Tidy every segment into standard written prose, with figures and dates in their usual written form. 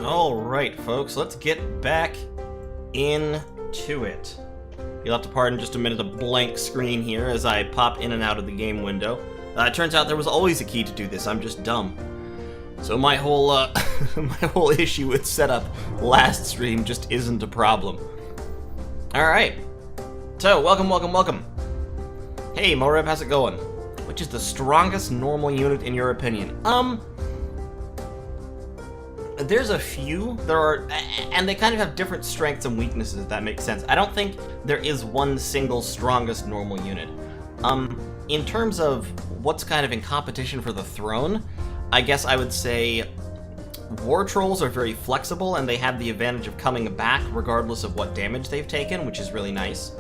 Alright, folks, let's get back into it. You'll have to pardon just a minute of blank screen here as I pop in and out of the game window. It turns out there was always a key to do this, I'm just dumb. So my whole, my whole issue with setup last stream just isn't a problem. Alright. So, welcome. Hey, Morib, how's it going? Which is the strongest normal unit in your opinion? There's a few. There are, and they kind of have different strengths and weaknesses, if that makes sense. I don't think there is one single strongest normal unit. In terms of what's kind of in competition for the throne, I guess I would say War Trolls are very flexible, and they have the advantage of coming back regardless of what damage they've taken, which is really nice.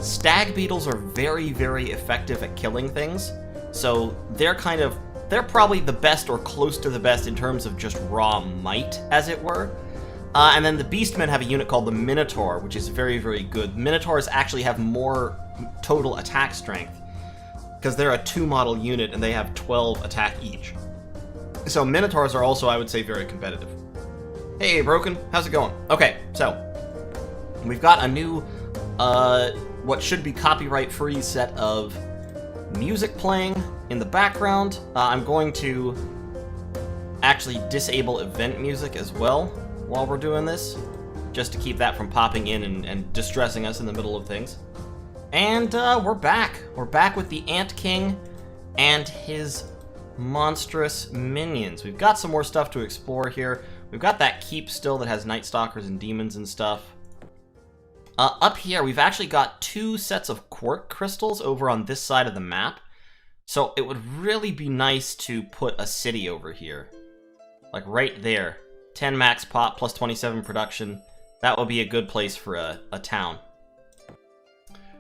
Stag Beetles are very, very effective at killing things, so they're probably the best or close to the best in terms of just raw might, as it were. And then the Beastmen have a unit called the Minotaur, which is very, very good. Minotaurs actually have more total attack strength, because they're a 2-model unit and they have 12 attack each. So Minotaurs are also, I would say, very competitive. Hey, Broken, how's it going? Okay, so we've got a new, what should be copyright-free set of music playing in the background. I'm going to actually disable event music as well while we're doing this, just to keep that from popping in and distressing us in the middle of things. And we're back. We're back with the Ant King and his monstrous minions. We've got some more stuff to explore here. We've got that keep still that has Night Stalkers and demons and stuff. Up here, we've actually got 2 sets of quark crystals over on this side of the map. So it would really be nice to put a city over here. Like right there. 10 max pop plus 27 production. That would be a good place for a town.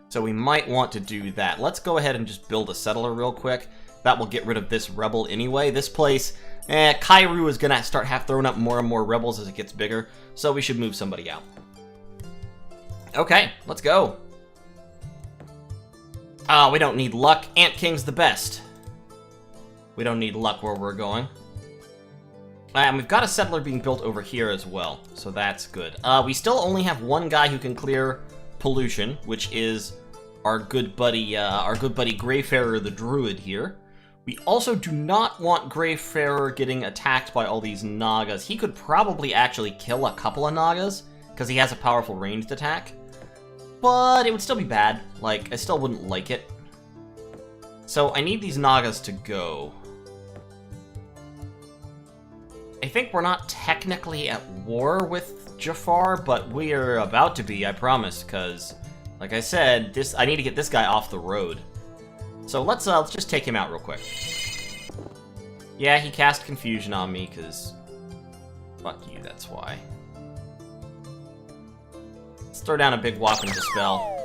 So we might want to do that. Let's go ahead and just build a settler real quick. That will get rid of this rebel anyway. This place, Kairu is going to start throwing up more and more rebels as it gets bigger. So we should move somebody out. Okay, let's go. We don't need luck. Ant King's the best. We don't need luck where we're going. And we've got a settler being built over here as well, so that's good. We still only have one guy who can clear pollution, which is our good buddy Greyfarer the Druid here. We also do not want Greyfarer getting attacked by all these Nagas. He could probably actually kill a couple of Nagas, because he has a powerful ranged attack. But it would still be bad. Like, I still wouldn't like it. So I need these Nagas to go. I think we're not technically at war with Jafar, but we are about to be, I promise, because, like I said, I need to get this guy off the road. So let's just take him out real quick. Yeah, he cast Confusion on me, because fuck you, that's why. Let's throw down a big whopping Dispel.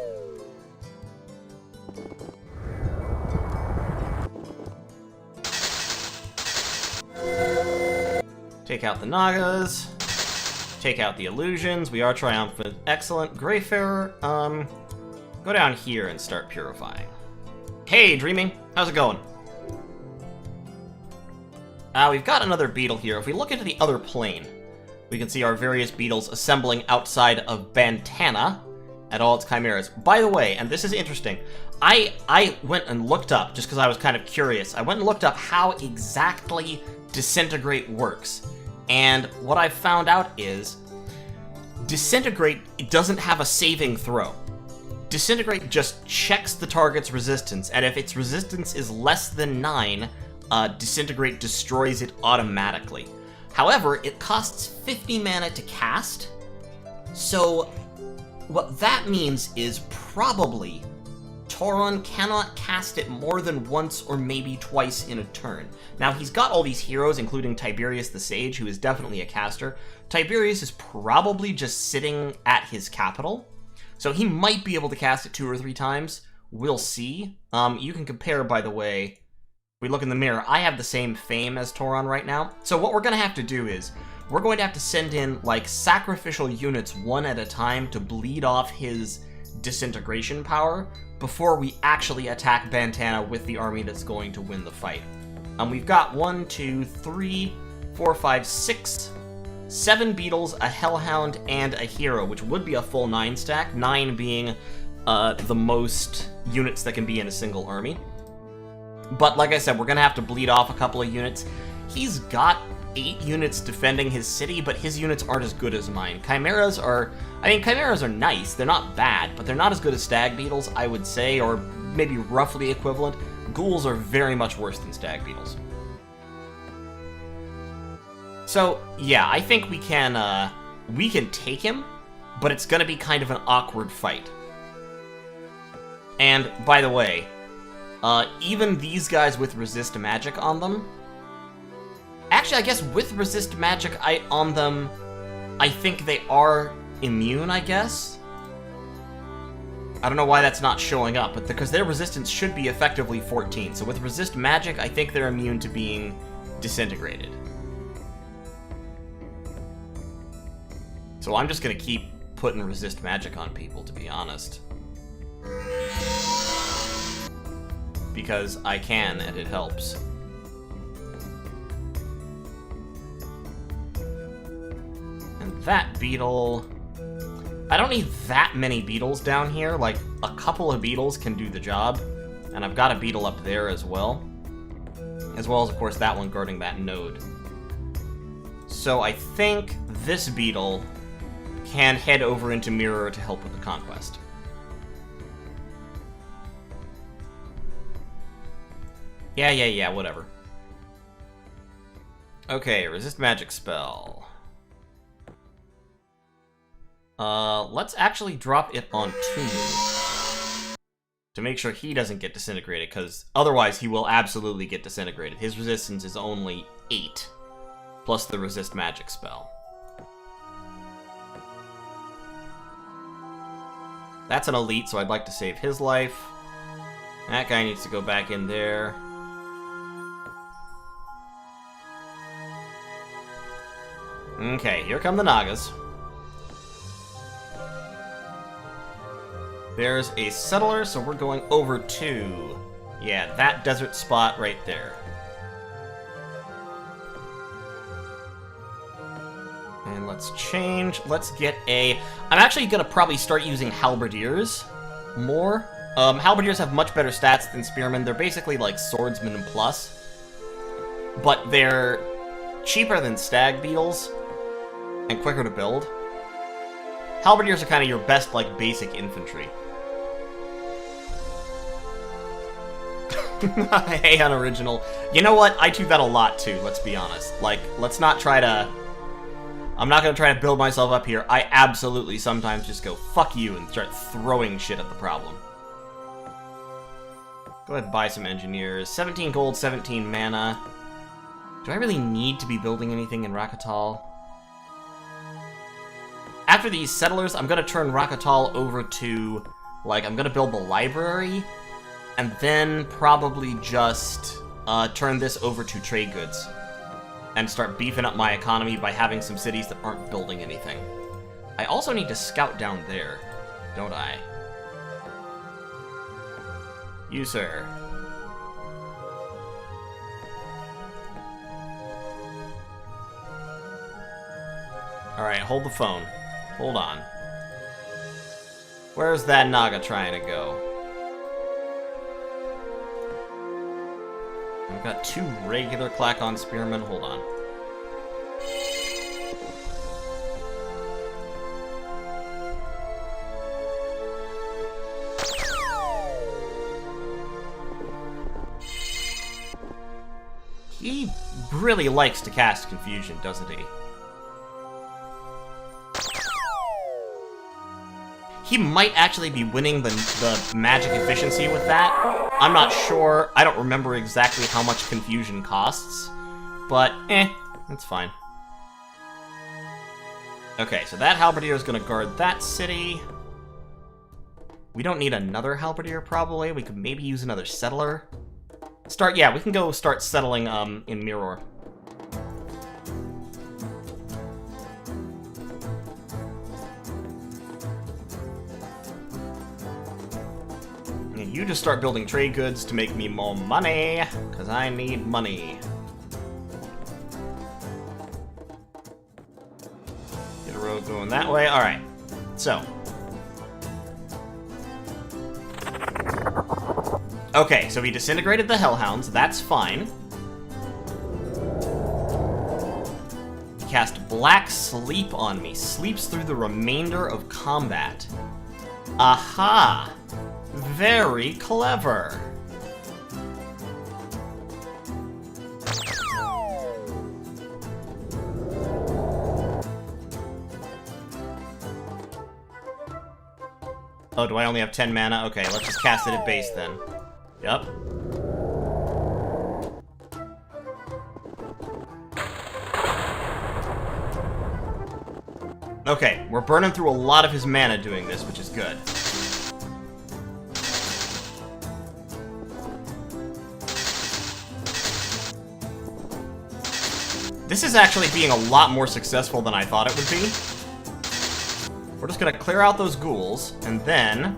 Take out the Nagas. Take out the illusions. We are triumphant. Excellent. Greyfarer, go down here and start purifying. Hey, Dreaming. How's it going? We've got another beetle here. If we look into the other plane, we can see our various beetles assembling outside of Bantana at all its chimeras. By the way, and this is interesting, I went and looked up, just because I was kind of curious, I went and looked up how exactly Disintegrate works. And what I found out is, Disintegrate doesn't have a saving throw. Disintegrate just checks the target's resistance, and if its resistance is less than 9, Disintegrate destroys it automatically. However, it costs 50 mana to cast, so what that means is probably Tauron cannot cast it more than once or maybe twice in a turn. Now, he's got all these heroes, including Tiberius the Sage, who is definitely a caster. Tiberius is probably just sitting at his capital, so he might be able to cast it 2 or 3 times. We'll see. You can compare, by the way. If we look in the mirror, I have the same fame as Tauron right now. So what we're going to have to do is, we're going to have to send in, like, sacrificial units one at a time to bleed off his disintegration power before we actually attack Bantana with the army that's going to win the fight. We've got 1, 2, 3, 4, 5, 6 7 beetles, a hellhound, and a hero, which would be a full 9 stack, 9 being the most units that can be in a single army. But like I said, we're gonna have to bleed off a couple of units. He's got 8 units defending his city, but his units aren't as good as mine. Chimeras are... I mean, Chimeras are nice. They're not bad, but they're not as good as Stag Beetles, I would say, or maybe roughly equivalent. Ghouls are very much worse than Stag Beetles. So, yeah, I think we can take him, but it's gonna be kind of an awkward fight. And, by the way, even these guys with Resist Magic on them... Actually, I guess with Resist Magic on them, I think they are immune, I guess? I don't know why that's not showing up, but because their resistance should be effectively 14. So with Resist Magic, I think they're immune to being disintegrated. So I'm just gonna keep putting Resist Magic on people, to be honest. Because I can, and it helps. And that beetle... I don't need that many beetles down here. Like, a couple of beetles can do the job. And I've got a beetle up there as well. As well as, of course, that one guarding that node. So I think this beetle can head over into Mirror to help with the conquest. Yeah, whatever. Okay, resist magic spell. Let's actually drop it on Tumu to make sure he doesn't get disintegrated, because otherwise he will absolutely get disintegrated. His resistance is only 8, plus the resist magic spell. That's an elite, so I'd like to save his life. That guy needs to go back in there. Okay, here come the Nagas. There's a settler, so we're going over to... yeah, that desert spot right there. And let's change. Let's get a... I'm actually going to probably start using halberdiers more. Halberdiers have much better stats than spearmen. They're basically like swordsmen and plus. But they're cheaper than stag beetles and quicker to build. Halberdiers are kind of your best, like, basic infantry. Hey, unoriginal. You know what? I do that a lot, too, let's be honest. Like, let's not try to... I'm not going to try to build myself up here. I absolutely sometimes just go, fuck you, and start throwing shit at the problem. Go ahead and buy some engineers. 17 gold, 17 mana. Do I really need to be building anything in Rakatal? After these settlers, I'm going to turn Rakatal over to, like, I'm going to build the library, and then probably just turn this over to trade goods, and start beefing up my economy by having some cities that aren't building anything. I also need to scout down there, don't I? You, sir. Alright, hold the phone. Hold on. Where's that Naga trying to go? I've got 2 regular Clack-on Spearmen. Hold on. He really likes to cast Confusion, doesn't he? He might actually be winning the magic efficiency with that. I'm not sure. I don't remember exactly how much Confusion costs. But, that's fine. Okay, so that Halberdier is going to guard that city. We don't need another Halberdier, probably. We could maybe use another settler. Yeah, we can go start settling in Mirror. You just start building trade goods to make me more money, because I need money. Going that way. All right. So. Okay, so he disintegrated the Hellhounds. That's fine. He cast Black Sleep on me. Sleeps through the remainder of combat. Aha! Very clever. Oh, do I only have 10 mana? Okay, let's just cast it at base then. Yep. Okay, we're burning through a lot of his mana doing this, which is good. This is actually being a lot more successful than I thought it would be. We're just gonna clear out those ghouls, and then...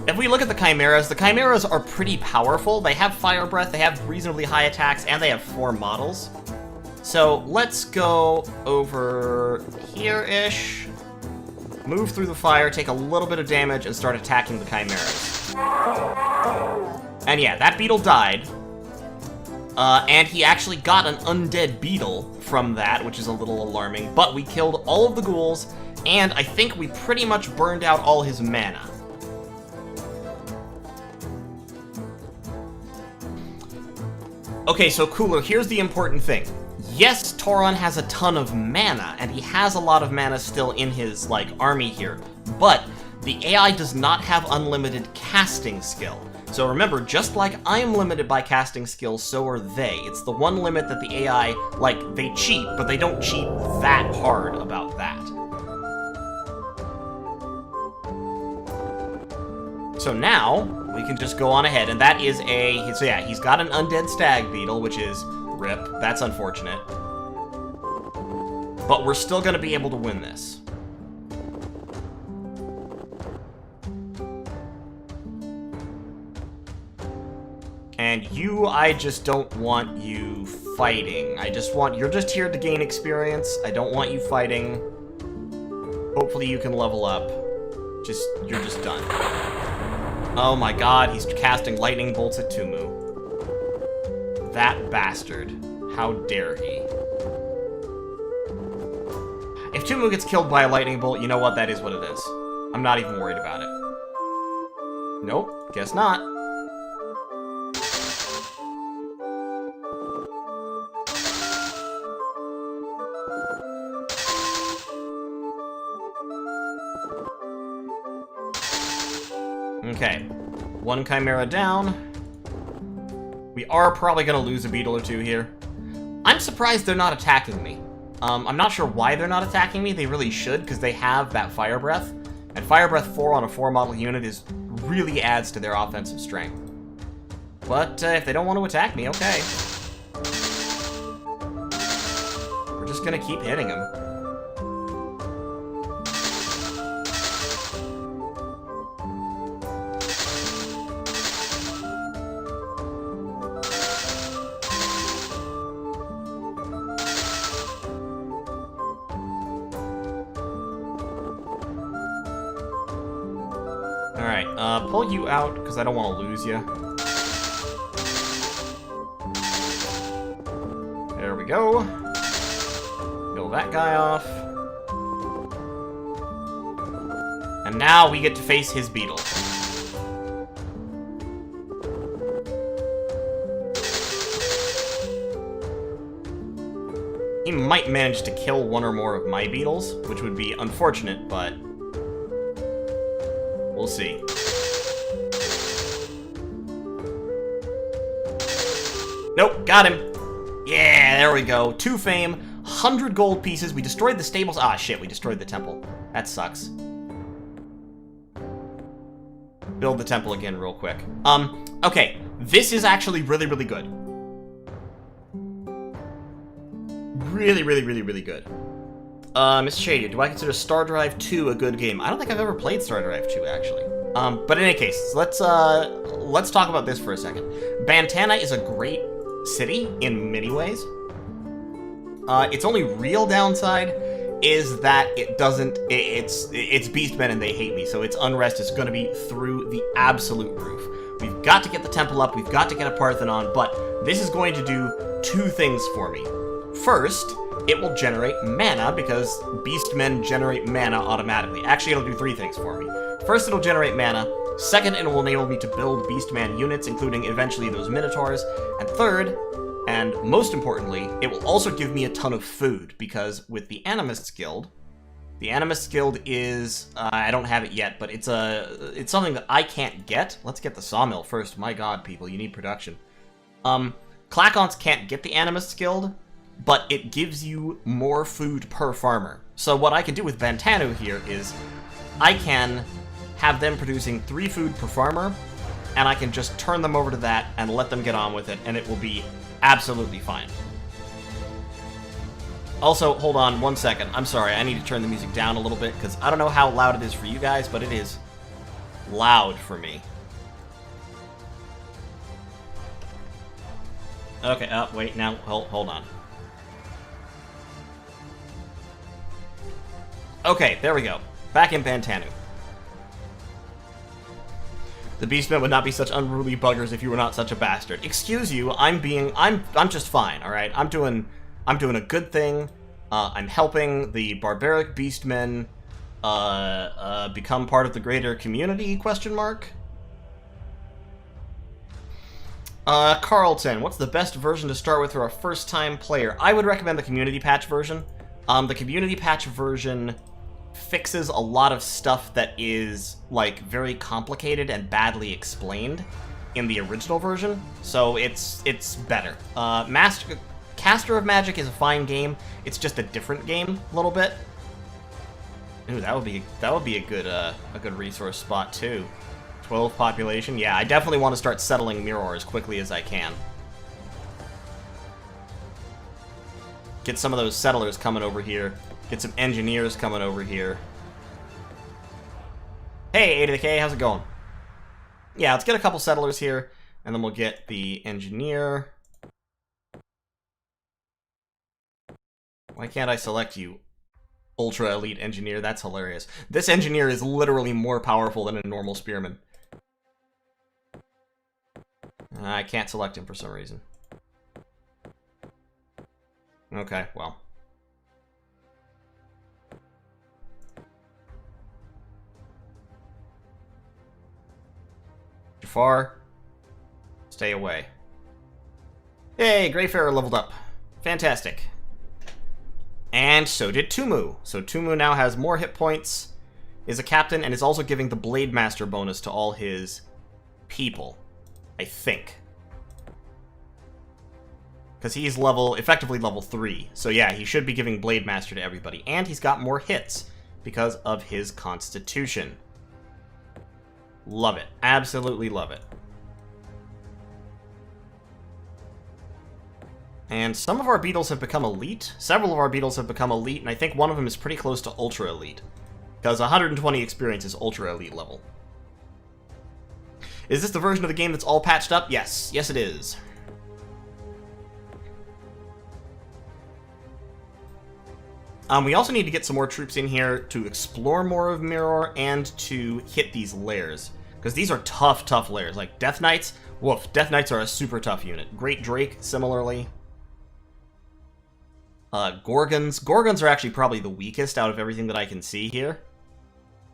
If we look at the Chimeras are pretty powerful. They have Fire Breath, they have reasonably high attacks, and they have 4 models. So let's go over here-ish, move through the fire, take a little bit of damage, and start attacking the Chimeras. And yeah, that beetle died. And he actually got an undead beetle from that, which is a little alarming. But we killed all of the ghouls, and I think we pretty much burned out all his mana. Okay, so Cooler, here's the important thing. Yes, Tauron has a ton of mana, and he has a lot of mana still in his, like, army here, but the AI does not have unlimited casting skill. So remember, just like I'm limited by casting skill, so are they. It's the one limit that the AI, like, they cheat, but they don't cheat that hard about that. So now, we can just go on ahead, and that is a... So yeah, he's got an undead stag beetle, which is rip. That's unfortunate. But we're still going to be able to win this. And you, I just don't want you fighting. You're just here to gain experience. I don't want you fighting. Hopefully you can level up. You're just done. Oh my god, he's casting lightning bolts at Tumu. That bastard. How dare he. If Tumu gets killed by a lightning bolt, you know what? That is what it is. I'm not even worried about it. Nope, guess not. Okay, 1 Chimera down. We are probably going to lose a beetle or 2 here. I'm surprised they're not attacking me. I'm not sure why they're not attacking me. They really should, because they have that Fire Breath. And Fire Breath 4 on a 4-model unit really adds to their offensive strength. But if they don't want to attack me, okay. We're just going to keep hitting them. Alright, pull you out, because I don't want to lose you. There we go. Kill that guy off. And now we get to face his beetle. He might manage to kill 1 or more of my beetles, which would be unfortunate, but... we'll see. Nope, got him. Yeah, there we go. 2 fame, 100 gold pieces. We destroyed the stables. Ah, shit, we destroyed the temple. That sucks. Build the temple again real quick. Okay. This is actually really, really good. Really, really, really, really good. Miss Shady, do I consider Star Drive 2 a good game? I don't think I've ever played Star Drive 2, actually. But in any case, let's talk about this for a second. Bantana is a great city in many ways. Its only real downside is that it doesn't... It's Beastmen and they hate me, so its unrest is going to be through the absolute roof. We've got to get the temple up, we've got to get a Parthenon, but this is going to do two things for me. First, it will generate mana, because Beastmen generate mana automatically. Actually, it'll do three things for me. First, it'll generate mana. Second, it will enable me to build Beastman units, including eventually those Minotaurs. And third, and most importantly, it will also give me a ton of food, because with the Animists Guild is, I don't have it yet, but it's something that I can't get. Let's get the sawmill first. My god, people, you need production. Clackons can't get the Animists Guild, but it gives you more food per farmer. So what I can do with Vantanu here is, I can have them producing 3 food per farmer, and I can just turn them over to that and let them get on with it, and it will be absolutely fine. Also, hold on 1 second. I'm sorry, I need to turn the music down a little bit, because I don't know how loud it is for you guys, but it is loud for me. Okay, wait, now, hold on. Okay, there we go. Back in Vantanu. The Beastmen would not be such unruly buggers if you were not such a bastard. Excuse you, I'm just fine, alright? I'm doing a good thing. I'm helping the barbaric Beastmen become part of the greater community, question mark? Carlton, what's the best version to start with for a first-time player? I would recommend the community patch version. The community patch version fixes a lot of stuff that is, like, very complicated and badly explained in the original version, so it's better. Caster of Magic is a fine game. It's just a different game, a little bit. Ooh, that would be a good resource spot too. 12 population. Yeah, I definitely want to start settling Mirror as quickly as I can. Get some of those settlers coming over here. Get some engineers coming over here. Hey, 8 of the K, how's it going? Yeah, let's get a couple settlers here, and then we'll get the engineer. Why can't I select you? Ultra Elite Engineer, that's hilarious. This engineer is literally more powerful than a normal spearman. I can't select him for some reason. Okay, well. Jafar, stay away. Hey, Greyfarer leveled up. Fantastic. And so did Tumu. So Tumu now has more hit points, is a captain, and is also giving the Blade Master bonus to all his people, I think. Because he's effectively level 3. So yeah, he should be giving Blade Master to everybody. And he's got more hits because of his constitution. Love it. Absolutely love it. And some of our beetles have become elite. Several of our beetles have become elite, and I think one of them is pretty close to ultra elite. Because 120 experience is ultra elite level. Is this the version of the game that's all patched up? Yes. Yes, it is. We also need to get some more troops in here to explore more of Mirror and to hit these lairs. Because these are tough, tough lairs. Like Death Knights, woof, Death Knights are a super tough unit. Great Drake, similarly. Gorgons. Gorgons are actually probably the weakest out of everything that I can see here.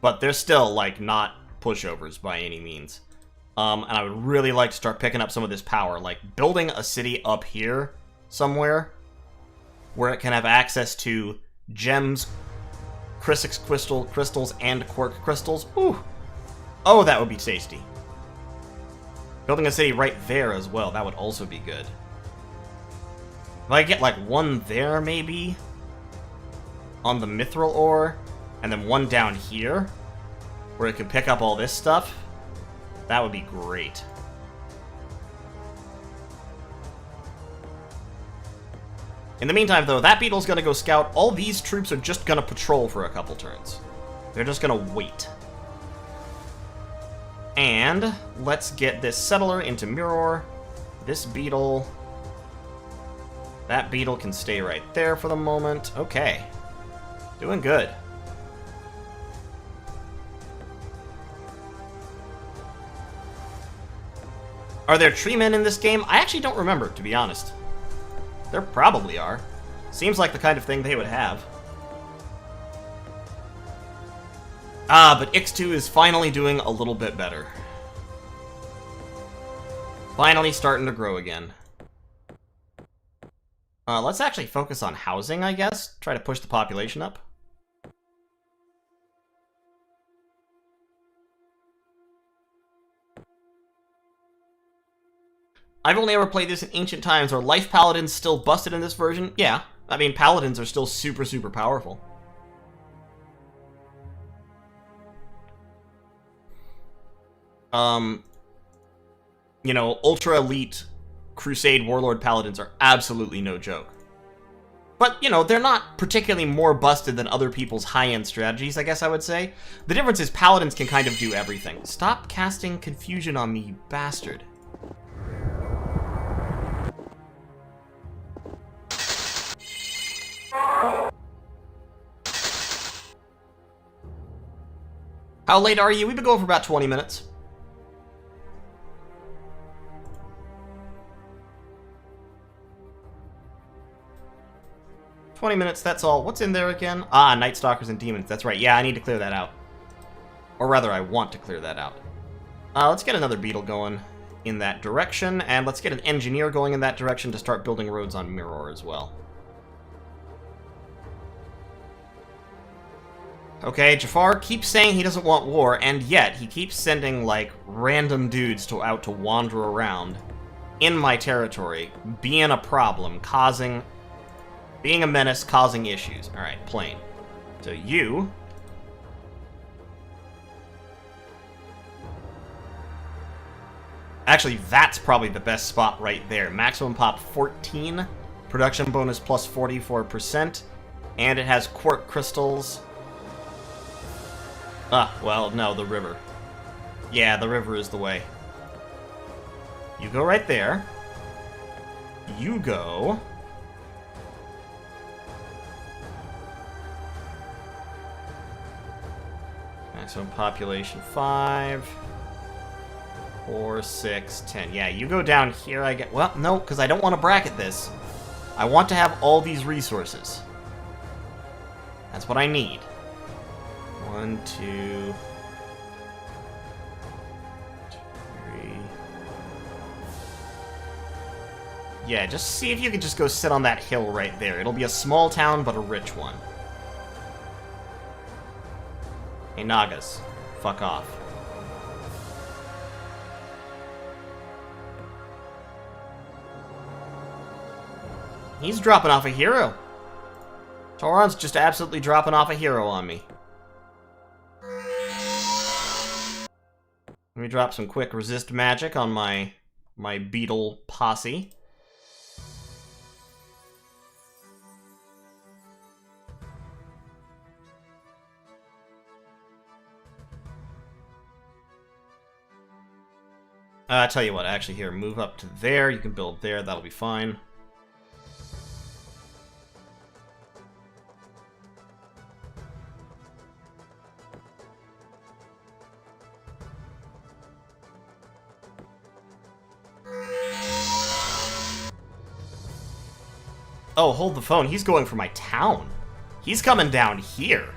But they're still, like, not pushovers by any means. And I would really like to start picking up some of this power. Like, building a city up here somewhere where it can have access to gems, Chrysix crystals, and quark crystals. Ooh. Oh, that would be tasty. Building a city right there as well, that would also be good. If I get like one there, maybe, on the mithril ore, and then one down here, where it can pick up all this stuff, that would be great. In the meantime, though, that beetle's gonna go scout. All these troops are just gonna patrol for a couple turns. They're just gonna wait. And let's get this settler into Mirror. This beetle... That beetle can stay right there for the moment. Okay. Doing good. Are there tree men in this game? I actually don't remember, to be honest. There probably are. Seems like the kind of thing they would have. Ah, but X2 is finally doing a little bit better. Finally starting to grow again. Let's actually focus on housing, I guess. Try to push the population up. I've only ever played this in ancient times. Are life paladins still busted in this version? Yeah. I mean, paladins are still super, super powerful. You know, ultra elite Crusade Warlord paladins are absolutely no joke. But, you know, they're not particularly more busted than other people's high-end strategies, I guess I would say. The difference is paladins can kind of do everything. Stop casting confusion on me, you bastard. How late are you? We've been going for about 20 minutes. That's all. What's in there again? Ah, Night Stalkers and Demons. That's right. Yeah, I need to clear that out. Or rather, I want to clear that out. Let's get another beetle going in that direction, and let's get an engineer going in that direction to start building roads on Mirror as well. Okay, Jafar keeps saying he doesn't want war, and yet he keeps sending, like, random dudes out to wander around in my territory, being a problem, being a menace, causing issues. Alright, plain. So you... Actually, that's probably the best spot right there. Maximum pop 14, production bonus plus 44%, and it has quartz crystals. Ah, well, no, the river. Yeah, the river is the way. You go right there. You go... Maximum population 5, 4, 6, 10. Yeah, you go down here, I get... Well, no, because I don't want to bracket this. I want to have all these resources. That's what I need. 1, 2, 3. Yeah, just see if you can just go sit on that hill right there. It'll be a small town, but a rich one. Hey, Nagas. Fuck off. He's dropping off a hero. Tauron's just absolutely dropping off a hero on me. Let me drop some quick resist magic on my beetle posse. I tell you what, actually here, move up to there. You can build there, that'll be fine. Oh, hold the phone. He's going for my town. He's coming down here.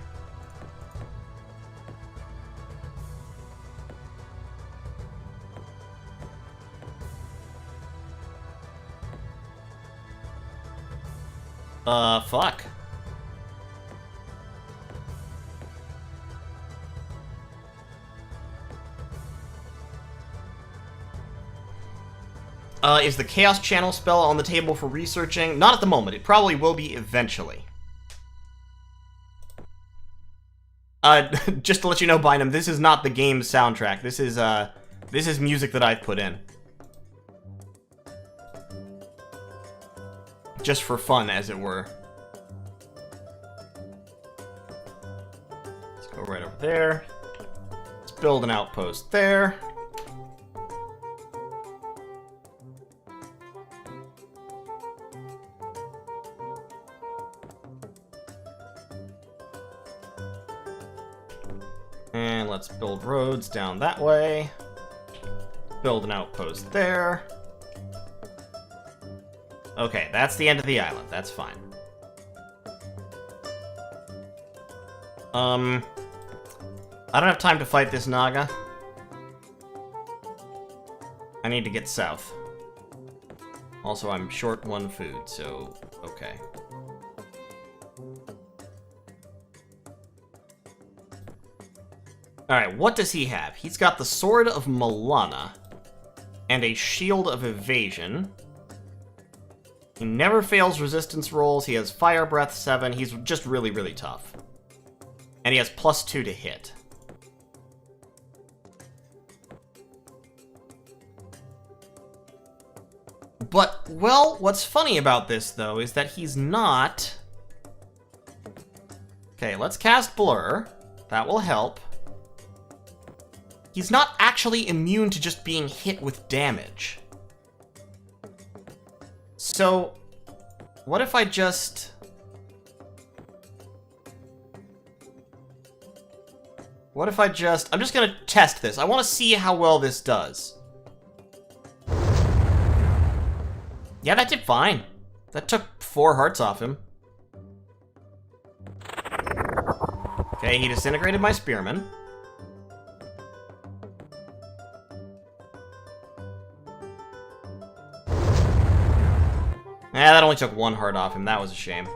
Fuck. Is the Chaos Channel spell on the table for researching? Not at the moment. It probably will be eventually. Just to let you know, Bynum, this is not the game's soundtrack. This is music that I've put in. Just for fun, as it were. Let's go right over there. Let's build an outpost there. And let's build roads down that way. Build an outpost there. Okay, that's the end of the island. That's fine. I don't have time to fight this Naga. I need to get south. Also, I'm short one food, so okay. Alright, what does he have? He's got the Sword of Milana and a Shield of Evasion. He never fails resistance rolls. He has Fire Breath 7. He's just really, really tough. And he has +2 to hit. But, well, what's funny about this, though, is that he's not... Okay, let's cast Blur. That will help. He's not actually immune to just being hit with damage. So, what if I just... What if I just... I'm just gonna test this. I want to see how well this does. Yeah, that did fine. That took 4 hearts off him. Okay, he disintegrated my spearman. That only took 1 heart off him. That was a shame.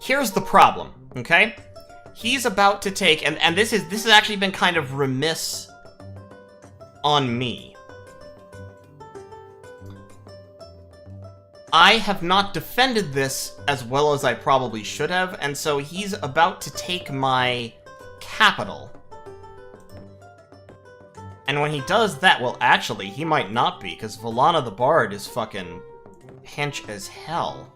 Here's the problem, okay? He's about to take, and this has actually been kind of remiss on me. I have not defended this as well as I probably should have, and so he's about to take my capital. And when he does that, well, actually, he might not be, because Volana the Bard is fucking hench as hell.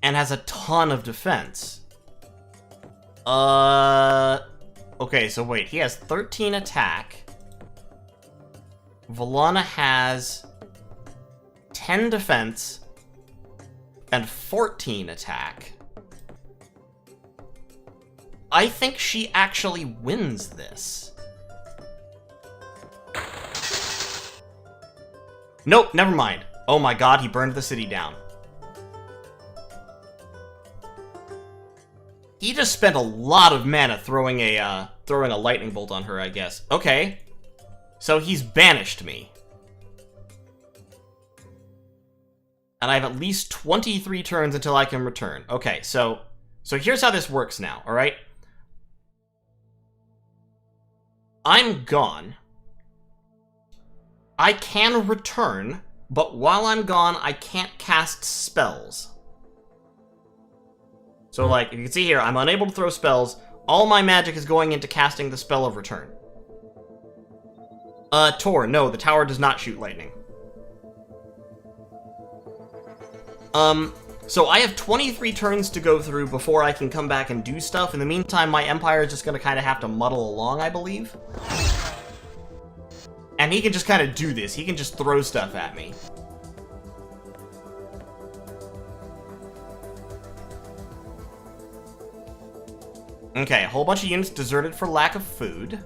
And has a ton of defense. Okay, so wait, he has 13 attack. Volana has 10 defense and 14 attack. I think she actually wins this. Nope, never mind. Oh my god, he burned the city down. He just spent a lot of mana throwing a lightning bolt on her, I guess. Okay. So he's banished me. And I have at least 23 turns until I can return. Okay, so here's how this works now, alright? I'm gone. I can return, but while I'm gone, I can't cast spells. So, like, you can see here, I'm unable to throw spells. All my magic is going into casting the spell of return. Tor, no, the tower does not shoot lightning. So I have 23 turns to go through before I can come back and do stuff. In the meantime, my Empire is just gonna kind of have to muddle along, I believe. And he can just kind of do this. He can just throw stuff at me. Okay, a whole bunch of units deserted for lack of food.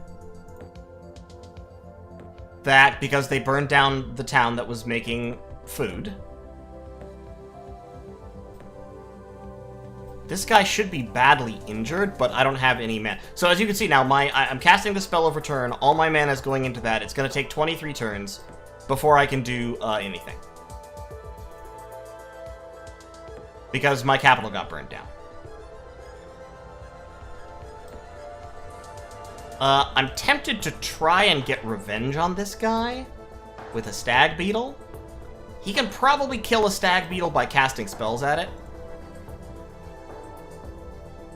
That, because they burned down the town that was making food. This guy should be badly injured, but I don't have any mana. So as you can see now, I'm casting the spell of return. All my mana is going into that. It's going to take 23 turns before I can do anything. Because my capital got burned down. I'm tempted to try and get revenge on this guy with a stag beetle. He can probably kill a stag beetle by casting spells at it.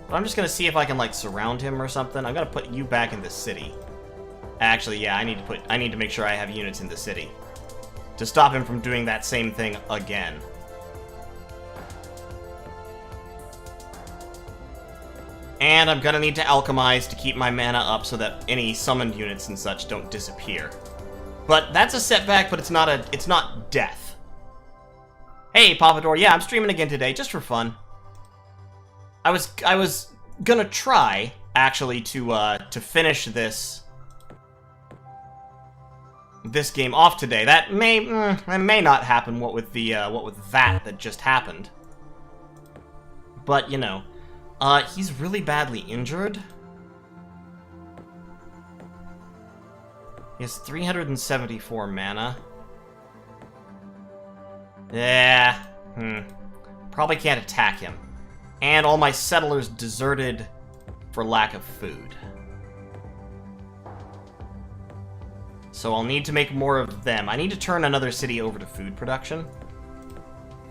But I'm just gonna see if I can, like, surround him or something. I'm gonna put you back in the city. Actually, yeah, I need to make sure I have units in the city to stop him from doing that same thing again. And I'm gonna need to alchemize to keep my mana up so that any summoned units and such don't disappear. But that's a setback, but it's not death. Hey, Papador, yeah, I'm streaming again today, just for fun. I was gonna try, actually, to finish this game off today. That may not happen, what with that just happened. But, you know, he's really badly injured. He has 374 mana. Yeah, probably can't attack him. And all my settlers deserted for lack of food. So I'll need to make more of them. I need to turn another city over to food production.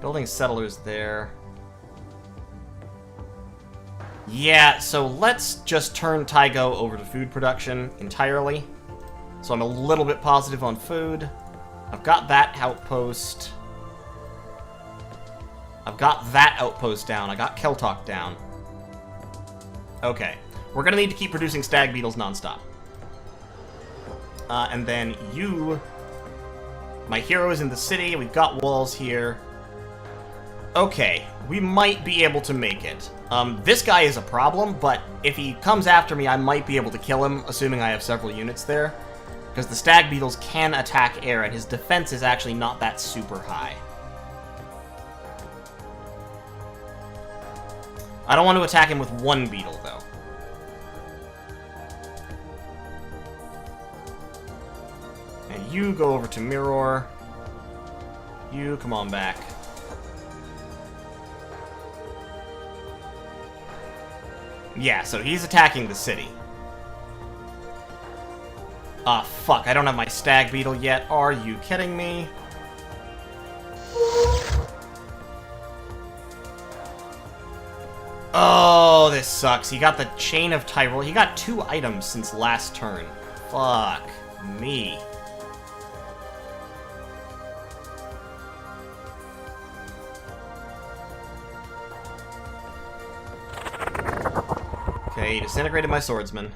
Building settlers there. Yeah, so let's just turn Taigo over to food production entirely. So I'm a little bit positive on food. I've got that outpost. I've got that outpost down. I got Keltalk down. Okay. We're gonna need to keep producing stag beetles nonstop. And then you... My hero is in the city. We've got walls here. Okay. We might be able to make it. This guy is a problem, but if he comes after me, I might be able to kill him, assuming I have several units there. Because the stag beetles can attack air, and his defense is actually not that super high. I don't want to attack him with one beetle, though. And you go over to Mirror. You come on back. Yeah, so he's attacking the city. Ah, fuck, I don't have my stag beetle yet. Are you kidding me? Oh, this sucks. He got the Chain of Tyrol. He got 2 items since last turn. Fuck me. Okay, he disintegrated my swordsman.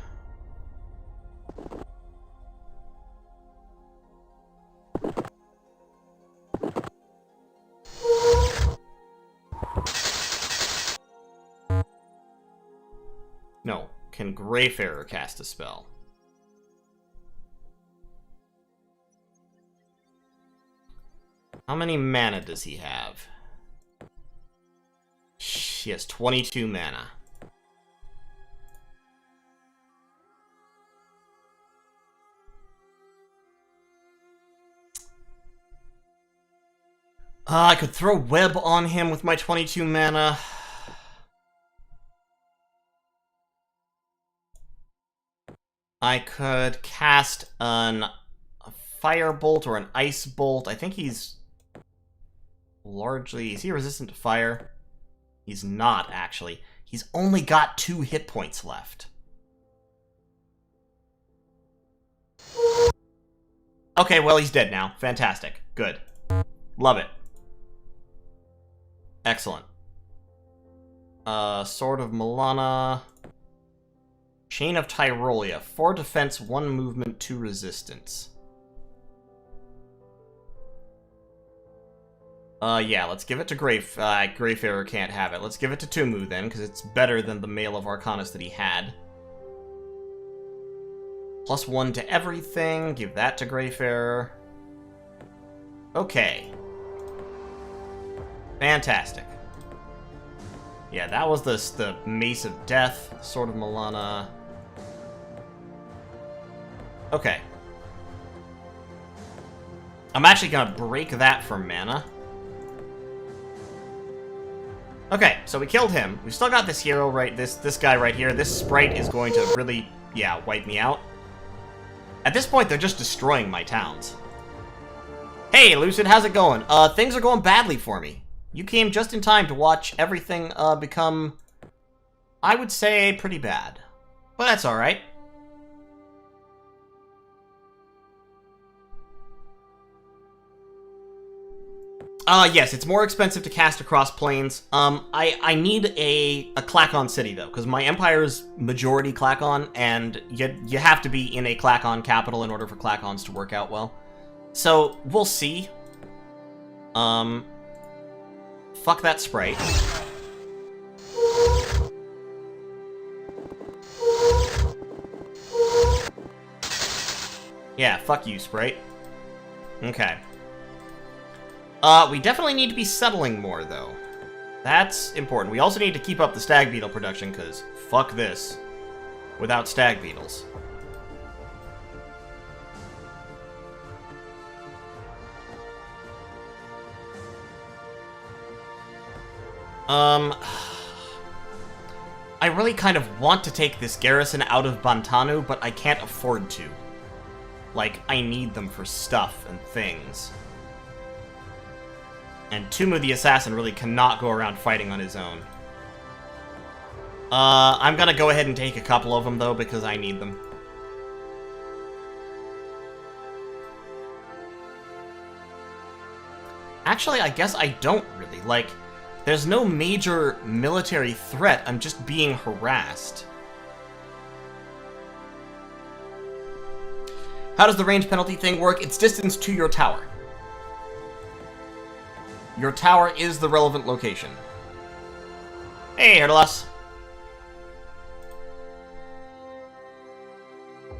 No. Can Greyfarer cast a spell? How many mana does he have? He has 22 mana. I could throw web on him with my 22 mana. I could cast a firebolt or an ice bolt. I think he's largely... Is he resistant to fire? He's not, actually. He's only got 2 hit points left. Okay, well, he's dead now. Fantastic. Good. Love it. Excellent. Sword of Milana. Chain of Tyrolia. 4 defense, 1 movement, 2 resistance. Yeah, let's give it to Greyfarer can't have it. Let's give it to Tumu then, because it's better than the Mail of Arcanus that he had. +1 to everything. Give that to Greyfarer. Okay. Fantastic. Yeah, that was the Mace of Death, Sword of Milana. Okay. I'm actually gonna break that for mana. Okay, so we killed him. We've still got this hero right, this guy right here. This sprite is going to really, yeah, wipe me out. At this point, they're just destroying my towns. Hey, Lucid, how's it going? Things are going badly for me. You came just in time to watch everything, become, I would say, pretty bad. But that's alright. Yes, it's more expensive to cast across planes. I need a Klakon city, though, because my empire's majority Klakon, and you have to be in a Klakon capital in order for Klakons to work out well. So, we'll see. Fuck that sprite. Yeah, fuck you, sprite. Okay. We definitely need to be settling more, though. That's important. We also need to keep up the stag beetle production, because fuck this without stag beetles. I really kind of want to take this garrison out of Bantanu, but I can't afford to. Like, I need them for stuff and things. And Tumu the Assassin really cannot go around fighting on his own. I'm gonna go ahead and take a couple of them, though, because I need them. Actually, I guess I don't really. Like, there's no major military threat, I'm just being harassed. How does the range penalty thing work? It's distance to your tower. Your tower is the relevant location. Hey, Herdalas.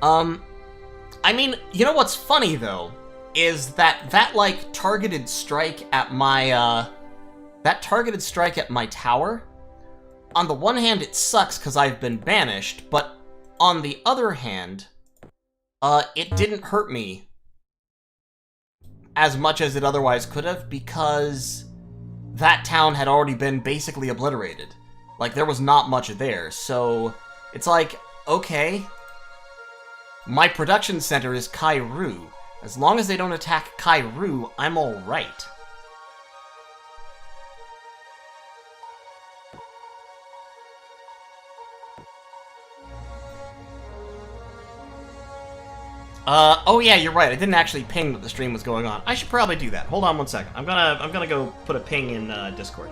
I mean, you know what's funny, though? Is that, like, targeted strike at my, that targeted strike at my tower, on the one hand, it sucks because I've been banished, but on the other hand, it didn't hurt me as much as it otherwise could have, because that town had already been basically obliterated. Like, there was not much there, so it's like, okay, my production center is Kairu. As long as they don't attack Kairu, I'm alright. Oh yeah, you're right. I didn't actually ping that the stream was going on. I should probably do that. Hold on one second. I'm gonna go put a ping in Discord.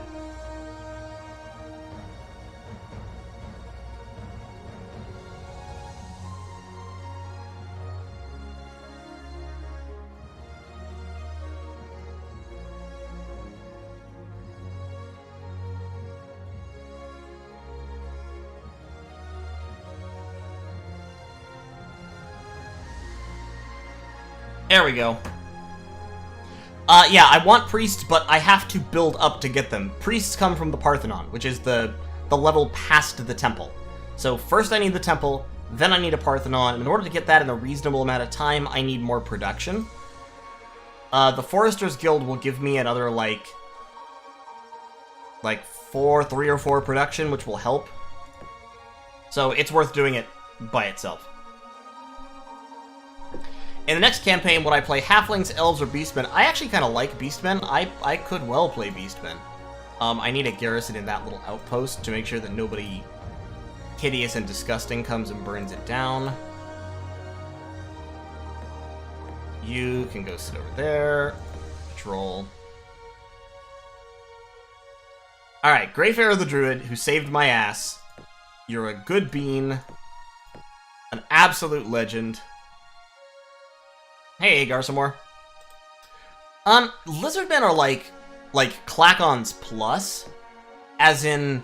There we go. Yeah, I want priests, but I have to build up to get them. Priests come from the Parthenon, which is the level past the temple. So first I need the temple, then I need a Parthenon, and in order to get that in a reasonable amount of time, I need more production. The Foresters Guild will give me another, like 3 or 4 production, which will help. So it's worth doing it by itself. In the next campaign, would I play Halflings, Elves, or Beastmen? I actually kind of like Beastmen. I could well play Beastmen. I need a garrison in that little outpost to make sure that nobody hideous and disgusting comes and burns it down. You can go sit over there. Patrol. Alright, Greyfarer the Druid, who saved my ass. You're a good bean. An absolute legend. Hey, Garsamore. Lizardmen are like Clackons plus, as in,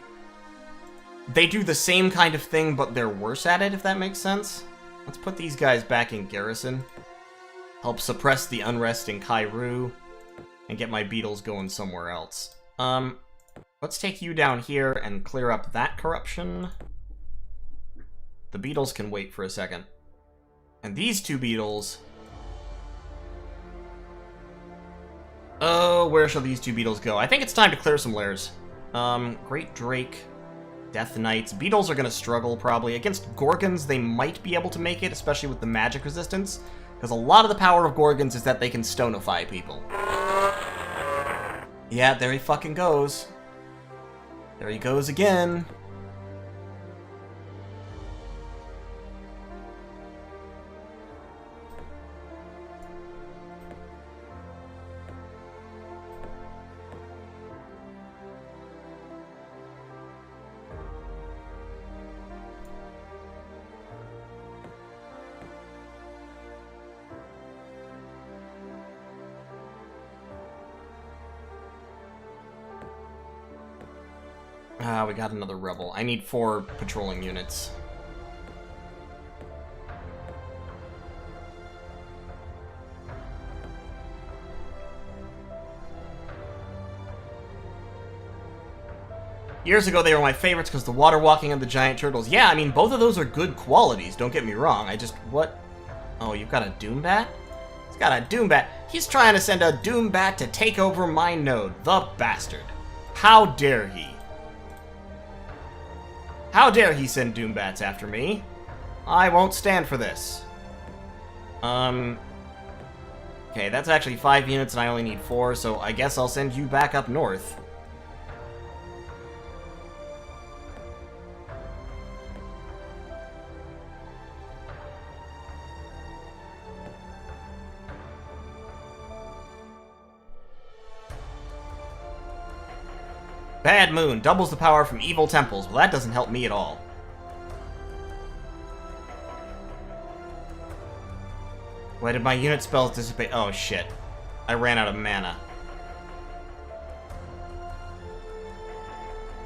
they do the same kind of thing, but they're worse at it, if that makes sense. Let's put these guys back in garrison. Help suppress the unrest in Kairu, and get my beetles going somewhere else. Let's take you down here and clear up that corruption. The beetles can wait for a second. And these 2 beetles... Oh, where shall these 2 beetles go? I think it's time to clear some lairs. Great Drake, Death Knights. Beetles are gonna struggle, probably. Against Gorgons, they might be able to make it, especially with the magic resistance. Because a lot of the power of Gorgons is that they can stonify people. Yeah, there he fucking goes. There he goes again. Ah, we got another rebel. I need 4 patrolling units. Years ago, they were my favorites because the water walking and the giant turtles. Yeah, I mean, both of those are good qualities, don't get me wrong. I just... What? Oh, you've got a Doombat? He's got a Doombat. He's trying to send a Doombat to take over my node. The bastard. How dare he? How dare he send Doombats after me? I won't stand for this. Okay, that's actually 5 units and I only need 4, so I guess I'll send you back up north. Bad Moon. Doubles the power from evil temples. Well, that doesn't help me at all. Why did my unit spells dissipate? Oh, shit. I ran out of mana.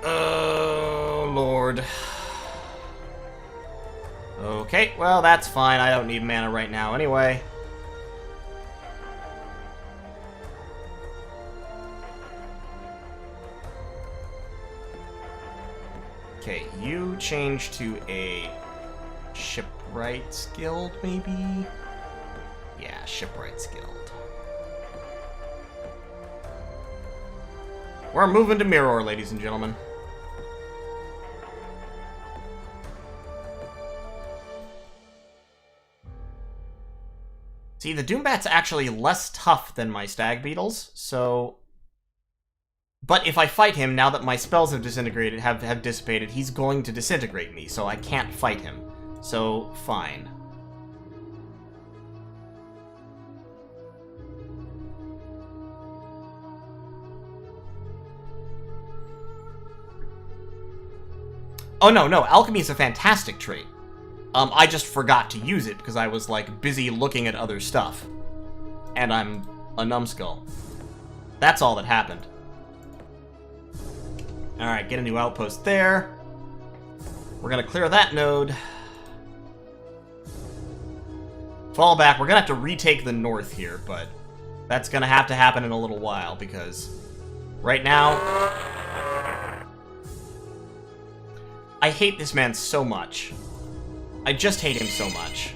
Oh, Lord. Okay, well, that's fine. I don't need mana right now anyway. Okay, you change to a Shipwrights Guild, maybe? Yeah, Shipwrights Guild. We're moving to Mirror, ladies and gentlemen. See, the Doombat's actually less tough than my Stag Beetles, so... But if I fight him, now that my spells have disintegrated, have dissipated, he's going to disintegrate me, so I can't fight him. So, fine. Oh, no, alchemy is a fantastic trait. I just forgot to use it because I was, like, busy looking at other stuff. And I'm a numbskull. That's all that happened. Alright, get a new outpost there. We're gonna clear that node. Fall back. We're gonna have to retake the north here, but that's gonna have to happen in a little while, because right now... I hate this man so much. I just hate him so much.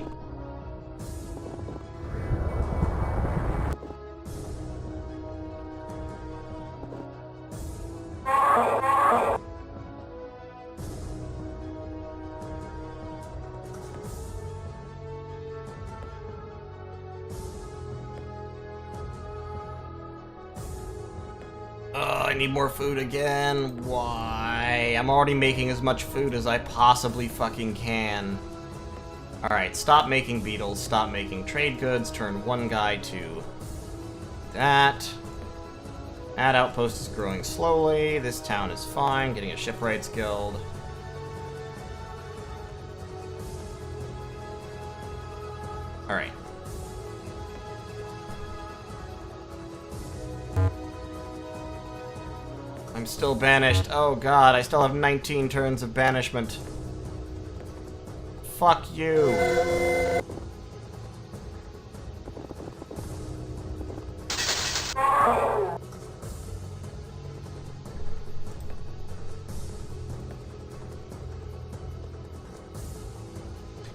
I need more food again. Why? I'm already making as much food as I possibly fucking can. Alright, stop making beetles, stop making trade goods, turn one guy to that. That outpost is growing slowly. This town is fine, getting a shipwrights guild. Alright. I'm still banished. Oh god, I still have 19 turns of banishment. Fuck you.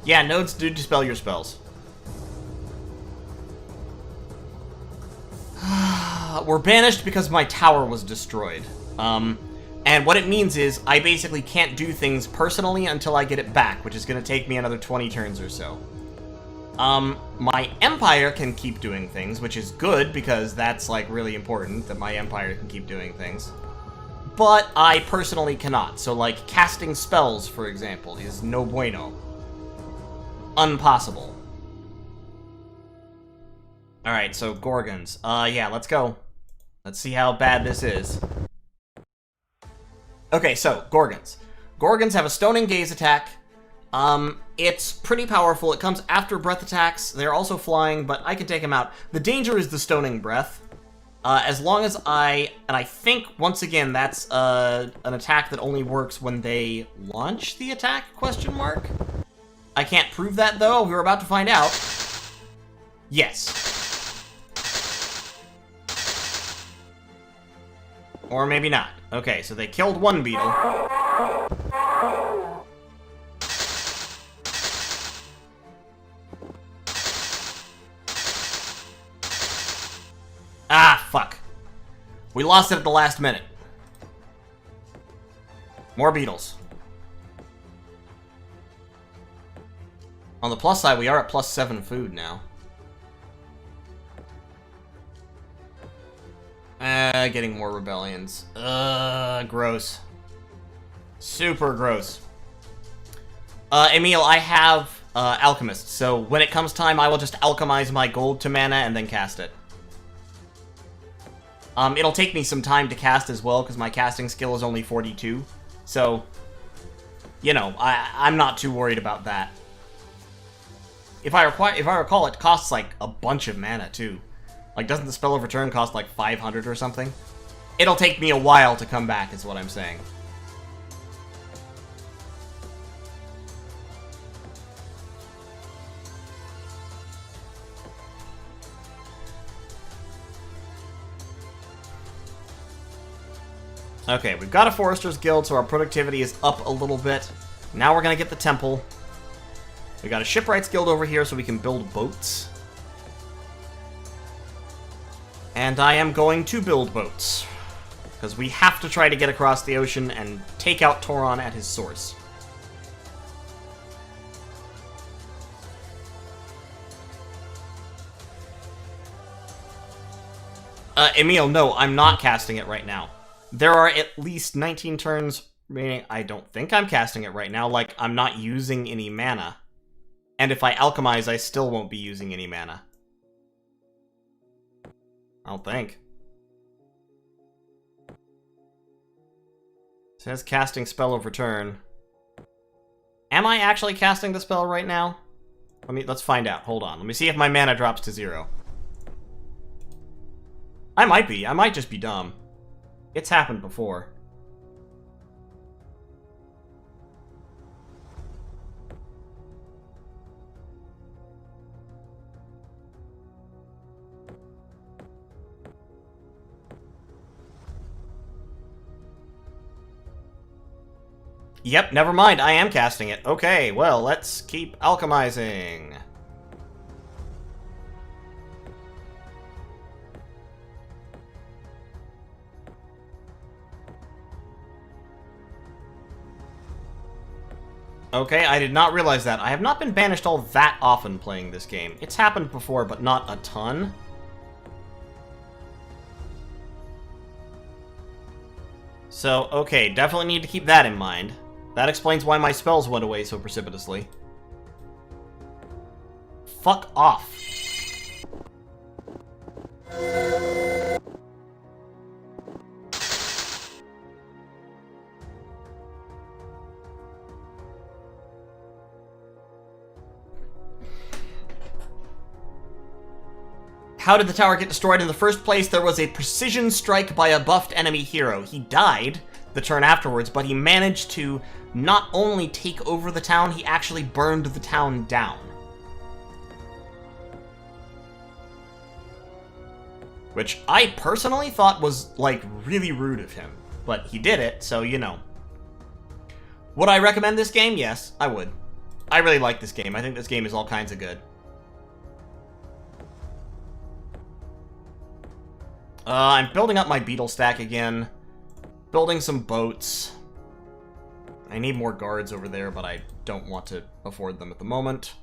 Yeah, nodes do dispel your spells. We're banished because my tower was destroyed. And what it means is I basically can't do things personally until I get it back, which is going to take me another 20 turns or so. My empire can keep doing things, which is good because that's, like, really important that my empire can keep doing things. But I personally cannot. So, like, casting spells, for example, is no bueno. Unpossible. Alright, so Gorgons. Yeah, let's go. Let's see how bad this is. Okay, so, Gorgons. Gorgons have a Stoning Gaze attack. It's pretty powerful. It comes after breath attacks. They're also flying, but I can take them out. The danger is the Stoning Breath. As long as and I think, once again, that's an attack that only works when they launch the attack, question mark? I can't prove that, though. We were about to find out. Yes. Or maybe not. Okay, so they killed one beetle. Ah, fuck. We lost it at the last minute. More beetles. On the plus side, we are at +7 food now. Getting more rebellions. Gross. Super gross. Emil, I have Alchemist, so when it comes time, I will just alchemize my gold to mana and then cast it. It'll take me some time to cast as well, because my casting skill is only 42. So, you know, I'm not too worried about that. If I recall, it costs, like, a bunch of mana, too. Like, doesn't the Spell of Return cost, like, 500 or something? It'll take me a while to come back, is what I'm saying. Okay, we've got a Forester's Guild, so our productivity is up a little bit. Now we're gonna get the temple. We got a Shipwrights Guild over here, so we can build boats. And I am going to build boats. Because we have to try to get across the ocean and take out Tauron at his source. Emil, no, I'm not casting it right now. There are at least 19 turns remaining. I don't think I'm casting it right now. Like, I'm not using any mana. And if I alchemize, I still won't be using any mana. I don't think. It says casting Spell of Return. Am I actually casting the spell right now? Let's find out. Hold on. Let me see if my mana drops to 0. I might be. I might just be dumb. It's happened before. Yep, never mind. I am casting it. Okay, well, let's keep alchemizing. Okay, I did not realize that. I have not been banished all that often playing this game. It's happened before, but not a ton. So, okay, definitely need to keep that in mind. That explains why my spells went away so precipitously. Fuck off. How did the tower get destroyed in the first place? There was a precision strike by a buffed enemy hero. He died the turn afterwards, but he managed to not only take over the town, he actually burned the town down. Which I personally thought was, like, really rude of him. But he did it, so, you know. Would I recommend this game? Yes, I would. I really like this game. I think this game is all kinds of good. I'm building up my beetle stack again. Building some boats. I need more guards over there, but I don't want to afford them at the moment.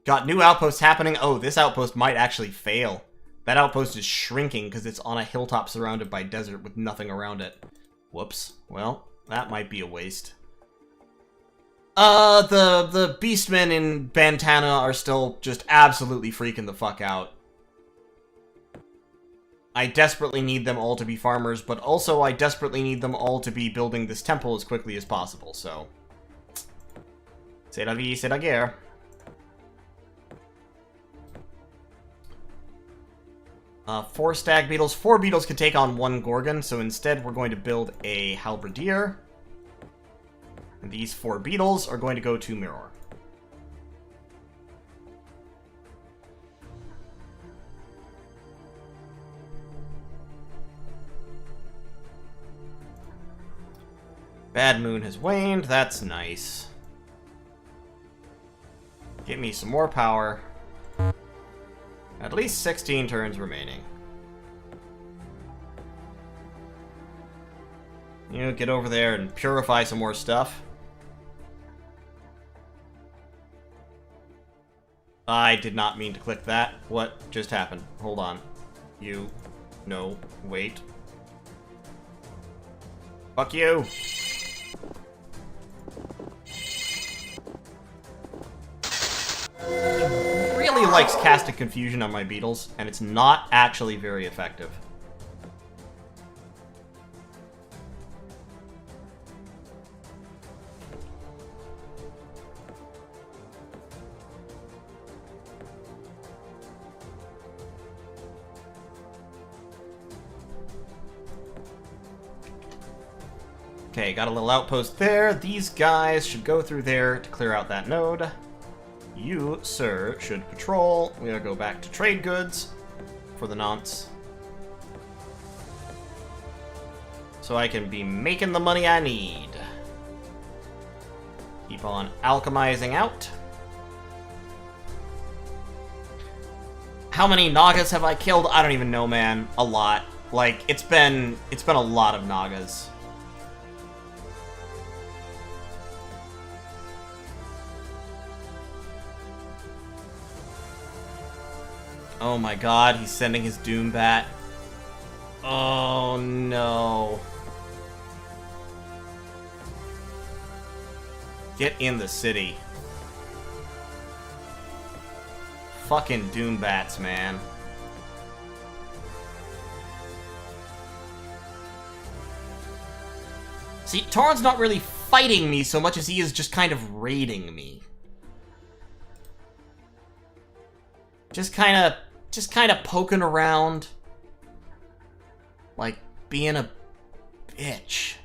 Got new outposts happening. Oh, this outpost might actually fail. That outpost is shrinking because it's on a hilltop surrounded by desert with nothing around it. Whoops. Well, that might be a waste. The beastmen in Bantana are still just absolutely freaking the fuck out. I desperately need them all to be farmers, but also I desperately need them all to be building this temple as quickly as possible, so... C'est la vie, c'est la guerre. 4 stag beetles. 4 beetles can take on 1 gorgon, so instead we're going to build a halberdier. And these 4 beetles are going to go to Mirror. Bad moon has waned, that's nice. Give me some more power. At least 16 turns remaining. You know, get over there and purify some more stuff. I did not mean to click that. What just happened? Hold on. You. No. Wait. Fuck you! Really likes casting confusion on my beetles, and it's not actually very effective. Okay, got a little outpost there. These guys should go through there to clear out that node. You, sir, should patrol. We're gonna go back to trade goods for the nonce. So I can be making the money I need. Keep on alchemizing out. How many Nagas have I killed? I don't even know, man. A lot. Like, it's been a lot of Nagas. Oh my god, he's sending his Doom Bat. Oh no. Get in the city. Fucking Doom Bats, man. See, Tauren's not really fighting me so much as he is just kind of raiding me. Just kind of poking around. Like, being a bitch.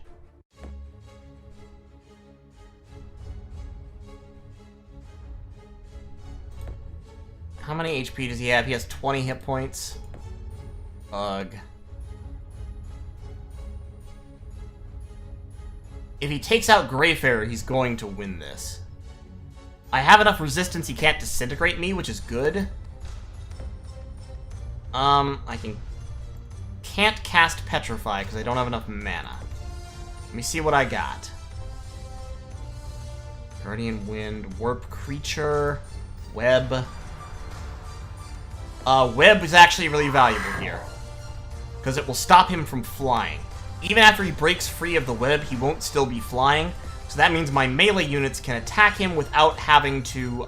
How many HP does he have? He has 20 hit points. Ugh. If he takes out Greyfarer, he's going to win this. I have enough resistance he can't disintegrate me, which is good. I can't cast Petrify because I don't have enough mana. Let me see what I got. Guardian Wind, Warp Creature, Web. Web is actually really valuable here. Because it will stop him from flying. Even after he breaks free of the web, he won't still be flying. So that means my melee units can attack him without having to,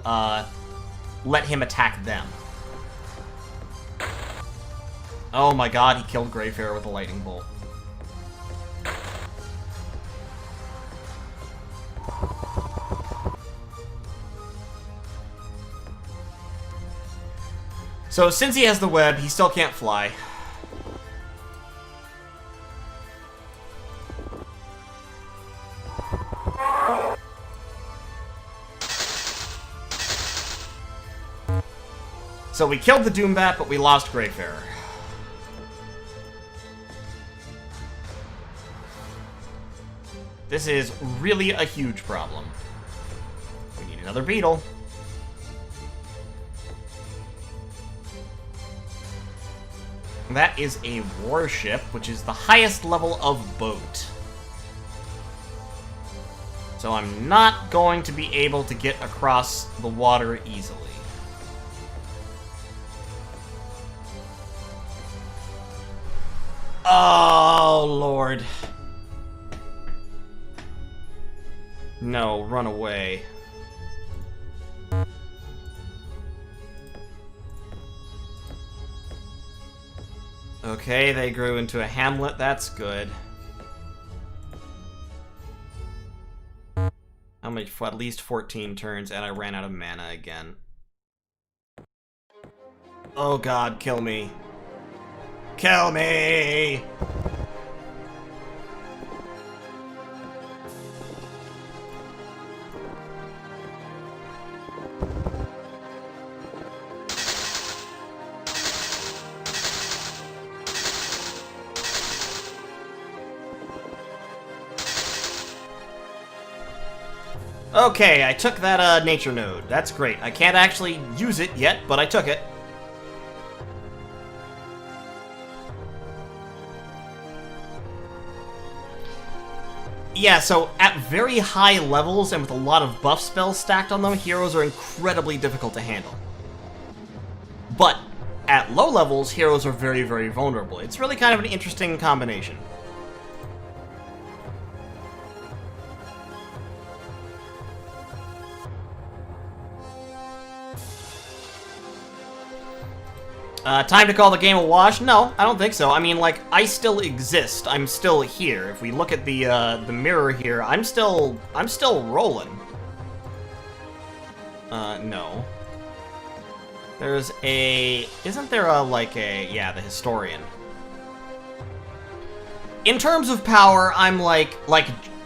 let him attack them. Oh my god, he killed Greyfarer with a lightning bolt. So since he has the web, he still can't fly. So we killed the Doombat, but we lost Greyfarer. This is really a huge problem. We need another beetle. That is a warship, which is the highest level of boat. So I'm not going to be able to get across the water easily. Oh, Lord. No, run away. Okay, they grew into a hamlet. That's good. How many? At least 14 turns, and I ran out of mana again. Oh god, kill me. Kill me! Okay, I took that nature node. That's great. I can't actually use it yet, but I took it. Yeah, so at very high levels and with a lot of buff spells stacked on them, heroes are incredibly difficult to handle. But at low levels, heroes are very, very vulnerable. It's really kind of an interesting combination. Time to call the game a wash? No, I don't think so. I mean, like, I still exist. I'm still here. If we look at the mirror here, I'm still rolling. No. There's a... Isn't there a, like a... Yeah, the Historian. In terms of power, I'm like,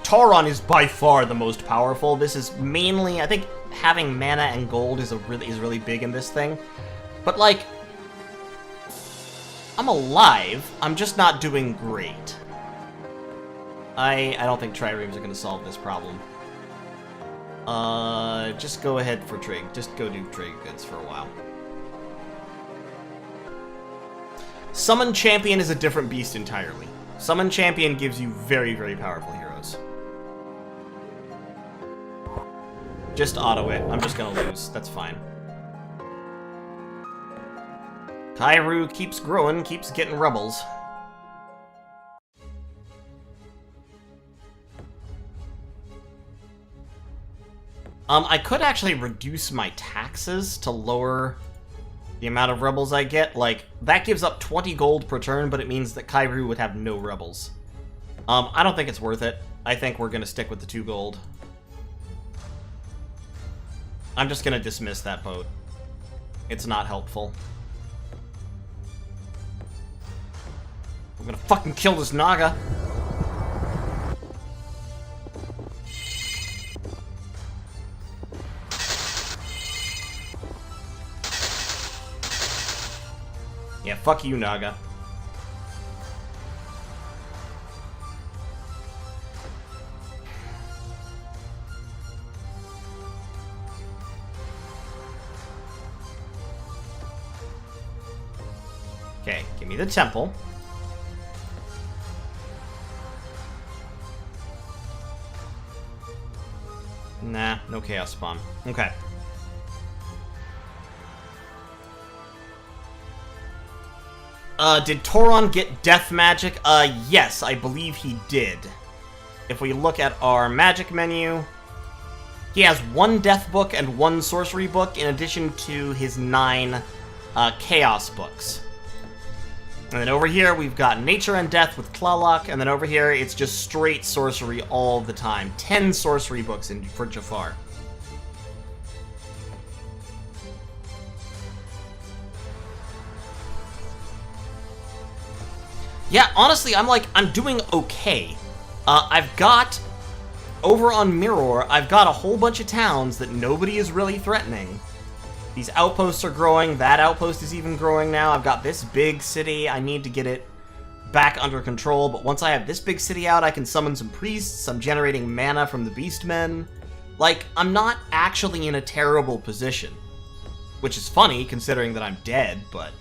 Tauron is by far the most powerful. This is mainly... I think having mana and gold is really big in this thing. But, like... I'm alive, I'm just not doing great. I don't think triremes are gonna solve this problem. Just go ahead for trade. Just go do trade goods for a while. Summon Champion is a different beast entirely. Summon Champion gives you very, very powerful heroes. Just auto it. I'm just gonna lose. That's fine. Kairu keeps growing, keeps getting rebels. I could actually reduce my taxes to lower the amount of rebels I get. Like, that gives up 20 gold per turn, but it means that Kairu would have no rebels. I don't think it's worth it. I think we're gonna stick with the 2 gold. I'm just gonna dismiss that vote. It's not helpful. I'm gonna fucking kill this Naga. Yeah, fuck you, Naga. Okay, give me the temple. Nah, no chaos spawn. Okay. Did Tauron get death magic? Yes, I believe he did. If we look at our magic menu, he has 1 death book and 1 sorcery book in addition to his 9 chaos books. And then over here, we've got Nature and Death with Tlaloc, and then over here, it's just straight sorcery all the time. 10 sorcery books for Jafar. Yeah, honestly, I'm doing okay. I've got, over on Mirror, I've got a whole bunch of towns that nobody is really threatening. These outposts are growing, that outpost is even growing now. I've got this big city, I need to get it back under control, but once I have this big city out, I can summon some priests, I'm generating mana from the Beastmen. Like, I'm not actually in a terrible position. Which is funny, considering that I'm dead, but...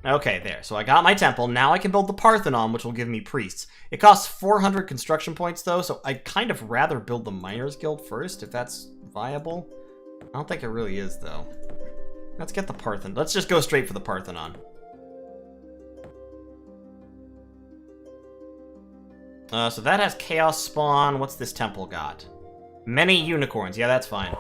Okay, there. So I got my temple. Now I can build the Parthenon, which will give me priests. It costs 400 construction points, though, so I'd kind of rather build the Miners Guild first, if that's viable. I don't think it really is, though. Let's get the Parthenon. Let's just go straight for the Parthenon. So that has Chaos Spawn. What's this temple got? Many unicorns. Yeah, that's fine.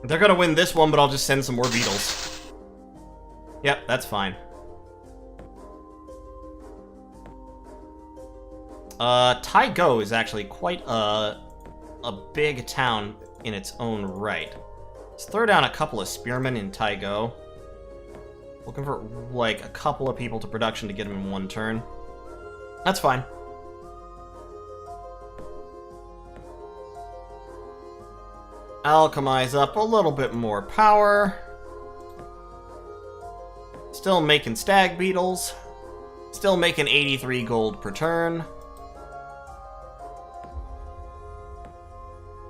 They're gonna win this one, but I'll just send some more beetles. Yep, that's fine. Taigo is actually quite a big town in its own right. Let's throw down a couple of spearmen in Taigo. We'll convert, like, a couple of people to production to get them in one turn. That's fine. Alchemize up a little bit more power. Still making stag beetles. Still making 83 gold per turn.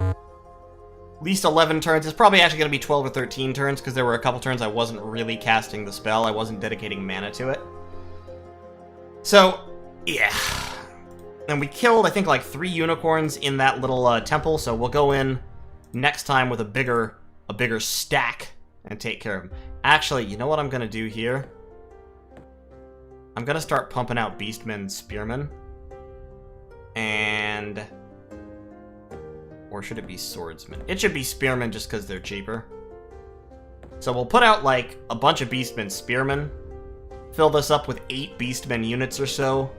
At least 11 turns. It's probably actually going to be 12 or 13 turns, because there were a couple turns I wasn't really casting the spell. I wasn't dedicating mana to it. So, yeah. And we killed, I think, like 3 unicorns in that little temple, so we'll go in next time with a bigger stack and take care of them. Actually, you know what I'm going to do here? I'm going to start pumping out Beastmen Spearmen. And... or should it be Swordsmen? It should be Spearmen just because they're cheaper. So we'll put out, like, a bunch of Beastmen Spearmen. Fill this up with 8 Beastmen units or so.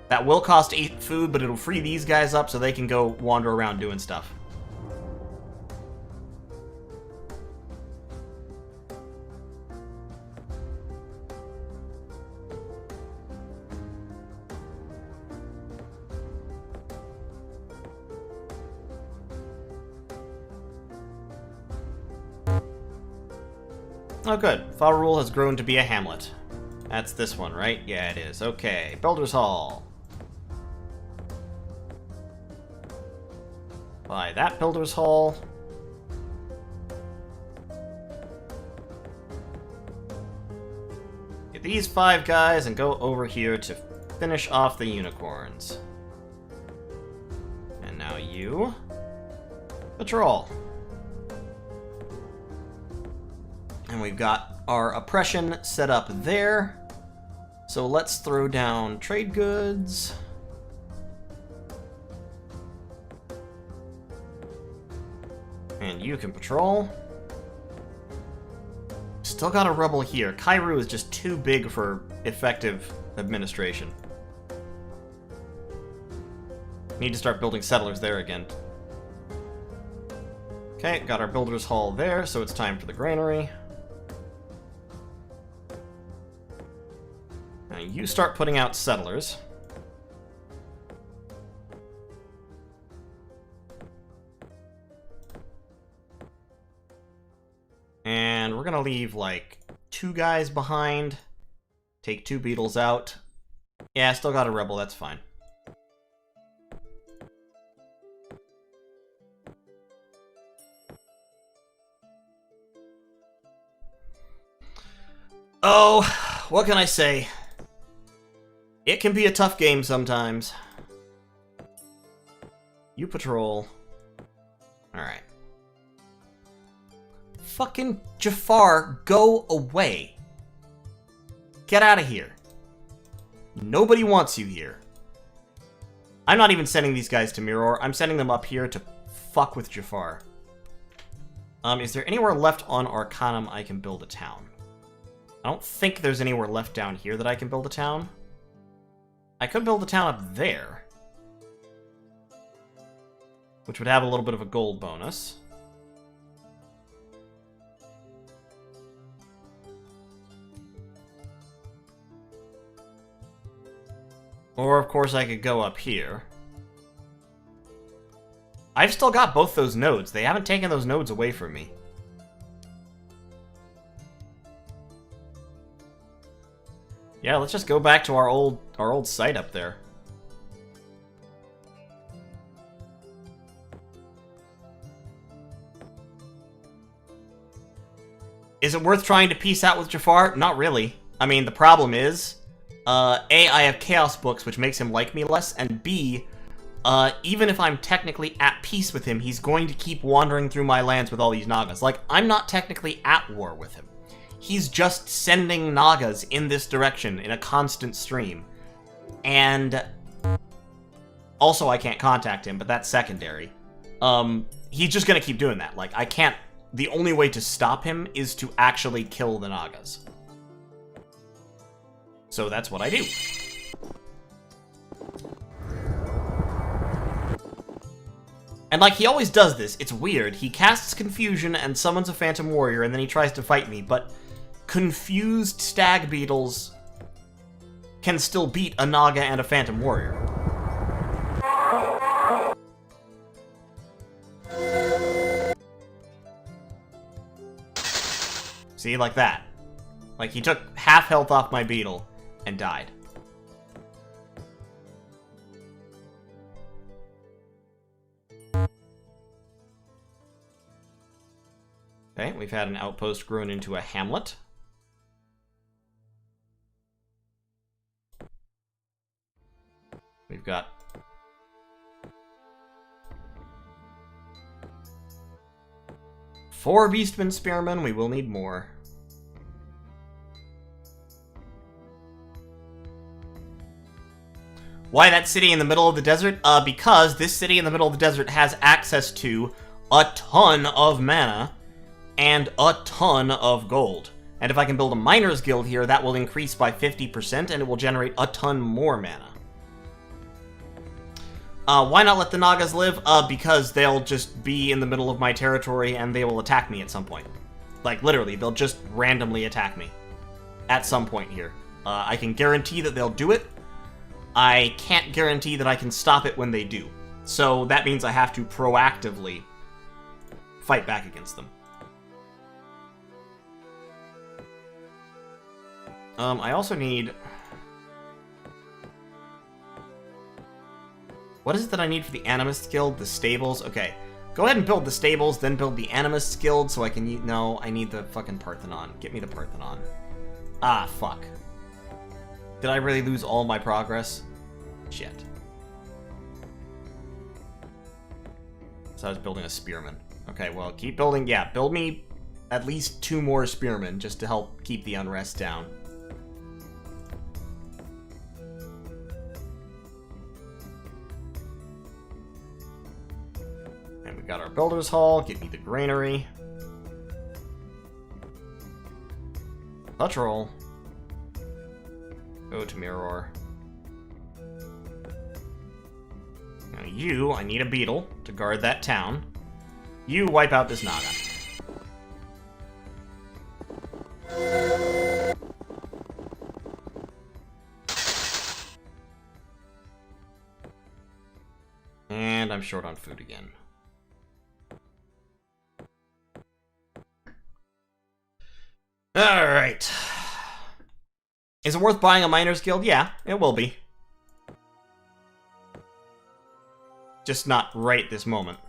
That will cost 8 food, but it'll free these guys up so they can go wander around doing stuff. Oh good, Farul has grown to be a hamlet. That's this one, right? Yeah, it is. Okay, Builder's Hall. Buy that Builder's Hall. Get these 5 guys and go over here to finish off the unicorns. And now you... patrol. And we've got our oppression set up there. So let's throw down trade goods. And you can patrol. Still got a rebel here. Kairu is just too big for effective administration. Need to start building settlers there again. Okay, got our builder's hall there, so it's time for the granary. Now you start putting out settlers. And we're gonna leave, like, 2 guys behind. Take 2 beetles out. Yeah, still got a rebel, that's fine. Oh, what can I say? It can be a tough game sometimes. You patrol. Alright. Fucking Jafar, go away. Get out of here. Nobody wants you here. I'm not even sending these guys to Mirror. I'm sending them up here to fuck with Jafar. Is there anywhere left on Arcanum I can build a town? I don't think there's anywhere left down here that I can build a town. I could build a town up there, which would have a little bit of a gold bonus. Or, of course, I could go up here. I've still got both those nodes. They haven't taken those nodes away from me. Yeah, let's just go back to our old site up there. Is it worth trying to peace out with Jafar? Not really. I mean, the problem is, A, I have Chaos Books, which makes him like me less, and B, even if I'm technically at peace with him, he's going to keep wandering through my lands with all these Nagas. Like, I'm not technically at war with him. He's just sending Nagas in this direction in a constant stream. And also I can't contact him, but that's secondary. He's just gonna keep doing that. Like, I can't the only way to stop him is to actually kill the Nagas. So that's what I do. And like, he always does this. It's weird. He casts Confusion and summons a Phantom Warrior, and then he tries to fight me, but confused stag beetles can still beat a Naga and a Phantom Warrior. See, like that. Like, he took half health off my beetle and died. Okay, we've had an outpost grown into a hamlet. We've got four Beastmen Spearmen. We will need more. Why that city in the middle of the desert? Because this city in the middle of the desert has access to a ton of mana and a ton of gold. And if I can build a Miners Guild here, that will increase by 50% and it will generate a ton more mana. Why not let the Nagas live? Because they'll just be in the middle of my territory and they will attack me at some point. Like, literally, they'll just randomly attack me at some point here. I can guarantee that they'll do it. I can't guarantee that I can stop it when they do. So that means I have to proactively fight back against them. I also need... What is it that I need for the Animist Guild? The stables? Okay. Go ahead and build the stables, then build the Animist Guild so I can... No, I need the fucking Parthenon. Get me the Parthenon. Ah, fuck. Did I really lose all my progress? Shit. So I was building a Spearman. Okay, well, keep building... Yeah, build me at least 2 more Spearmen just to help keep the unrest down. And we've got our Builder's Hall. Get me the Granary. Patrol. Go to Mirror. Now you, I need a beetle to guard that town. You wipe out this Naga. And I'm short on food again. Alright. Is it worth buying a Miners Guild? Yeah, it will be. Just not right this moment.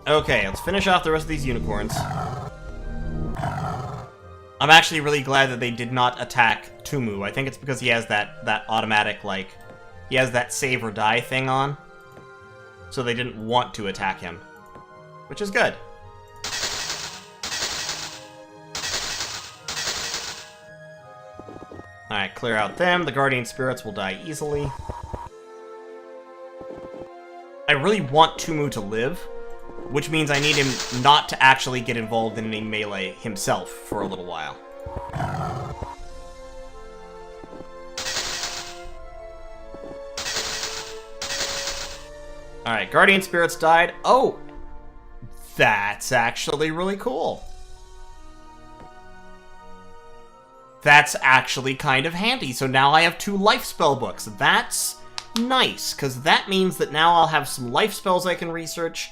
Okay, let's finish off the rest of these unicorns. I'm actually really glad that they did not attack Tumu. I think it's because he has that automatic, like... He has that save or die thing on. So they didn't want to attack him. Which is good. Alright, clear out them. The Guardian Spirits will die easily. I really want Tumu to live, which means I need him not to actually get involved in any melee himself for a little while. Alright, Guardian Spirits died. Oh! That's actually really cool. That's actually kind of handy. So now I have 2 life spell books. That's nice, because that means that now I'll have some life spells I can research,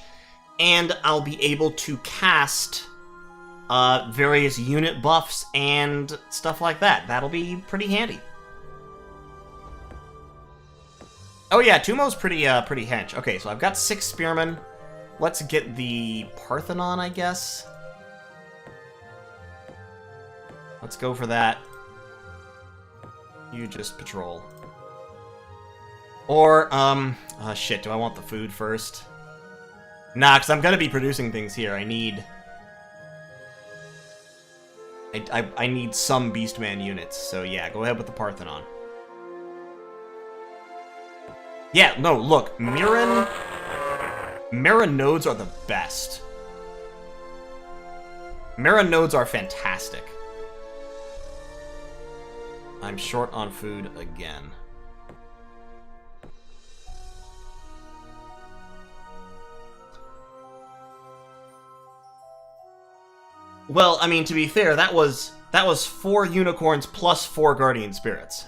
and I'll be able to cast various unit buffs and stuff like that. That'll be pretty handy. Oh yeah, Tumo's pretty hench. Okay, so I've got 6 Spearmen. Let's get the Parthenon, I guess. Let's go for that. You just patrol. Or, shit, do I want the food first? Nah, because I'm gonna be producing things here. I need I need some Beastman units, so yeah, go ahead with the Parthenon. Yeah, no, look, Mirren nodes are the best. Mirren nodes are fantastic. I'm short on food again. Well, I mean, to be fair, that was 4 unicorns plus 4 guardian spirits.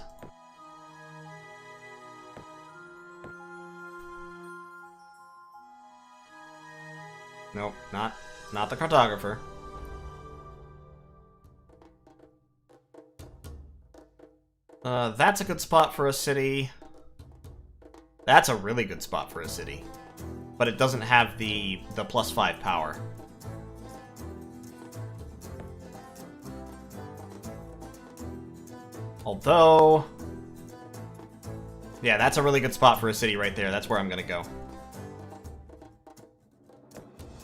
Nope, not the cartographer. That's a good spot for a city. That's a really good spot for a city. But it doesn't have the +5 power. Although... yeah, that's a really good spot for a city right there. That's where I'm gonna go.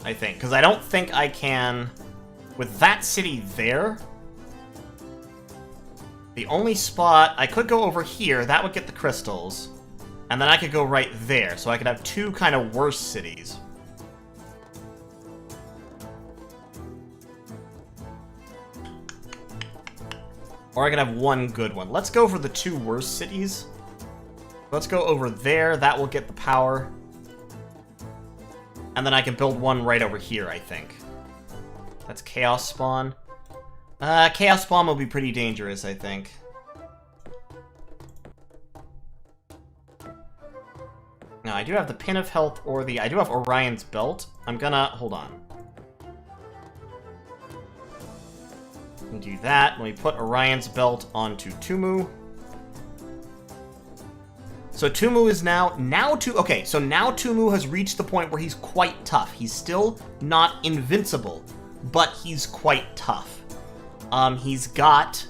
I think. Because I don't think I can... with that city there... the only spot... I could go over here. That would get the crystals. And then I could go right there. So I could have 2 kind of worse cities. Or I can have 1 good one. Let's go for the 2 worst cities. Let's go over there. That will get the power. And then I can build 1 right over here, I think. That's Chaos Spawn. Chaos Spawn will be pretty dangerous, I think. Now, I do have the Pin of Health or the... I do have Orion's Belt. I'm gonna... hold on. Do that. Let me put Orion's Belt onto Tumu. So Tumu is now okay, so now Tumu has reached the point where he's quite tough. He's still not invincible, but he's quite tough. He's got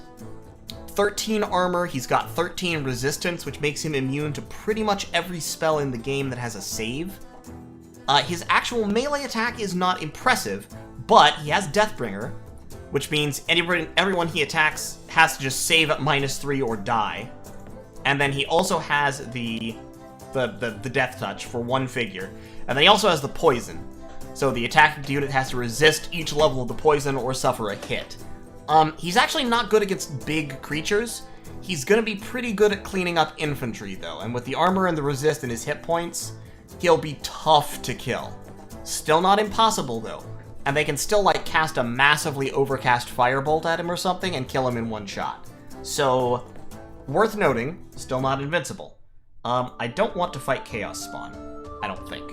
13 armor, he's got 13 resistance, which makes him immune to pretty much every spell in the game that has a save. His actual melee attack is not impressive, but he has Deathbringer, which means everyone he attacks has to just save at -3 or die. And then he also has the Death Touch for 1 figure. And then he also has the Poison. So the attack unit has to resist each level of the poison or suffer a hit. He's actually not good against big creatures. He's gonna be pretty good at cleaning up infantry, though. And with the armor and the resist and his hit points, he'll be tough to kill. Still not impossible, though. And they can still, like, cast a massively overcast firebolt at him or something and kill him in 1 shot. So, worth noting, still not invincible. I don't want to fight Chaos Spawn. I don't think.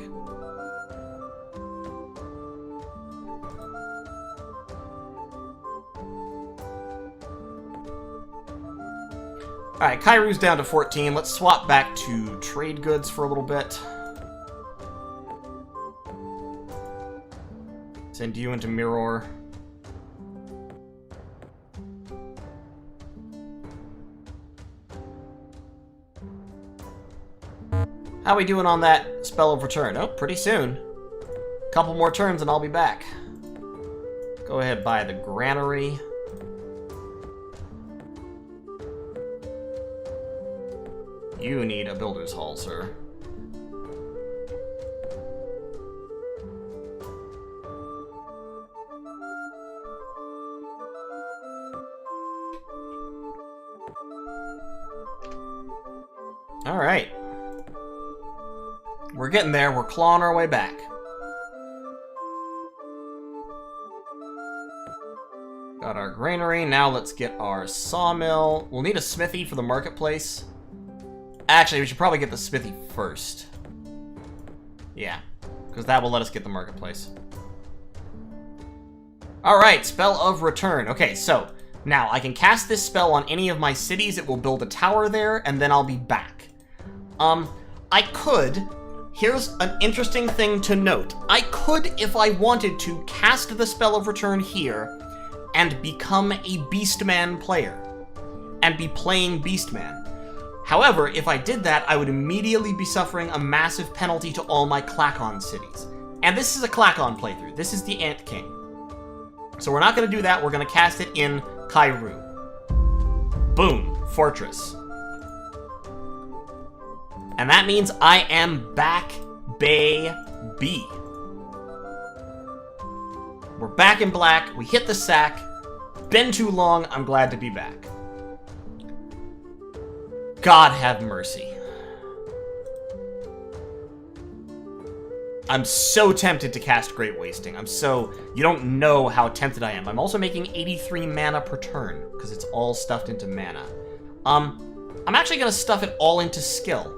Alright, Kairu's down to 14. Let's swap back to trade goods for a little bit. Send you into Mirror. How we doing on that spell of return? Oh, pretty soon. Couple more turns and I'll be back. Go ahead, buy the granary. You need a builder's hall, sir. Alright. We're getting there. We're clawing our way back. Got our granary. Now let's get our sawmill. We'll need a smithy for the marketplace. Actually, we should probably get the smithy first. Yeah, because that will let us get the marketplace. Alright, spell of return. Okay, so now I can cast this spell on any of my cities. It will build a tower there, and then I'll be back. I could... Here's an interesting thing to note. I could, if I wanted to, cast the spell of return here and become a Beastman player and be playing Beastman. However, if I did that, I would immediately be suffering a massive penalty to all my Clackon cities. And this is a Clackon playthrough. This is the Ant King. So we're not going to do that. We're going to cast it in Kairu. Boom. Fortress. And that means I am back, baby. We're back in black. We hit the sack. Been too long. I'm glad to be back. God have mercy. I'm so tempted to cast Great Wasting. You don't know how tempted I am. I'm also making 83 mana per turn, because it's all stuffed into mana. I'm actually going to stuff it all into skill.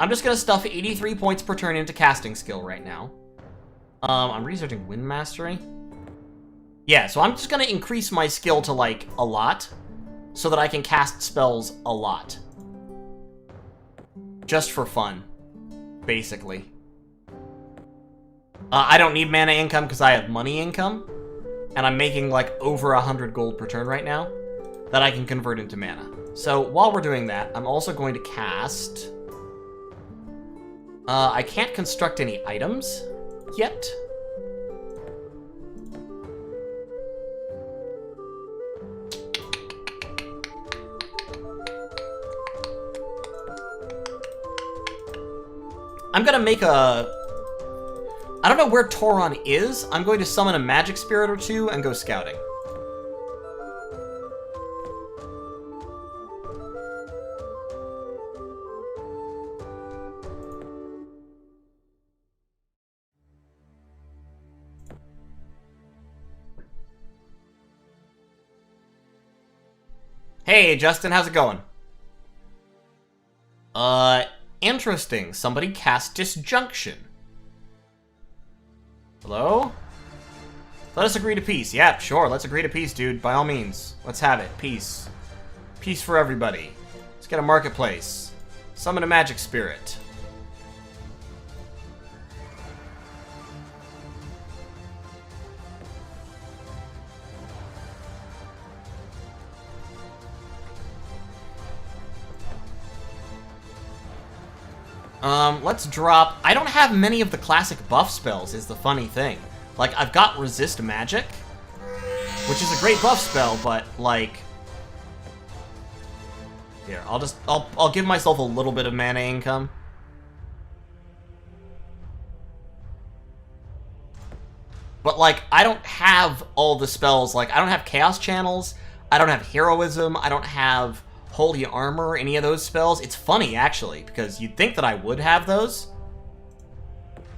I'm just going to stuff 83 points per turn into casting skill right now. I'm researching Wind Mastery. Yeah, so I'm just going to increase my skill to, like, a lot, so that I can cast spells a lot. Just for fun. Basically. I don't need mana income because I have money income. And I'm making like over 100 gold per turn right now that I can convert into mana. So while we're doing that, I'm also going to cast... I can't construct any items yet. I'm gonna make a... I don't know where Tauron is. I'm going to summon a magic spirit or two and go scouting. Hey, Justin, how's it going? Interesting. Somebody cast Disjunction. Hello? Let us agree to peace. Yeah, sure, let's agree to peace, dude. By all means. Let's have it. Peace. Peace for everybody. Let's get a marketplace. Summon a magic spirit. Let's drop... I don't have many of the classic buff spells, is the funny thing. Like, I've got Resist Magic, which is a great buff spell, but, like... Here, I'll give myself a little bit of mana income. But, like, I don't have all the spells. Like, I don't have Chaos Channels, I don't have Heroism, I don't have... Holy Armor, any of those spells. It's funny, actually, because you'd think that I would have those,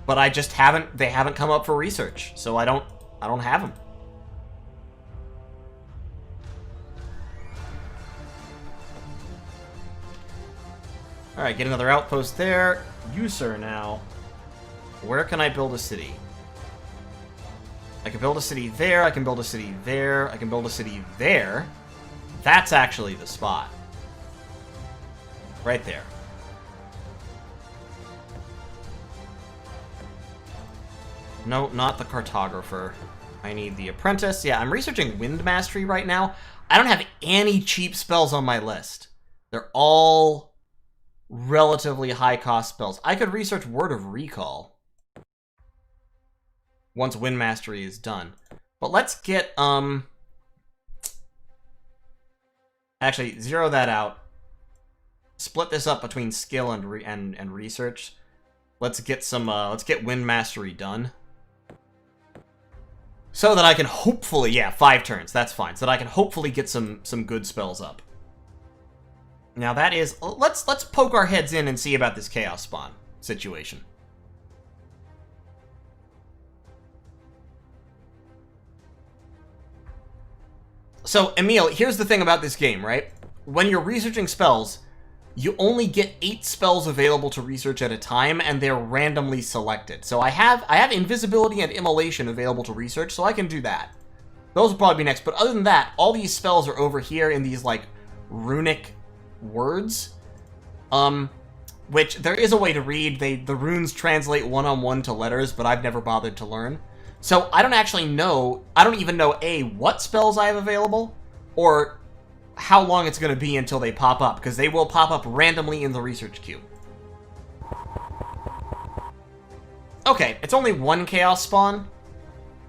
but I just haven't. They haven't come up for research, so I don't have them. All right, get another outpost there. You, sir, now. Where can I build a city? I can build a city there. I can build a city there. I can build a city there. That's actually the spot. Right there. No, not the cartographer. I need the apprentice. Yeah, I'm researching Wind Mastery right now. I don't have any cheap spells on my list. They're all relatively high-cost spells. I could research Word of Recall once Wind Mastery is done. But let's get, actually, zero that out. Split this up between skill and research. Let's get some. Let's get Wind Mastery done, so that I can hopefully, yeah, 5 turns. That's fine. So that I can hopefully get some good spells up. Now that is. Let's poke our heads in and see about this Chaos Spawn situation. So Emil, here's the thing about this game, right? When you're researching spells, you only get 8 spells available to research at a time, and they're randomly selected. So I have Invisibility and Immolation available to research, so I can do that. Those will probably be next, but other than that, all these spells are over here in these, like, runic words. Which, there is a way to read. The runes translate one-on-one to letters, but I've never bothered to learn. So I don't actually know, I don't even know, A, what spells I have available, or how long it's going to be until they pop up, because they will pop up randomly in the research queue. Okay, it's only 1 Chaos Spawn.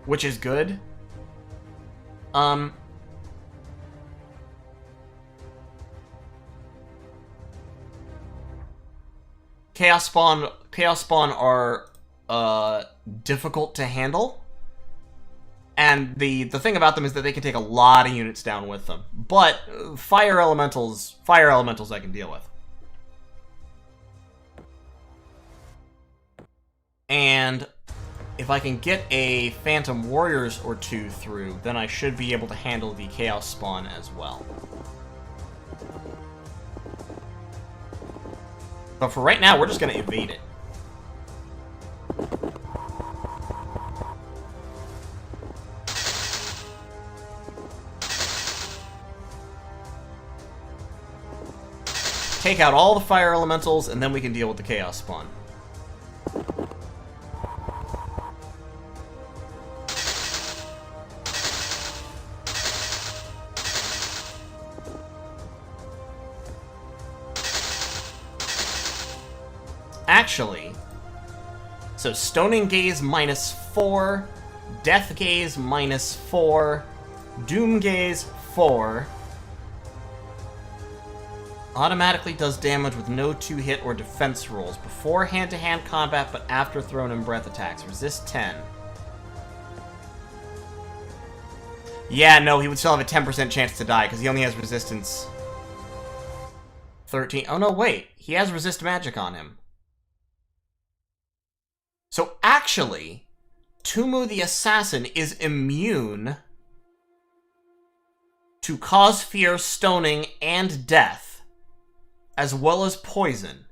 which is good. Chaos Spawn are difficult to handle. And the thing about them is that they can take a lot of units down with them. But fire elementals I can deal with. And if I can get a Phantom Warriors or two through, then I should be able to handle the Chaos Spawn as well. But for right now, we're just going to evade it. Take out all the fire elementals, and then we can deal with the Chaos Spawn. Actually, so Stoning Gaze -4, Death Gaze -4, Doom Gaze 4, automatically does damage with no 2-hit or defense rolls before hand-to-hand combat but after thrown and breath attacks. Resist 10. Yeah, no, he would still have a 10% chance to die because he only has resistance 13. Oh no, wait. He has resist magic on him. So actually, Tumu the Assassin is immune to cause fear, stoning, and death, as well as poison.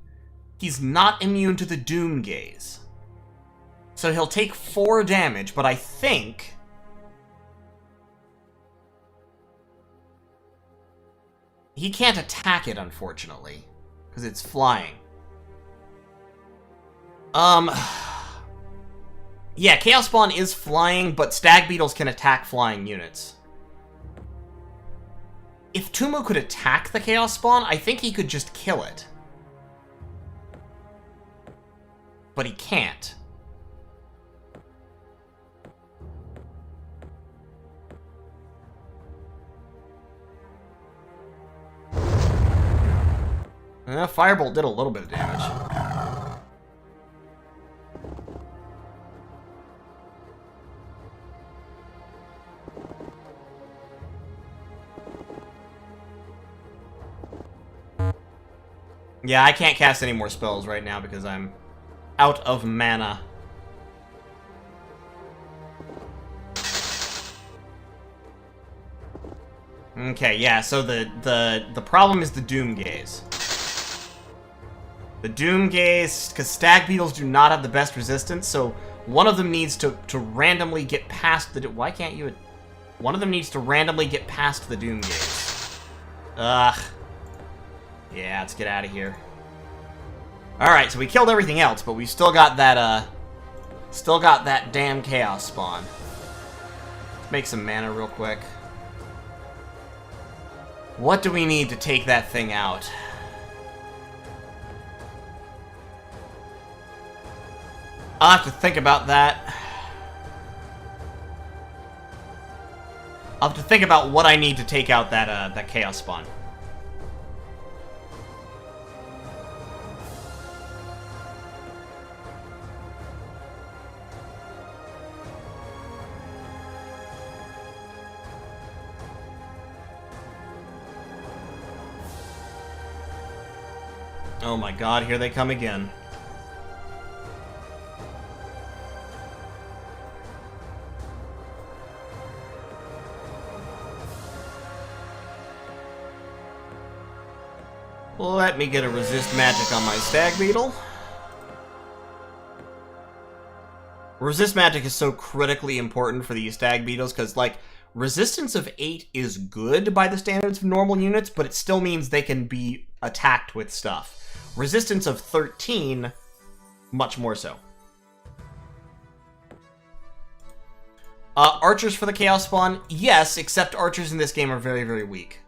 He's not immune to the Doom Gaze. So he'll take 4 damage, but I think he can't attack it, unfortunately, because it's flying. Yeah, Chaos Spawn is flying, but Stag Beetles can attack flying units. If Tumu could attack the Chaos Spawn, I think he could just kill it. But he can't. Firebolt did a little bit of damage. Yeah, I can't cast any more spells right now because I'm out of mana. Okay, yeah, so the problem is the Doom Gaze. The Doom Gaze, because Stag Beetles do not have the best resistance, so one of them needs to randomly get past the... Why can't you... One of them needs to randomly get past the Doom Gaze. Ugh. Yeah, let's get out of here. Alright, so we killed everything else, but we still got that, still got that damn Chaos Spawn. Let's make some mana real quick. What do we need to take that thing out? I'll have to think about that. I'll have to think about what I need to take out that, that Chaos Spawn. Oh my god, here they come again. Let me get a resist magic on my Stag Beetle. Resist magic is so critically important for these Stag Beetles, because, like, resistance of 8 is good by the standards of normal units, but it still means they can be attacked with stuff. Resistance of 13, much more so. Archers for the Chaos Spawn? Yes, except archers in this game are very, very weak.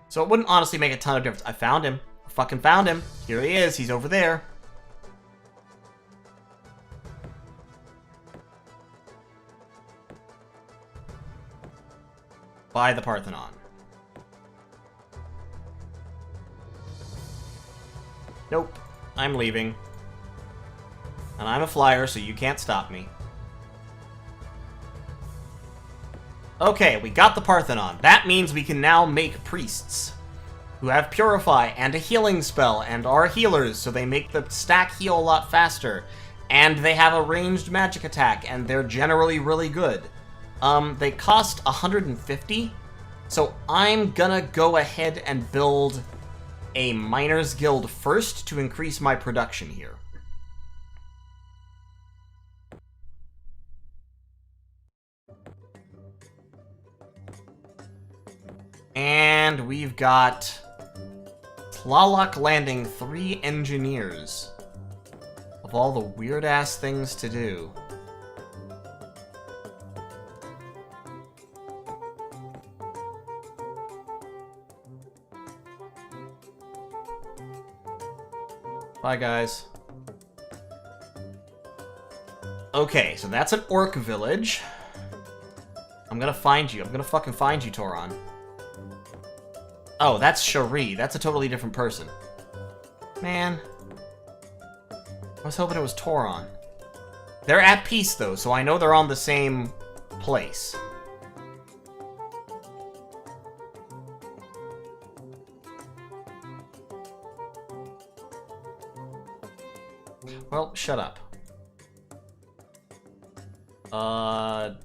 So it wouldn't honestly make a ton of difference. I found him. I fucking found him. Here he is. He's over there. By the Parthenon. Nope. I'm leaving. And I'm a flyer, so you can't stop me. Okay, we got the Parthenon. That means we can now make priests who have Purify and a healing spell and are healers, so they make the stack heal a lot faster. And they have a ranged magic attack, and they're generally really good. They cost 150, so I'm gonna go ahead and build a Miners Guild first to increase my production here. And we've got Tlaloc Landing 3 engineers. Of all the weird-ass things to do. Bye, guys. Okay, so that's an orc village. I'm gonna find you. I'm gonna fucking find you, Toron. Oh, that's Cherie. That's a totally different person. Man. I was hoping it was Toron. They're at peace, though, so I know they're on the same place. Well, shut up.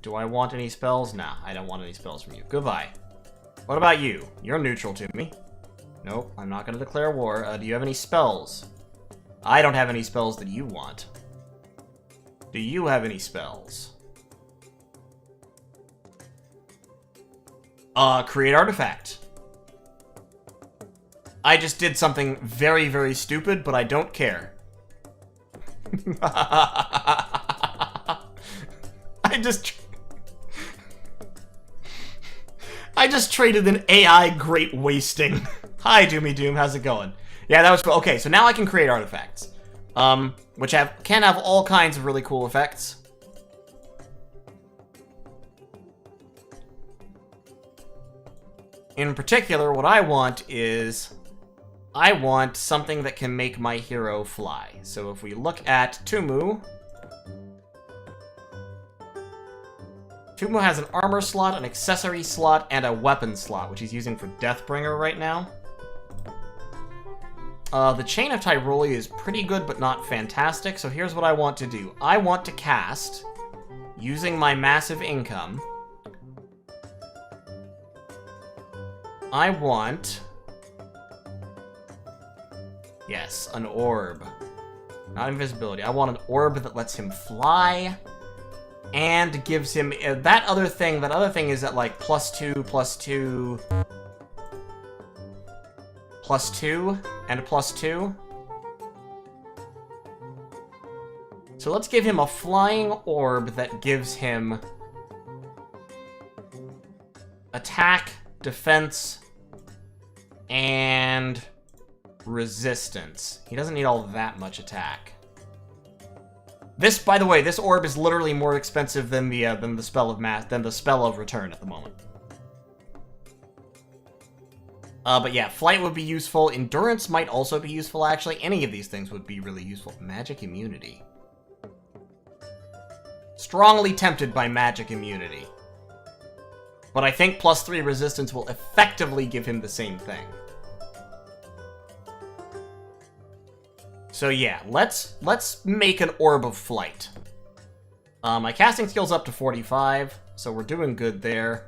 Do I want any spells? Nah, I don't want any spells from you. Goodbye. What about you? You're neutral to me. Nope, I'm not gonna declare war. Do you have any spells? I don't have any spells that you want. Do you have any spells? Create artifact. I just did something very, very stupid, but I don't care. I just traded an AI great wasting. Hi, Doomy Doom, how's it going? Yeah, that was cool. Okay, so now I can create artifacts. Which can have all kinds of really cool effects. In particular, what I want is... I want something that can make my hero fly. So if we look at Tumu... Tumu has an armor slot, an accessory slot, and a weapon slot, which he's using for Deathbringer right now. The Chain of Tyrolia is pretty good, but not fantastic, so here's what I want to do. I want to cast, using my massive income, I want... Yes, an orb. Not invisibility. I want an orb that lets him fly, and gives him... that other thing is at like +2, +2... +2 and +2. So let's give him a flying orb that gives him attack, defense, and resistance. He doesn't need all that much attack. This, by the way, this orb is literally more expensive than the spell of return at the moment. But yeah, flight would be useful. Endurance might also be useful, actually. Any of these things would be really useful. Magic immunity. Strongly tempted by magic immunity. But I think +3 resistance will effectively give him the same thing. So yeah, let's make an Orb of Flight. My casting skill's up to 45, so we're doing good there.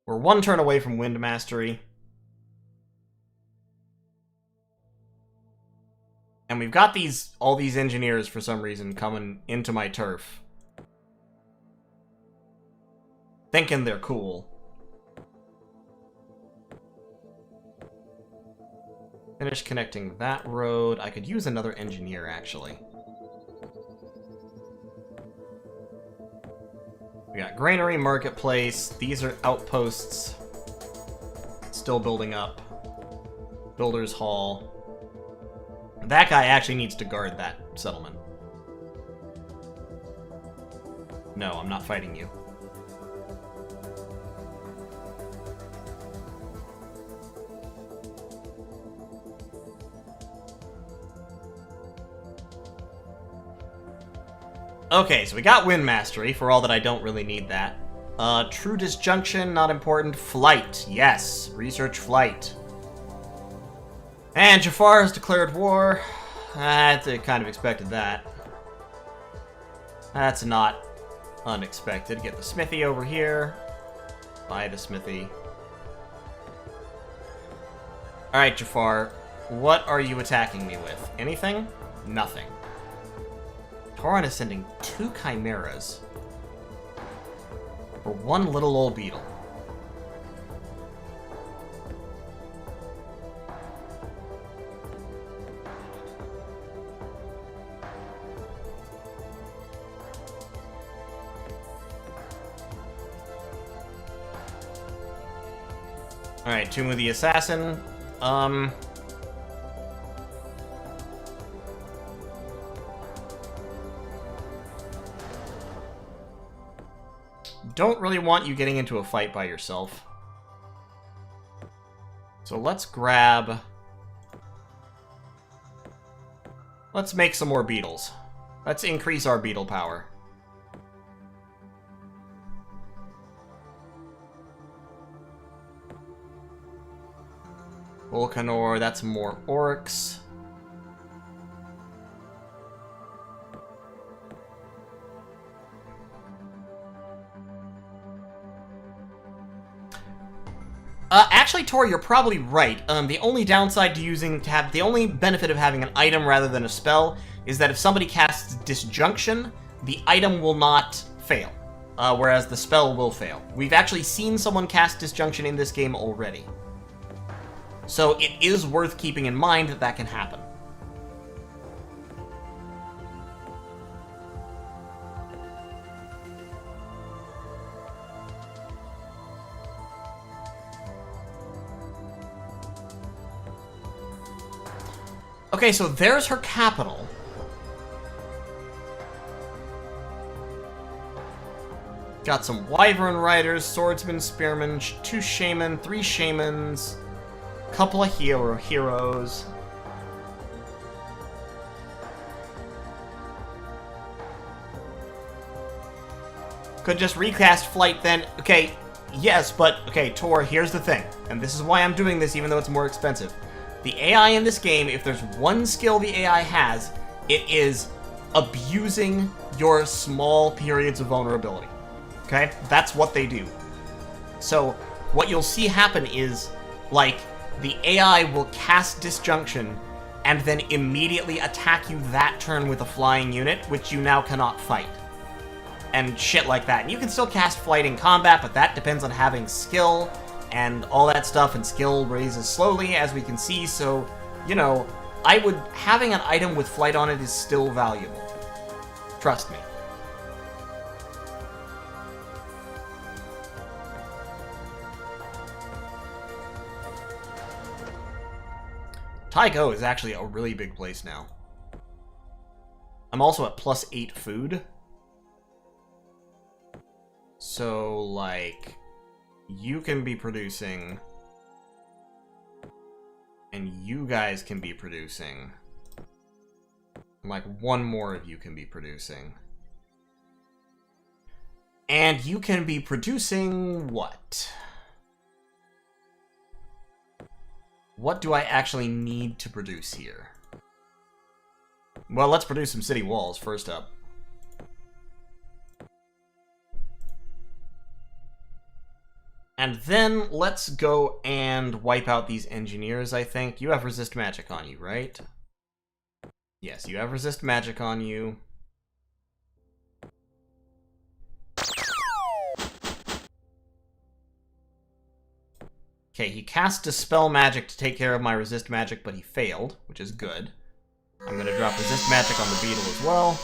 We're one turn away from Wind Mastery. And we've got all these engineers, for some reason, coming into my turf. Thinking they're cool. Finish connecting that road. I could use another engineer, actually. We got Granary, Marketplace. These are outposts. Still building up. Builder's Hall. That guy actually needs to guard that settlement. No, I'm not fighting you. Okay, so we got Wind Mastery, for all that I don't really need that. True Disjunction, not important. Flight, yes. Research flight. And Jafar has declared war. I kind of expected that. That's not unexpected. Get the smithy over here. Buy the smithy. Alright, Jafar. What are you attacking me with? Anything? Nothing. Tauron is sending 2 chimeras for 1 little old beetle. Alright, Tomb of the Assassin. Don't really want you getting into a fight by yourself. So let's grab... Let's make some more beetles. Let's increase our beetle power. Volcanor, that's more orcs. Actually, Tor, you're probably right. The only downside to the only benefit of having an item rather than a spell is that if somebody casts Disjunction, the item will not fail, whereas the spell will fail. We've actually seen someone cast Disjunction in this game already. So it is worth keeping in mind that that can happen. Okay, so there's her capital. Got some Wyvern Riders, Swordsmen, Spearmen, 2 Shaman, 3 Shamans, couple of heroes. Could just recast Flight then. Okay, yes, but, okay, Tor, here's the thing. And this is why I'm doing this even though it's more expensive. The AI in this game, if there's one skill the AI has, it is abusing your small periods of vulnerability. Okay? That's what they do. So, what you'll see happen is, like, the AI will cast Disjunction and then immediately attack you that turn with a flying unit, which you now cannot fight. And shit like that. And you can still cast Flight in combat, but that depends on having skill and all that stuff, and skill raises slowly, as we can see, so, you know, having an item with Flight on it is still valuable. Trust me. Tycho is actually a really big place now. I'm also at +8 food. So, like, you can be producing, and you guys can be producing. Like, 1 more of you can be producing. And you can be producing what? What do I actually need to produce here? Well, let's produce some city walls first up. And then let's go and wipe out these engineers, I think. You have resist magic on you, right? Yes, you have resist magic on you. Okay, he cast Dispel Magic to take care of my resist magic, but he failed, which is good. I'm gonna drop resist magic on the beetle as well.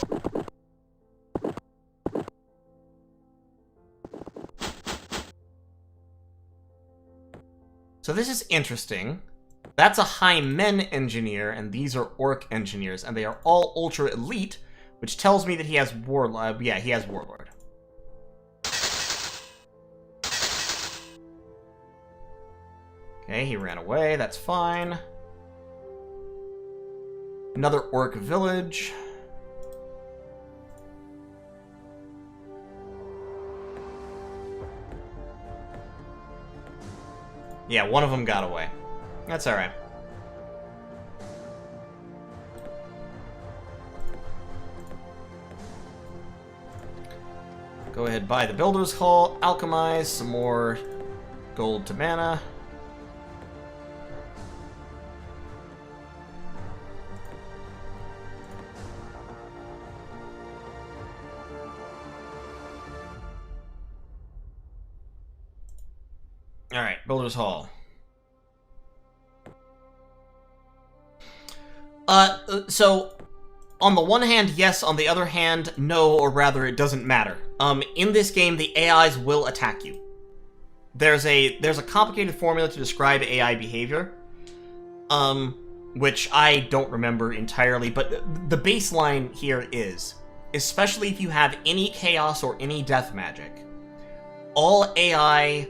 So this is interesting. That's a High Men engineer, and these are Orc engineers, and they are all Ultra Elite, which tells me that he has Warlord. Yeah, he has Warlord. Okay, he ran away. That's fine. Another orc village. Yeah, one of them got away. That's alright. Go ahead, buy the Builder's Hall, alchemize some more gold to mana. Alright, Builder's Hall. So, on the one hand, yes, on the other hand, no, or rather, it doesn't matter. In this game, the AIs will attack you. There's a complicated formula to describe AI behavior, which I don't remember entirely, but the baseline here is, especially if you have any chaos or any death magic, all AI,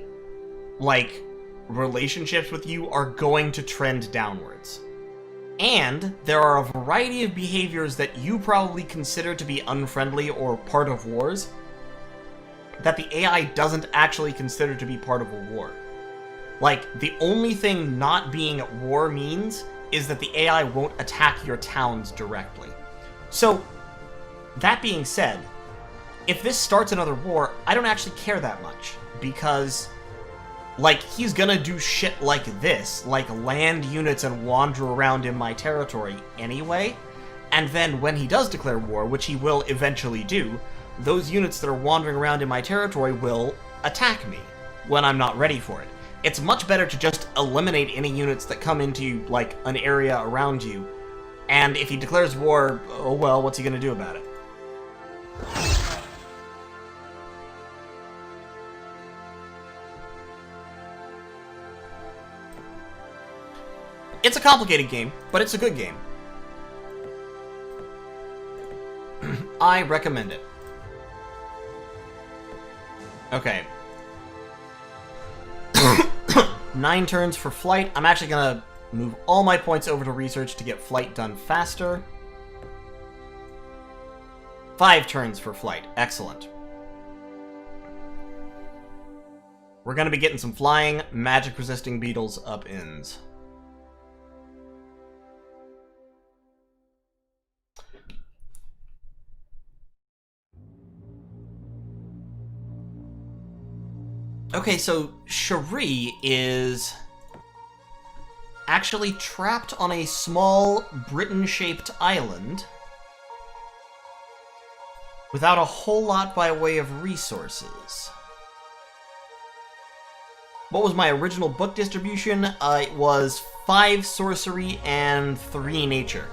like, relationships with you are going to trend downwards. And there are a variety of behaviors that you probably consider to be unfriendly or part of wars that the AI doesn't actually consider to be part of a war. Like, the only thing not being at war means is that the AI won't attack your towns directly. So, that being said, if this starts another war, I don't actually care that much, because, like, he's gonna do shit like this, like land units and wander around in my territory anyway, and then when he does declare war, which he will eventually do, those units that are wandering around in my territory will attack me when I'm not ready for it. It's much better to just eliminate any units that come into, like, an area around you, and if he declares war, oh well, what's he gonna do about it? It's a complicated game, but it's a good game. I recommend it. Okay. 9 turns for flight. I'm actually gonna move all my points over to research to get flight done faster. 5 turns for flight. Excellent. We're gonna be getting some flying, magic-resisting beetles up ins. Okay, so Cherie is actually trapped on a small Britain-shaped island without a whole lot by way of resources. What was my original book distribution? It was 5 sorcery and 3 nature.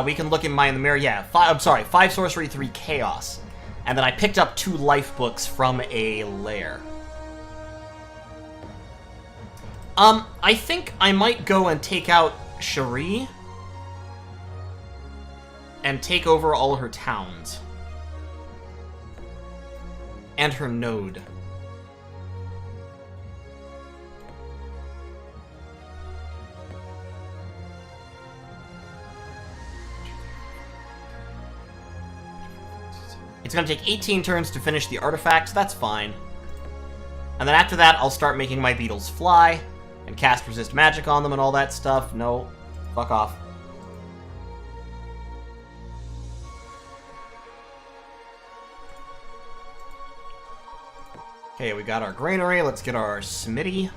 We can look in my in the mirror. Yeah, 5 sorcery, 3 chaos. And then I picked up 2 life books from a lair. I think I might go and take out Cherie and take over all her towns. And her node. It's going to take 18 turns to finish the artifact, that's fine. And then after that, I'll start making my beetles fly, and cast resist magic on them and all that stuff. No, fuck off. Okay, we got our granary, let's get our smithy.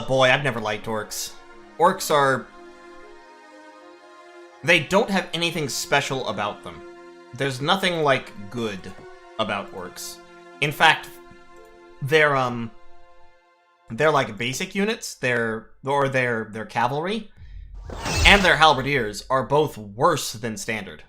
Boy, I've never liked orcs. Orcs are They don't have anything special about them. There's nothing, like, good about orcs. In fact, they're like basic units, their cavalry, and their halberdiers are both worse than standard.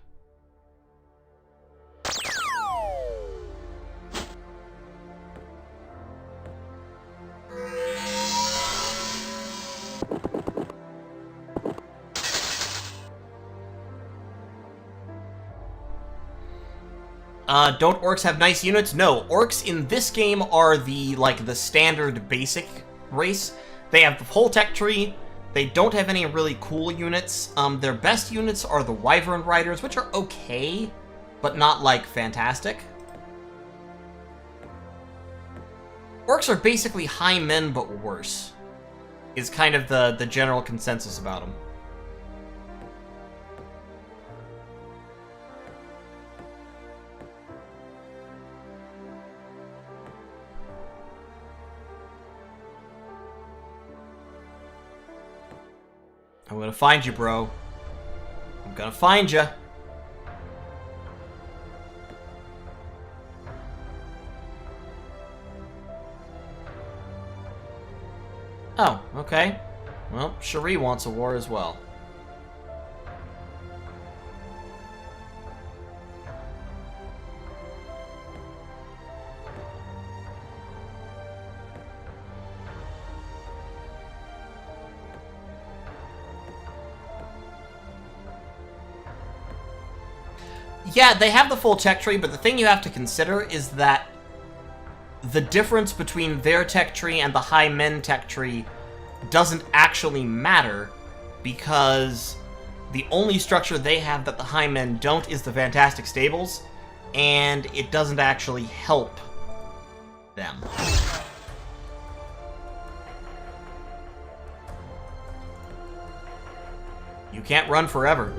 Don't orcs have nice units? No, orcs in this game are the standard basic race. They have the whole tech tree. They don't have any really cool units. Their best units are the Wyvern Riders, which are okay, but not, like, fantastic. Orcs are basically high men, but worse, is kind of the general consensus about them. I'm gonna find you, bro. I'm gonna find you. Oh, okay. Well, Cherie wants a war as well. Yeah, they have the full tech tree, but the thing you have to consider is that the difference between their tech tree and the high men tech tree doesn't actually matter, because the only structure they have that the high men don't is the fantastic stables, and it doesn't actually help them. You can't run forever.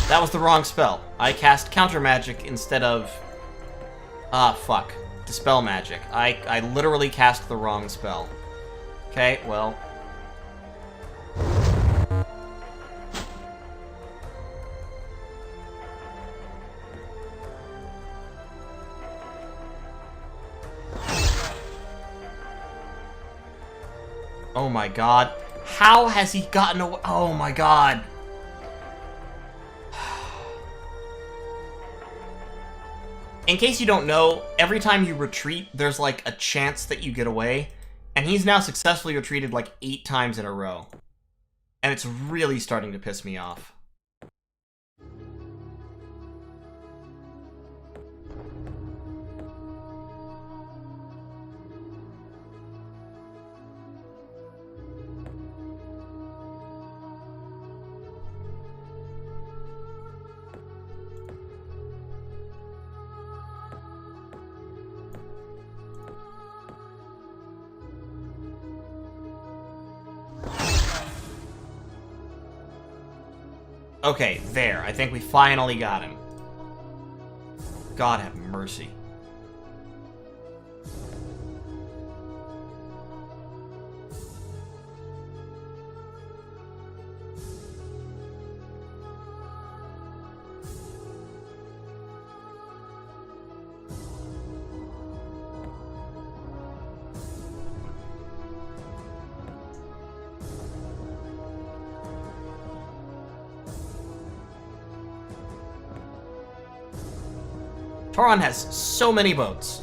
That was the wrong spell. I cast Counter Magic instead of... fuck. Dispel Magic. I literally cast the wrong spell. Okay, well... Oh my god. How has he gotten away? Oh my god. In case you don't know, every time you retreat, there's like a chance that you get away, and he's now successfully retreated like 8 times in a row. And it's really starting to piss me off. Okay, there. I think we finally got him. God have mercy. Tauron has so many boats.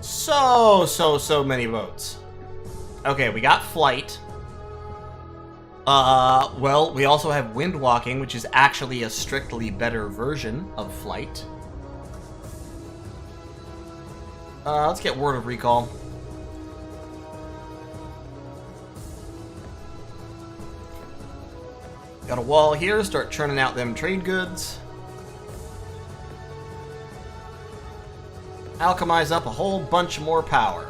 So many boats. Okay, we got Flight. Well, we also have Wind Walking, which is actually a strictly better version of Flight. Let's get Word of Recall. Got a wall here, start churning out them trade goods. Alchemize up a whole bunch more power.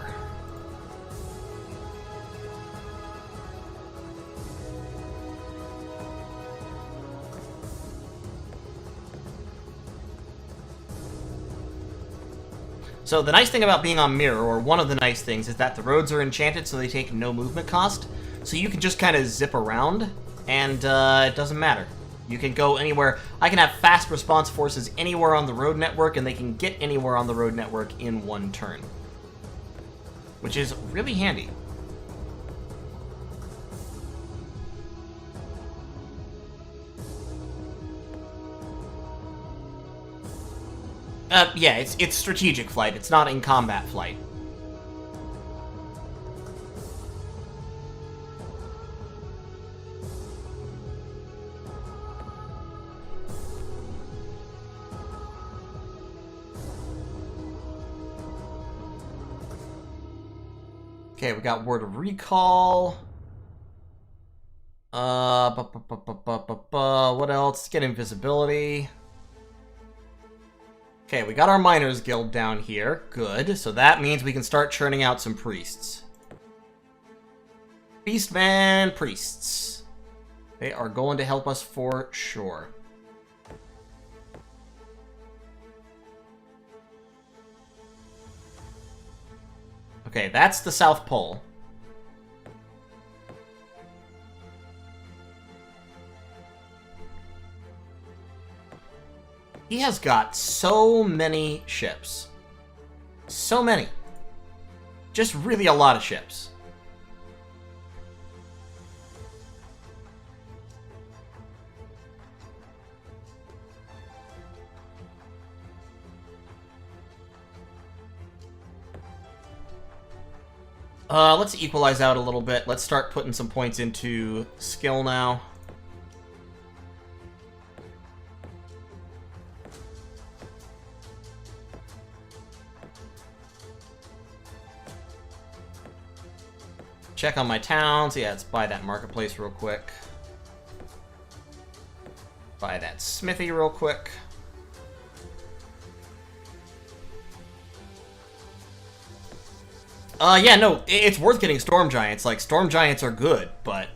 So the nice thing about being on Mirror, or one of the nice things, is that the roads are enchanted so they take no movement cost. So you can just kind of zip around, and it doesn't matter. You can go anywhere. I can have fast response forces anywhere on the road network, and they can get anywhere on the road network in one turn. Which is really handy. Yeah, it's strategic flight. It's not in combat flight. Okay, we got Word of Recall. What else? Let's get Invisibility. Okay, we got our Miners Guild down here. Good. So that means we can start churning out some priests. Beastman priests. They are going to help us for sure. Okay, that's the South Pole. He has got so many ships. So many. Just really a lot of ships. Let's equalize out a little bit. Let's start putting some points into skill now. Check on my towns. Yeah, let's buy that marketplace real quick. Buy that smithy real quick. Yeah, no, it's worth getting Storm Giants. Like, Storm Giants are good, but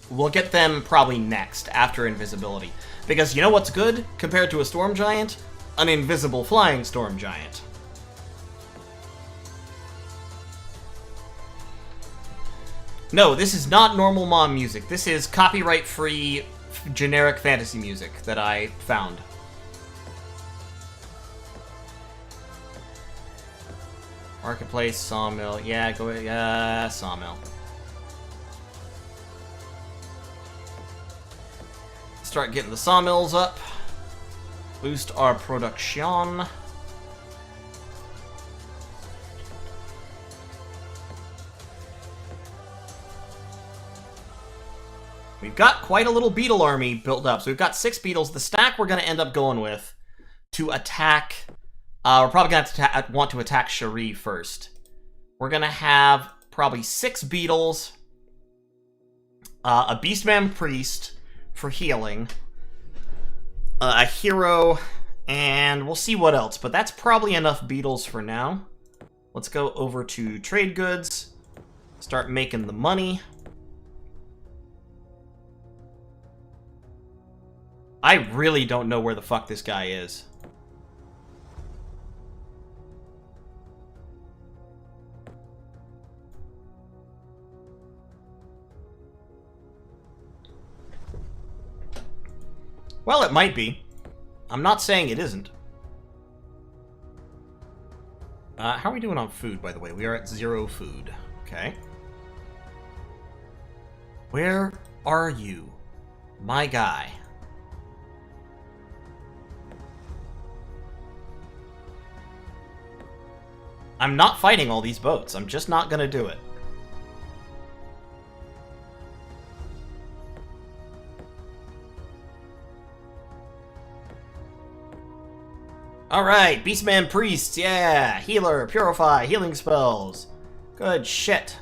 we'll get them probably next, after Invisibility. Because you know what's good compared to a Storm Giant? An invisible flying Storm Giant. No, this is not normal mom music. This is copyright-free, generic fantasy music that I found. Marketplace, sawmill. Yeah, go ahead. Yeah, sawmill. Start getting the sawmills up. Boost our production. We've got quite a little beetle army built up. So we've got 6 beetles. The stack we're going to end up going with to attack... we're probably going to want to attack Cherie first. We're going to have probably 6 beetles, a Beastman Priest for healing, a hero, and we'll see what else. But that's probably enough beetles for now. Let's go over to trade goods, start making the money. I really don't know where the fuck this guy is. Well, it might be. I'm not saying it isn't. How are we doing on food, by the way? We are at 0 food. Okay. Where are you, my guy? I'm not fighting all these boats. I'm just not gonna do it. Alright, Beastman Priests, yeah! Healer, Purify, healing spells. Good shit.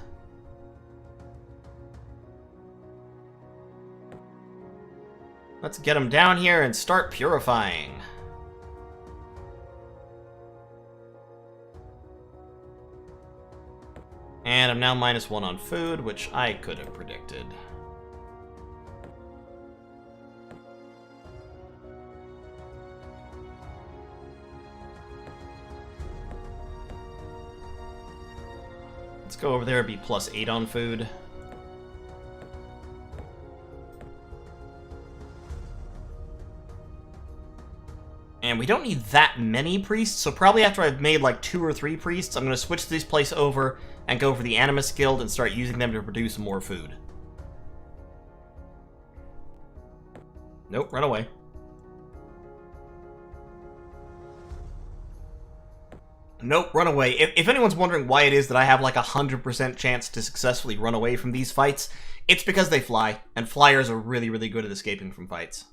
Let's get them down here and start purifying. And I'm now -1 on food, which I could have predicted. Let's go over there, be +8 on food. And we don't need that many priests, so probably after I've made like 2 or 3 priests, I'm going to switch this place over and go for the Animus Guild and start using them to produce more food. Nope, run away. Nope, run away. If anyone's wondering why it is that I have like 100% chance to successfully run away from these fights, it's because they fly, and flyers are really, really good at escaping from fights.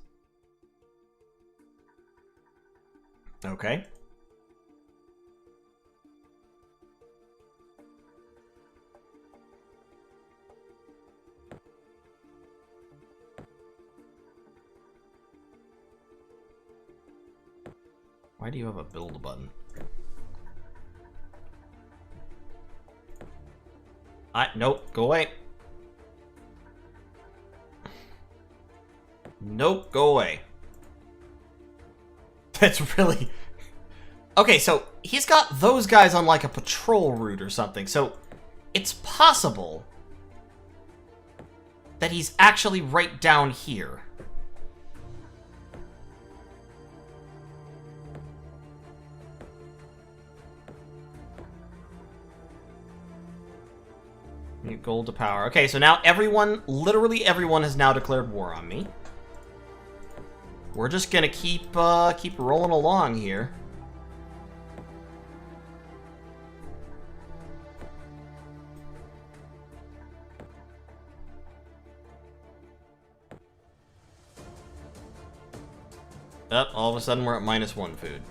Okay. Why do you have a build button? Nope, go away. Nope, go away. That's really... Okay, so he's got those guys on like a patrol route or something, so it's possible that he's actually right down here. Need gold to power. Okay, so now everyone, literally everyone, has now declared war on me. We're just gonna keep rolling along here. All of a sudden we're at -1 food.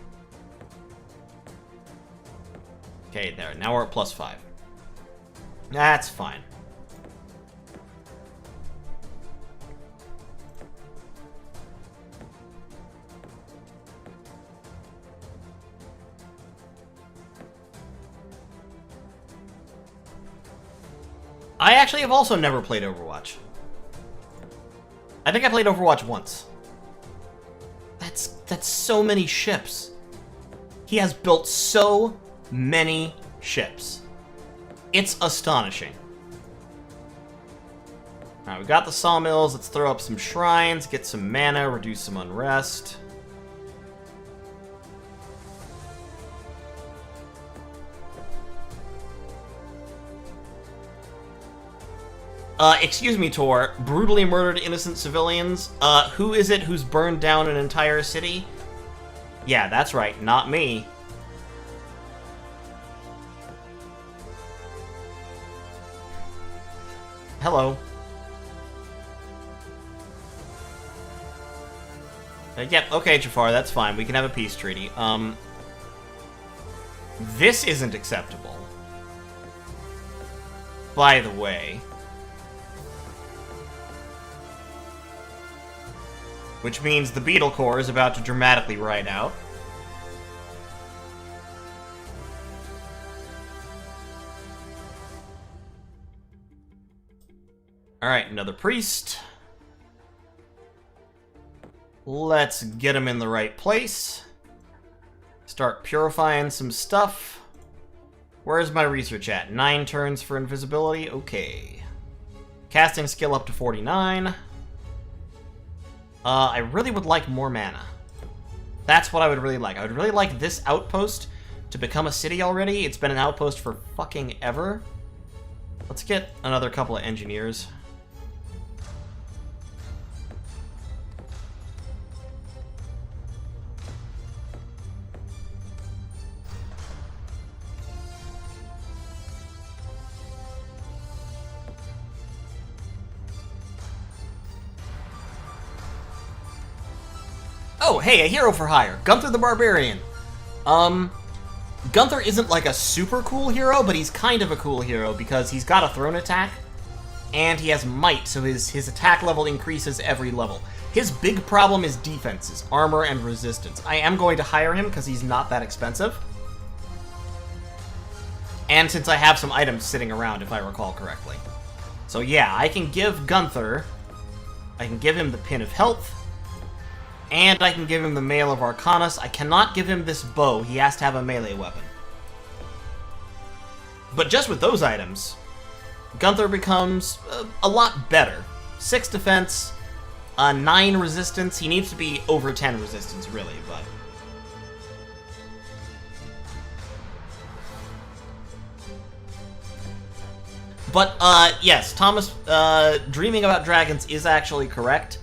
Okay, there. Now we're at +5. That's fine. I actually have also never played Overwatch. I think I played Overwatch once. That's so many ships. He has built so many ships. It's astonishing. Alright, we got the sawmills. Let's throw up some shrines, get some mana, reduce some unrest. Excuse me, Tor. Brutally murdered innocent civilians. Who is it who's burned down an entire city? Yeah, that's right, not me. Hello. Yep, okay, Jafar, that's fine. We can have a peace treaty. This isn't acceptable. By the way. Which means the Beetle Corps is about to dramatically ride out. Alright, another priest. Let's get him in the right place. Start purifying some stuff. Where's my research at? 9 turns for invisibility? Okay. Casting skill up to 49. I really would like more mana. That's what I would really like. I would really like this outpost to become a city already. It's been an outpost for fucking ever. Let's get another couple of engineers. Oh, hey, a hero for hire. Gunther the Barbarian. Gunther isn't like a super cool hero, but he's kind of a cool hero because he's got a thrown attack, and he has might, so his attack level increases every level. His big problem is defenses, armor, and resistance. I am going to hire him because he's not that expensive. And since I have some items sitting around, if I recall correctly. So yeah, I can give Gunther... I can give him the Pin of Health, and I can give him the Mail of Arcanus. I cannot give him this bow. He has to have a melee weapon. But just with those items, Gunther becomes a lot better. 6 defense, 9 resistance. He needs to be over 10 resistance, really, but... But, yes, Thomas, dreaming about dragons is actually correct.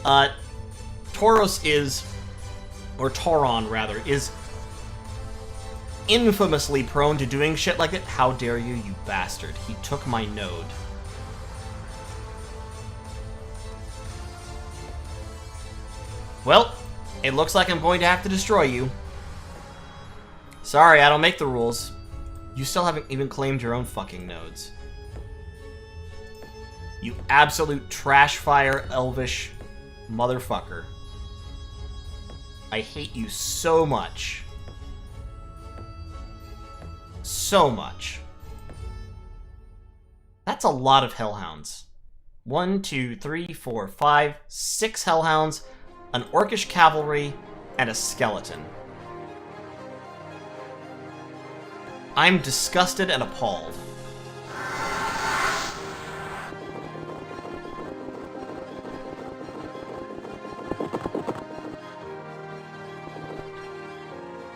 Tauros is, or Tauron, rather, is infamously prone to doing shit like that. How dare you, you bastard. He took my node. Well, it looks like I'm going to have to destroy you. Sorry, I don't make the rules. You still haven't even claimed your own fucking nodes. You absolute trash fire elvish motherfucker. I hate you so much. So much. That's a lot of hellhounds. 1, 2, 3, 4, 5, 6 hellhounds, an orcish cavalry, and a skeleton. I'm disgusted and appalled.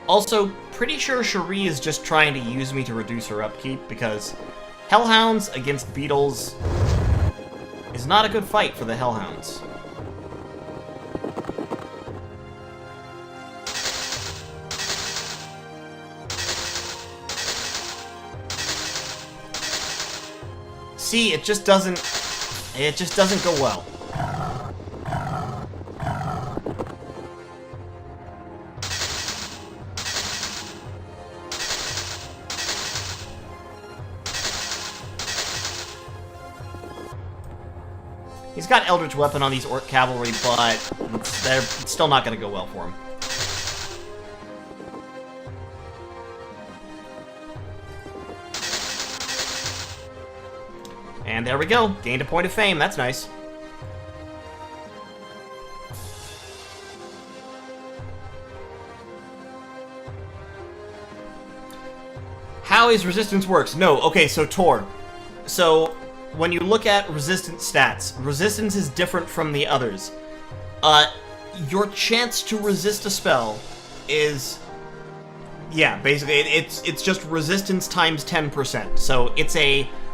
Also, pretty sure Cherie is just trying to use me to reduce her upkeep, because Hellhounds against Beetles is not a good fight for the Hellhounds. See, it just doesn't go well. He's got Eldritch Weapon on these Orc Cavalry, but they're still not going to go well for him. And there we go. Gained a point of fame. That's nice. How is resistance works? No. Okay, so Tor. So when you look at resistance stats, resistance is different from the others. Your chance to resist a spell is, yeah, basically it's just resistance times 10%. So it's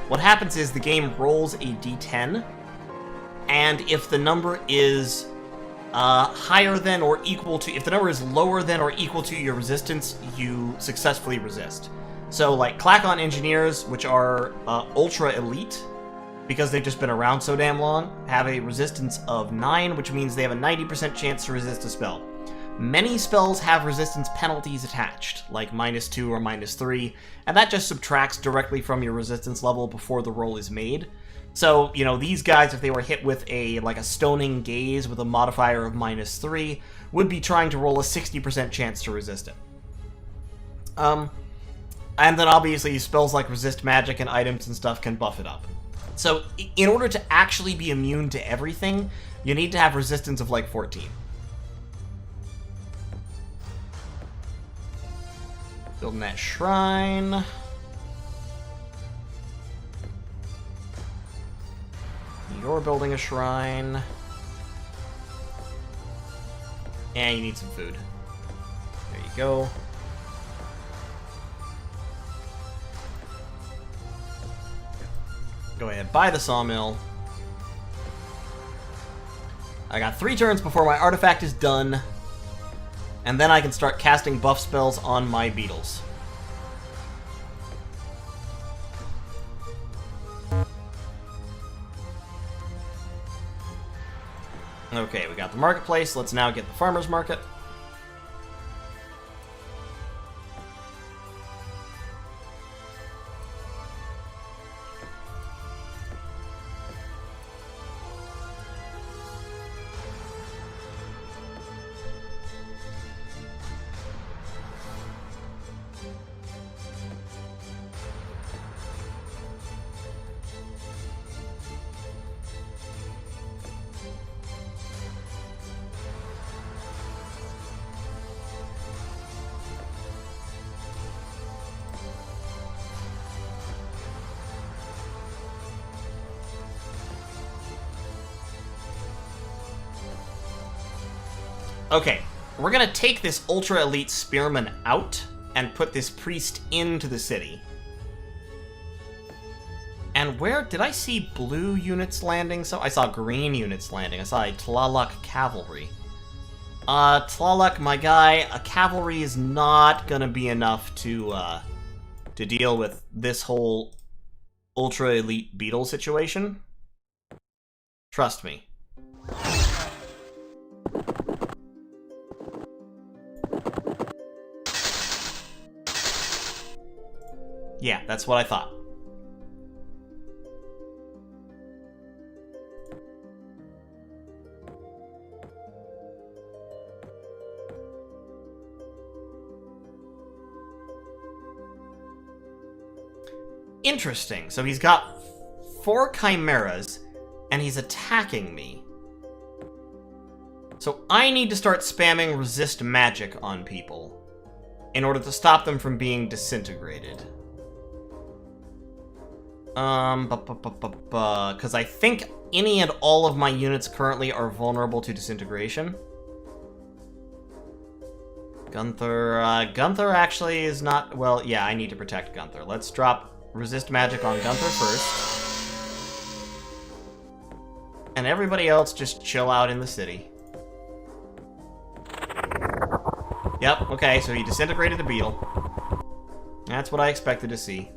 what happens is the game rolls a d10, and if the number is higher than or equal to, if the number is lower than or equal to your resistance, you successfully resist. So like Clackon Engineers, which are ultra elite, because they've just been around so damn long, have a resistance of 9, which means they have a 90% chance to resist a spell. Many spells have resistance penalties attached, like -2 or -3, and that just subtracts directly from your resistance level before the roll is made. So, you know, these guys, if they were hit with a Stoning Gaze with a modifier of -3, would be trying to roll a 60% chance to resist it. And then obviously spells like Resist Magic and items and stuff can buff it up. So, in order to actually be immune to everything, you need to have resistance of like 14. Building that shrine. You're building a shrine. And you need some food. There you go. Go ahead, buy the sawmill. I got 3 turns before my artifact is done. And then I can start casting buff spells on my beetles. Okay, we got the marketplace. Let's now get the farmer's market. Okay, we're gonna take this Ultra Elite Spearman out and put this Priest into the city. And where did I see blue units landing? So I saw green units landing. I saw a Tlaloc cavalry. Tlaloc, my guy, a cavalry is not gonna be enough to deal with this whole Ultra Elite Beetle situation. Trust me. Yeah, that's what I thought. Interesting. So he's got 4 chimeras, and he's attacking me. So I need to start spamming resist magic on people in order to stop them from being disintegrated. Because I think any and all of my units currently are vulnerable to disintegration. Gunther actually is not... Well, yeah, I need to protect Gunther. Let's drop resist magic on Gunther first. And everybody else just chill out in the city. Yep, okay, so he disintegrated the beetle. That's what I expected to see.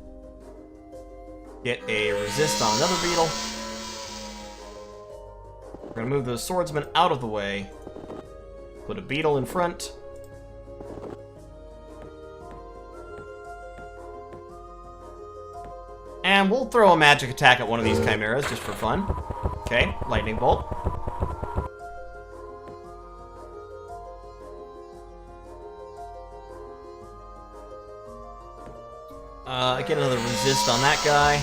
Get a resist on another beetle. We're gonna move those swordsmen out of the way. Put a beetle in front. And we'll throw a magic attack at one of these chimeras just for fun. Okay, lightning bolt. Get another resist on that guy.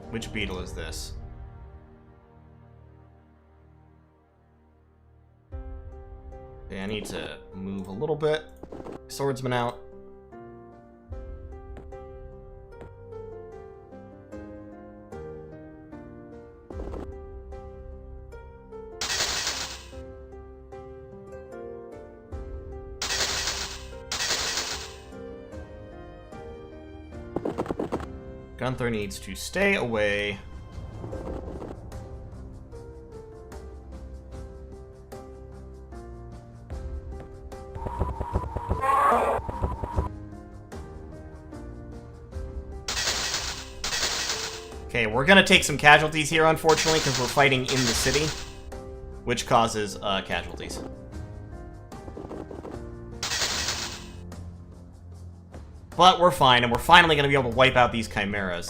Which beetle is this? Okay, I need to move a little bit. Swordsman out. Gunther needs to stay away. Okay, we're gonna take some casualties here, unfortunately, because we're fighting in the city, which causes casualties. But we're fine, and we're finally going to be able to wipe out these chimeras.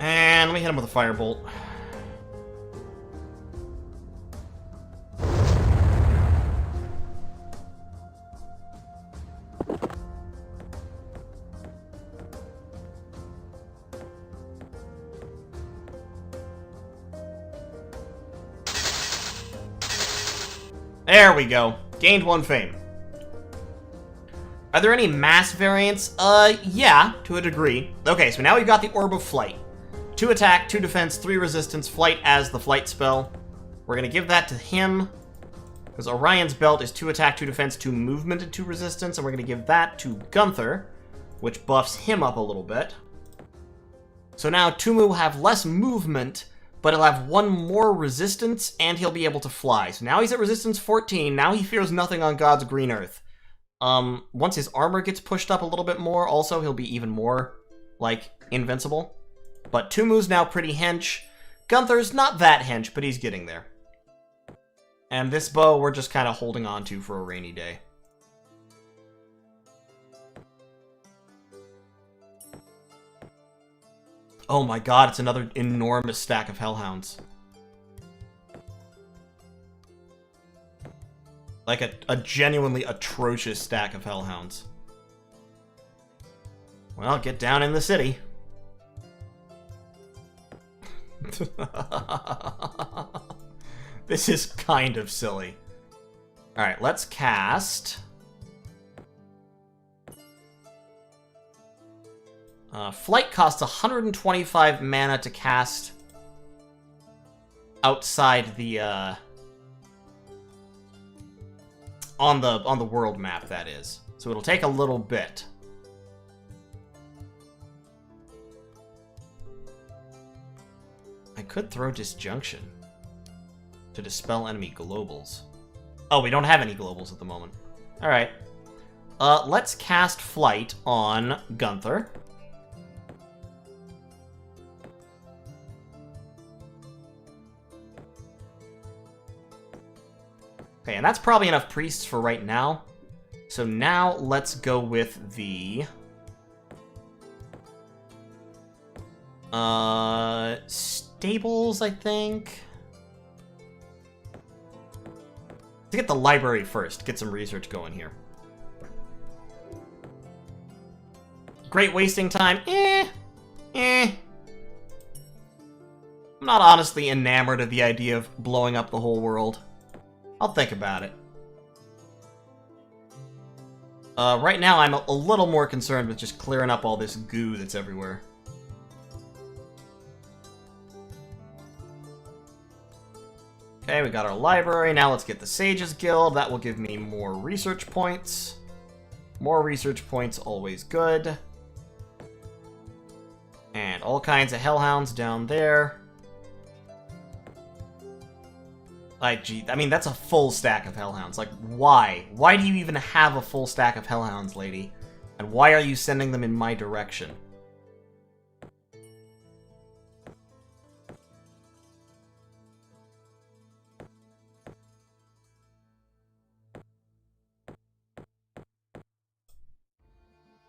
And let me hit him with a firebolt. There we go. Gained 1 fame. Are there any mass variants? Yeah, to a degree. Okay, so now we've got the Orb of Flight. 2 attack, 2 defense, 3 resistance, flight as the flight spell. We're gonna give that to him, because Orion's Belt is 2 attack, 2 defense, 2 movement, and 2 resistance, and we're gonna give that to Gunther, which buffs him up a little bit. So now Tumu will have less movement, but he'll have 1 more resistance, and he'll be able to fly. So now he's at resistance 14. Now he fears nothing on God's green earth. Once his armor gets pushed up a little bit more, also, he'll be even more, like, invincible. But Tumu's now pretty hench. Gunther's not that hench, but he's getting there. And this bow, we're just kind of holding on to for a rainy day. Oh my god, it's another enormous stack of Hellhounds. Like a genuinely atrocious stack of hellhounds. Well, get down in the city. This is kind of silly. Alright, let's cast... Flight costs 125 mana to cast outside the, on the world map, that is. So it'll take a little bit. I could throw Disjunction to dispel enemy globals. Oh, we don't have any globals at the moment. Alright. Let's cast Flight on Gunther. Okay, and that's probably enough priests for right now. So now let's go with the... stables, I think? To get the library first, get some research going here. Great wasting time? I'm not honestly enamored of the idea of blowing up the whole world. I'll think about it. Right now I'm a little more concerned with just clearing up all this goo that's everywhere. Okay, we got our library. Now let's get the Sages Guild. That will give me more research points. More research points, always good. And all kinds of hellhounds down there. Like, gee, I mean, that's a full stack of hellhounds. Like, why? Why do you even have a full stack of hellhounds, lady? And why are you sending them in my direction?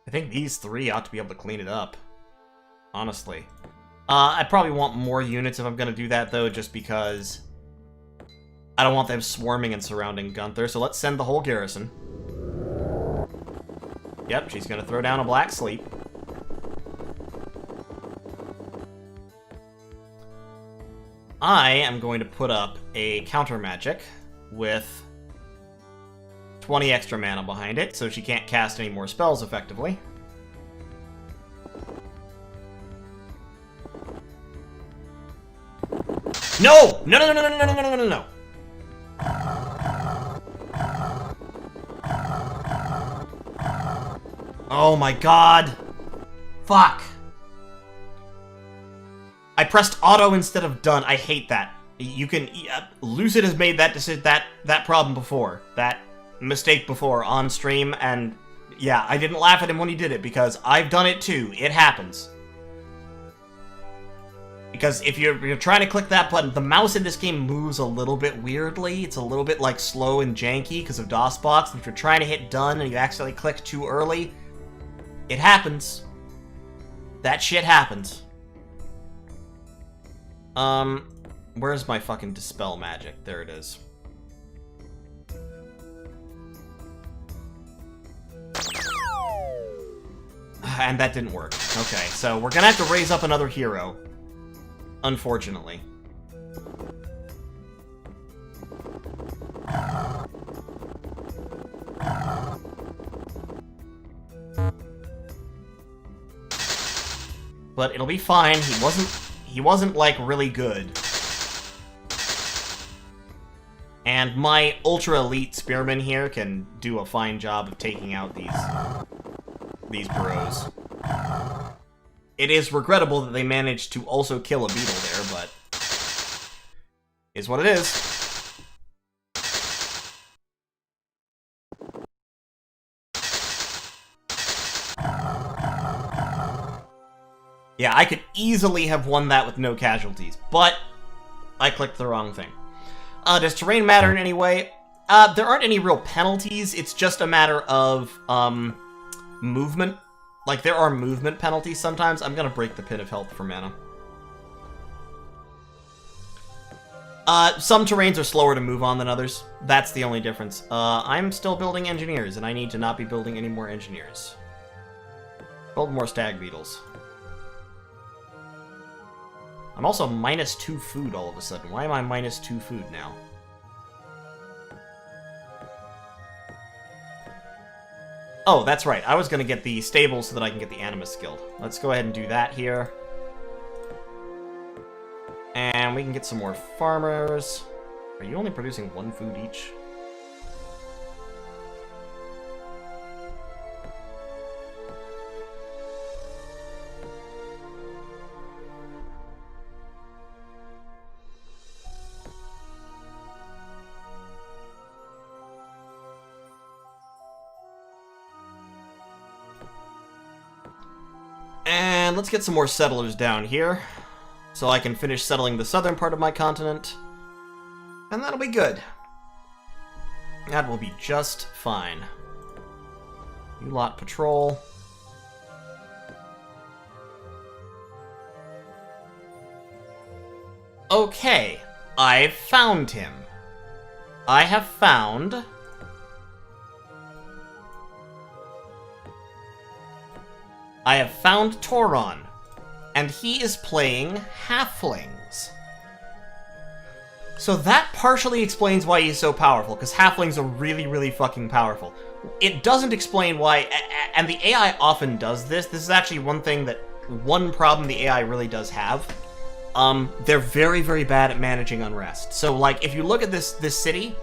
I think these three ought to be able to clean it up. Honestly. I probably want more units if I'm going to do that, though, just because I don't want them swarming and surrounding Gunther. So let's send the whole garrison. Yep, she's going to throw down a Black Sleep. I am going to put up a counter magic with 20 extra mana behind it, so she can't cast any more spells effectively. No! No, no, no, no, no, no, no, no, no, no! Oh my god! Fuck! I pressed auto instead of done. I hate that. You can... Lucid has made that problem before. That mistake before on stream, and yeah, I didn't laugh at him when he did it, because I've done it too. It happens. Because if you're trying to click that button, the mouse in this game moves a little bit weirdly. It's a little bit, like, slow and janky because of DOSBox. If you're trying to hit done and you accidentally click too early, it happens. That shit happens. Where's my fucking Dispel magic? There it is. And that didn't work. Okay, so we're gonna have to raise up another hero. Unfortunately. But it'll be fine. He wasn't like really good. And my ultra elite spearman here can do a fine job of taking out these bros. It is regrettable that they managed to also kill a beetle there, but is what it is. Yeah, I could easily have won that with no casualties, but I clicked the wrong thing. Does terrain matter in any way? There aren't any real penalties, it's just a matter of, movement. Like, there are movement penalties sometimes. I'm gonna break the Pit of Health for mana. Some terrains are slower to move on than others. That's the only difference. I'm still building engineers, and I need to not be building any more engineers. Build more stag beetles. I'm also -2 food all of a sudden. Why am I -2 food now? Oh, that's right. I was going to get the stables so that I can get the Animus Guild. Let's go ahead and do that here. And we can get some more farmers. Are you only producing 1 food each? And let's get some more settlers down here, so I can finish settling the southern part of my continent. And that'll be good. That will be just fine. You lot patrol. Okay, I've found him. I have found... Toron, and he is playing halflings. So that partially explains why he's so powerful, because halflings are really, really fucking powerful. It doesn't explain why, and the AI often does this. This is actually one problem the AI really does have. They're very, very bad at managing unrest. So, like, if you look at this city,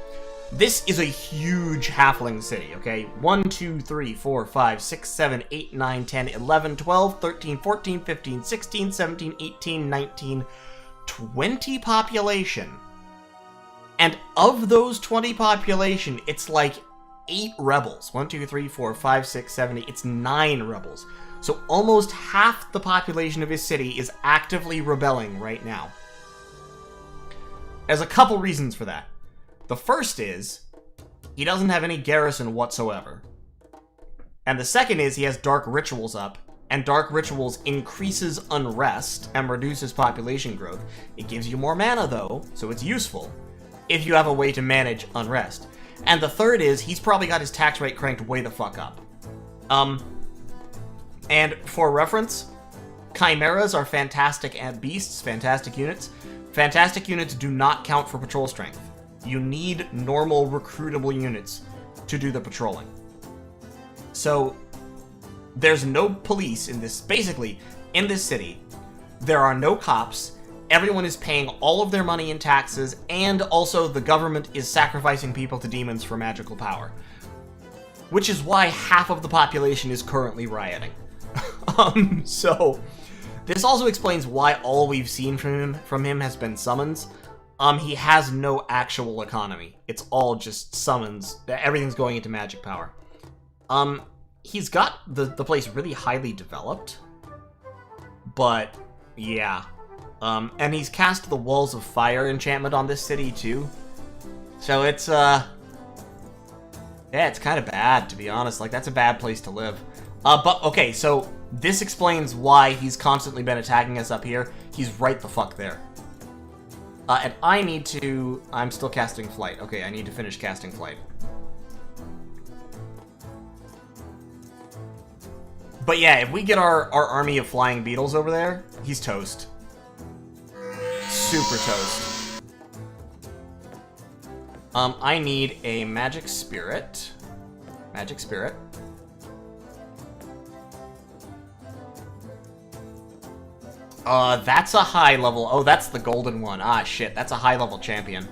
this is a huge halfling city, okay? 1, 2, 3, 4, 5, 6, 7, 8, 9, 10, 11, 12, 13, 14, 15, 16, 17, 18, 19, 20 population. And of those 20 population, it's like 8 rebels. 1, 2, 3, 4, 5, 6, 7, 8. It's 9 rebels. So almost half the population of his city is actively rebelling right now. There's a couple reasons for that. The first is, he doesn't have any garrison whatsoever. And the second is, he has dark rituals up, and dark rituals increases unrest and reduces population growth. It gives you more mana, though, so it's useful if you have a way to manage unrest. And the third is, he's probably got his tax rate cranked way the fuck up. And for reference, chimeras are fantastic beasts, fantastic units. Fantastic units do not count for patrol strength. You need normal recruitable units to do the patrolling. So, there's no police in this, basically, in this city. There are no cops. Everyone is paying all of their money in taxes, and also the government is sacrificing people to demons for magical power. Which is why half of the population is currently rioting. So, this also explains why all we've seen from him has been summons. He has no actual economy. It's all just summons. Everything's going into magic power. He's got the place really highly developed. But, yeah. And he's cast the Walls of Fire enchantment on this city, too. So it's, yeah, it's kind of bad, to be honest. Like, that's a bad place to live. But, okay, so this explains why he's constantly been attacking us up here. He's right the fuck there. And I need to... I'm still casting Flight. Okay, I need to finish casting Flight. But yeah, if we get our army of flying beetles over there, he's toast. Super toast. I need a magic spirit. Magic spirit. That's a high level. Oh, that's the golden one. Ah, shit. That's a high level champion.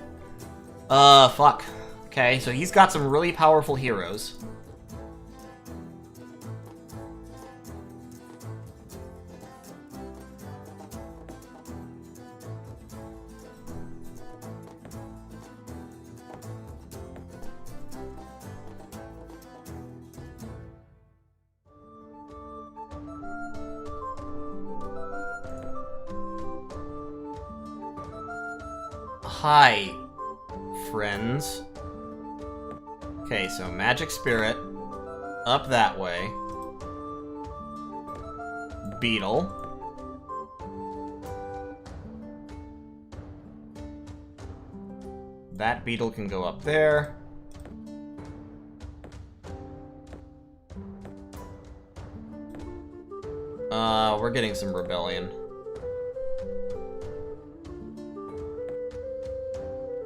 Fuck. Okay, so he's got some really powerful heroes. Hi, friends. Okay, so magic spirit. Up that way. Beetle. that beetle can go up there. We're getting some rebellion.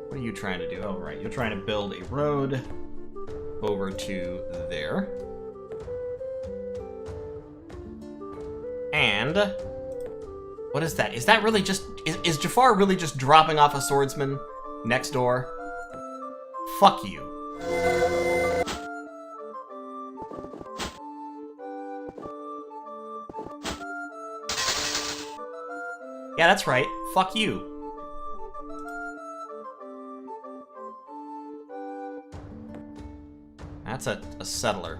What are you trying to do? Oh, right. You're trying to build a road over to there. And what is that? Is that really just... Is Jafar really just dropping off a swordsman next door? Fuck you. Yeah, that's right. Fuck you. That's a settler.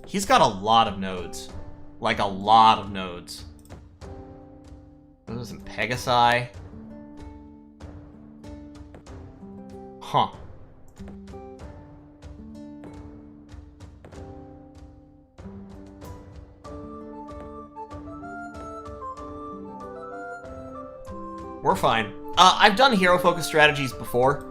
He's got a lot of nodes. Like, a lot of nodes. Those some Pegasi. Huh. We're fine. I've done hero-focused strategies before.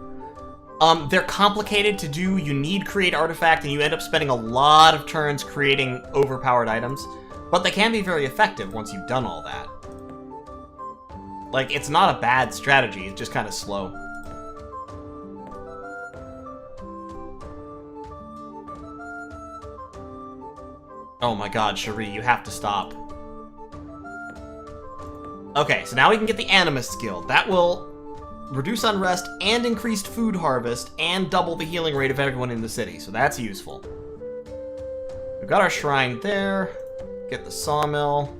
They're complicated to do. You need Create Artifact, and you end up spending a lot of turns creating overpowered items. But they can be very effective once you've done all that. Like, it's not a bad strategy, it's just kind of slow. Oh my god, Cherie, you have to stop. Okay, so now we can get the Animist skill. That will reduce unrest and increased food harvest and double the healing rate of everyone in the city, so that's useful. We've got our shrine there. Get the sawmill.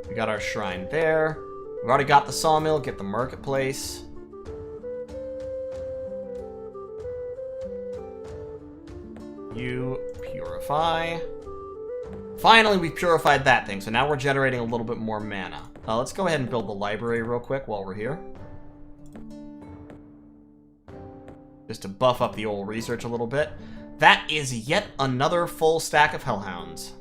We got our shrine there. We've already got the sawmill. Get the marketplace. You purify. Finally, we purified that thing, so now we're generating a little bit more mana. Let's go ahead and build the library real quick while we're here. Just to buff up the old research a little bit. That is yet another full stack of Hellhounds.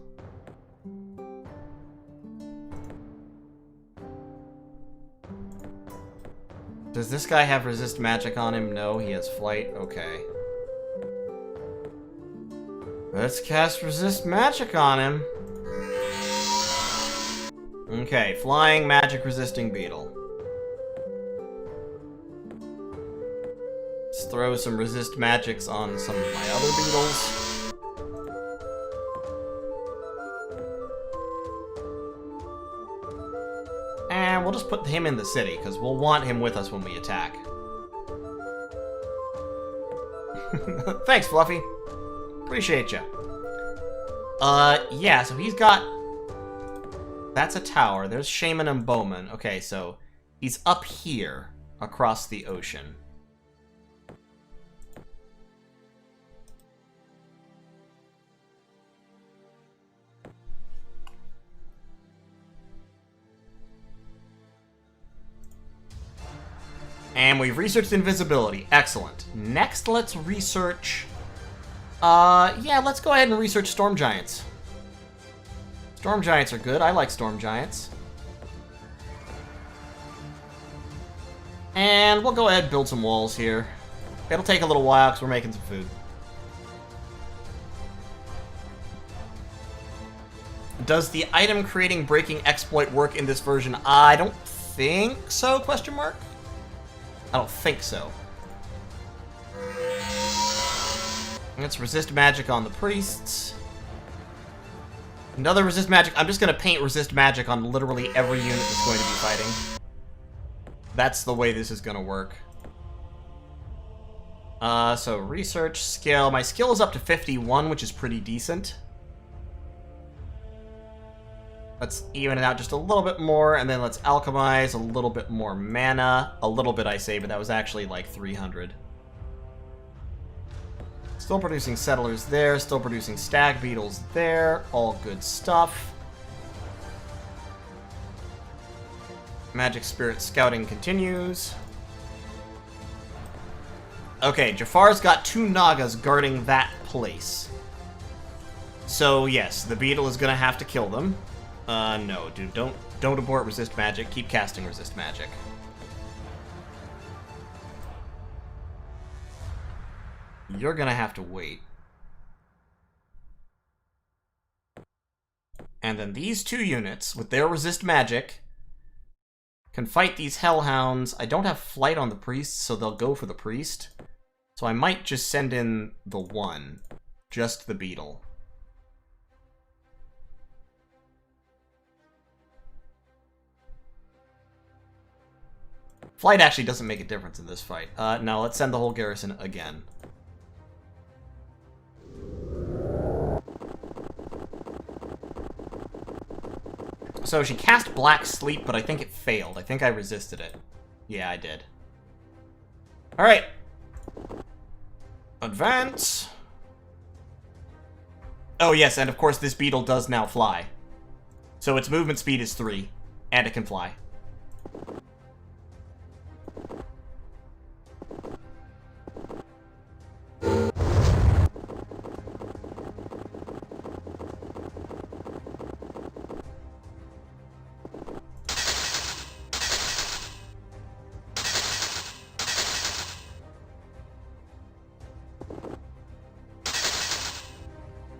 Does this guy have resist magic on him? No, he has flight. Okay. Let's cast resist magic on him. Okay, flying magic resisting beetle. Let's throw some resist magics on some of my other beetles. And we'll just put him in the city, because we'll want him with us when we attack. Thanks, Fluffy. Appreciate ya. Yeah, so he's got... That's a tower. There's Shaman and Bowman. Okay, so he's up here, across the ocean. And we've researched invisibility. Excellent. Next, let's research... yeah, let's go ahead and research Storm Giants. Storm Giants are good. I like Storm Giants. And we'll go ahead and build some walls here. It'll take a little while because we're making some food. Does the item creating breaking exploit work in this version? I don't think so, question mark? I don't think so. Let's resist magic on the priests. Another resist magic. I'm just going to paint resist magic on literally every unit that's going to be fighting. That's the way this is going to work. So research, skill. My skill is up to 51, which is pretty decent. Let's even it out just a little bit more, and then let's alchemize a little bit more mana. A little bit, I say, but that was actually like 300. Still producing settlers there, still producing stag beetles there. All good stuff. Magic Spirit Scouting continues. Okay, Jafar's got 2 Nagas guarding that place. So, yes, the beetle is going to have to kill them. No, dude, don't abort resist magic. Keep casting resist magic. You're gonna have to wait. And then these two units, with their resist magic, can fight these hellhounds. I don't have flight on the priest, so they'll go for the priest. So I might just send in the one. Just the beetle. Flight actually doesn't make a difference in this fight. No, let's send the whole garrison again. So she cast Black Sleep, but I think it failed. I think I resisted it. Yeah, I did. Alright. Advance. Oh, yes, and of course this beetle does now fly. So its movement speed is 3, and it can fly.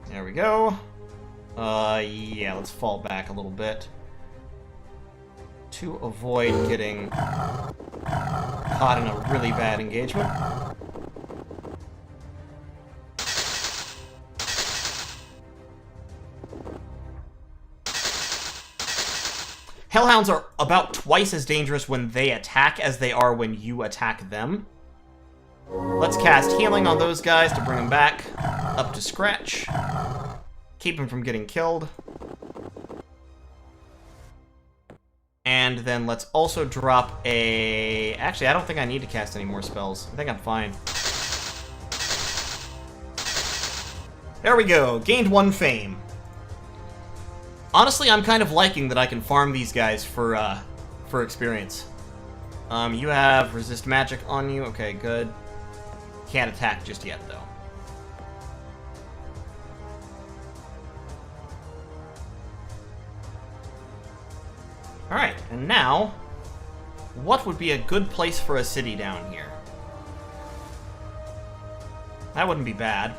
There we go. Yeah, let's fall back a little bit. To avoid getting caught in a really bad engagement. Hellhounds are about twice as dangerous when they attack as they are when you attack them. Let's cast healing on those guys to bring them back up to scratch. Keep them from getting killed. And then let's also drop a... Actually, I don't think I need to cast any more spells. I think I'm fine. There we go. Gained 1 fame. Honestly, I'm kind of liking that I can farm these guys for experience. You have resist magic on you. Okay, good. Can't attack just yet, though. Alright, and now, what would be a good place for a city down here? That wouldn't be bad.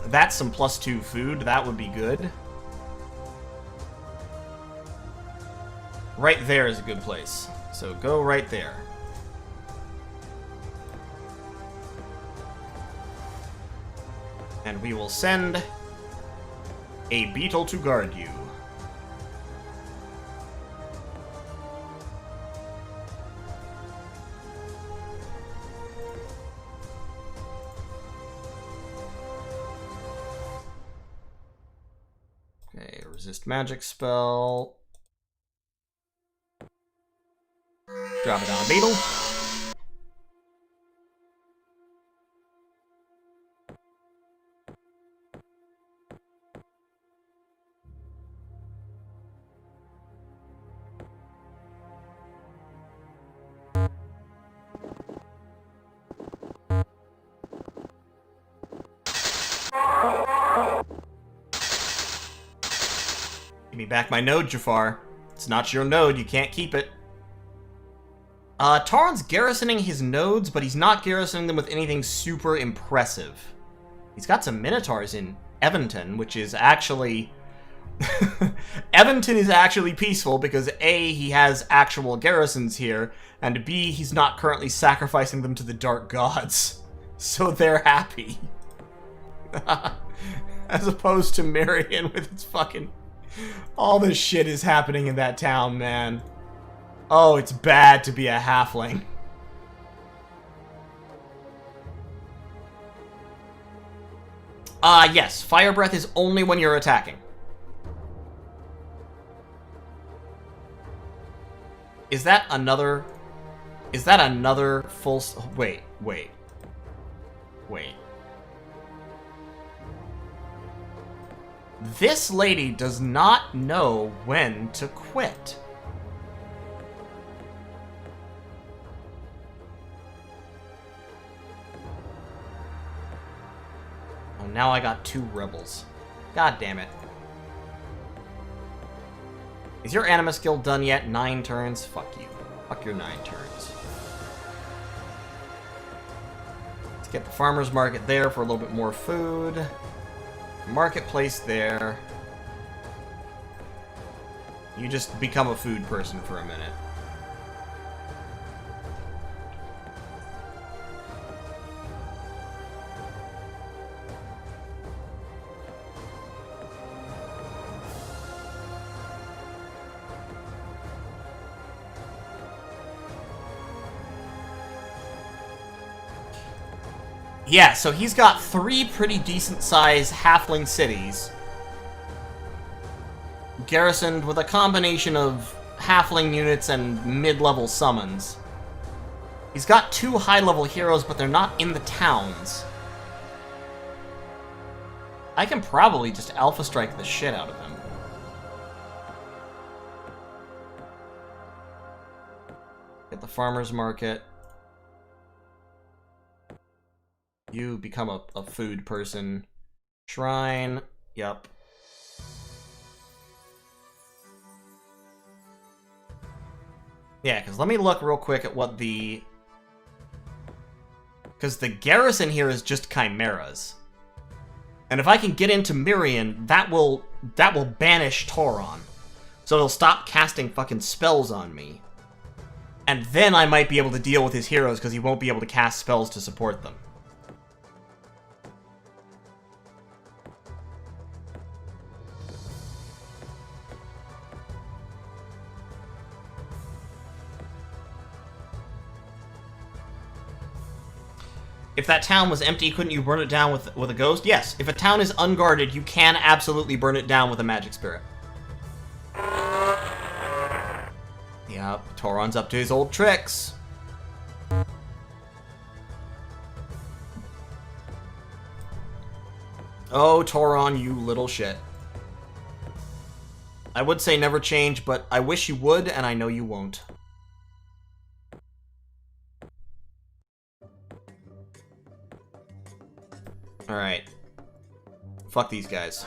That's some +2 food. That would be good. Right there is a good place. So go right there. And we will send a beetle to guard you. Okay, resist magic spell. Drop it on a beetle. Give me back my node, Jafar. It's not your node, you can't keep it. Taran's garrisoning his nodes, but he's not garrisoning them with anything super impressive. He's got some Minotaurs in Eventon, which is actually... Eventon is actually peaceful because A, he has actual garrisons here, and B, he's not currently sacrificing them to the Dark Gods. So they're happy. As opposed to Marion with its fucking... All this shit is happening in that town, man. Oh, it's bad to be a halfling. Yes. Fire Breath is only when you're attacking. Is that another... Is that another full... Wait. This lady does not know when to quit. Oh, now I got 2 rebels. God damn it. Is your anima skill done yet? 9 turns? Fuck you. Fuck your 9 turns. Get the farmer's market there for a little bit more food. Marketplace there. You just become a food person for a minute. Yeah, so he's got 3 pretty decent-sized halfling cities, garrisoned with a combination of halfling units and mid-level summons. He's got 2 high-level heroes, but they're not in the towns. I can probably just Alpha Strike the shit out of him. Get the farmer's market. You become a food person. Shrine. Yup. Yeah, because let me look real quick at what the... Because the garrison here is just chimeras. And if I can get into Mirian, that will banish Tauron. So it'll stop casting fucking spells on me. And then I might be able to deal with his heroes, because he won't be able to cast spells to support them. If that town was empty, couldn't you burn it down with a ghost? Yes. If a town is unguarded, you can absolutely burn it down with a magic spirit. Yep, Tauron's up to his old tricks. Oh, Tauron, you little shit. I would say never change, but I wish you would, and I know you won't. Alright. Fuck these guys.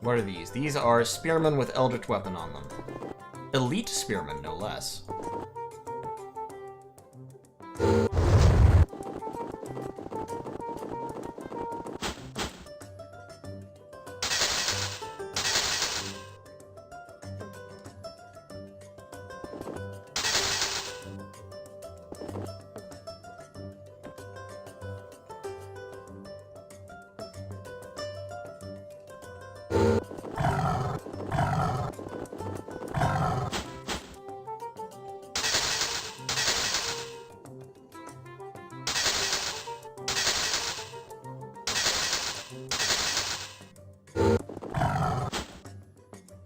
What are these? These are spearmen with Eldritch Weapon on them. Elite spearmen, no less.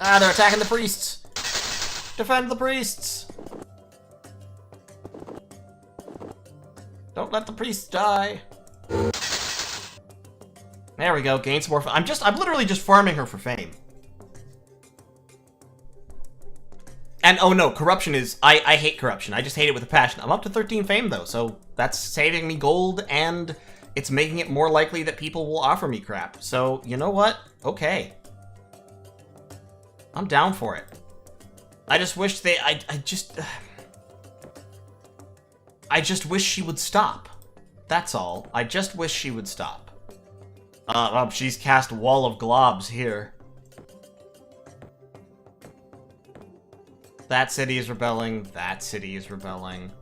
Ah, they're attacking the priests! Defend the priests! Don't let the priests die! There we go, gain some more. I'm literally just farming her for fame. And oh no, corruption is, I hate corruption. I just hate it with a passion. I'm up to 13 fame though, so that's saving me gold and it's making it more likely that people will offer me crap. So, you know what? Okay. I'm down for it. I just wish they, I just wish she would stop. That's all. I just wish she would stop. Oh, she's cast Wall of Globs here. That city is rebelling. That city is rebelling.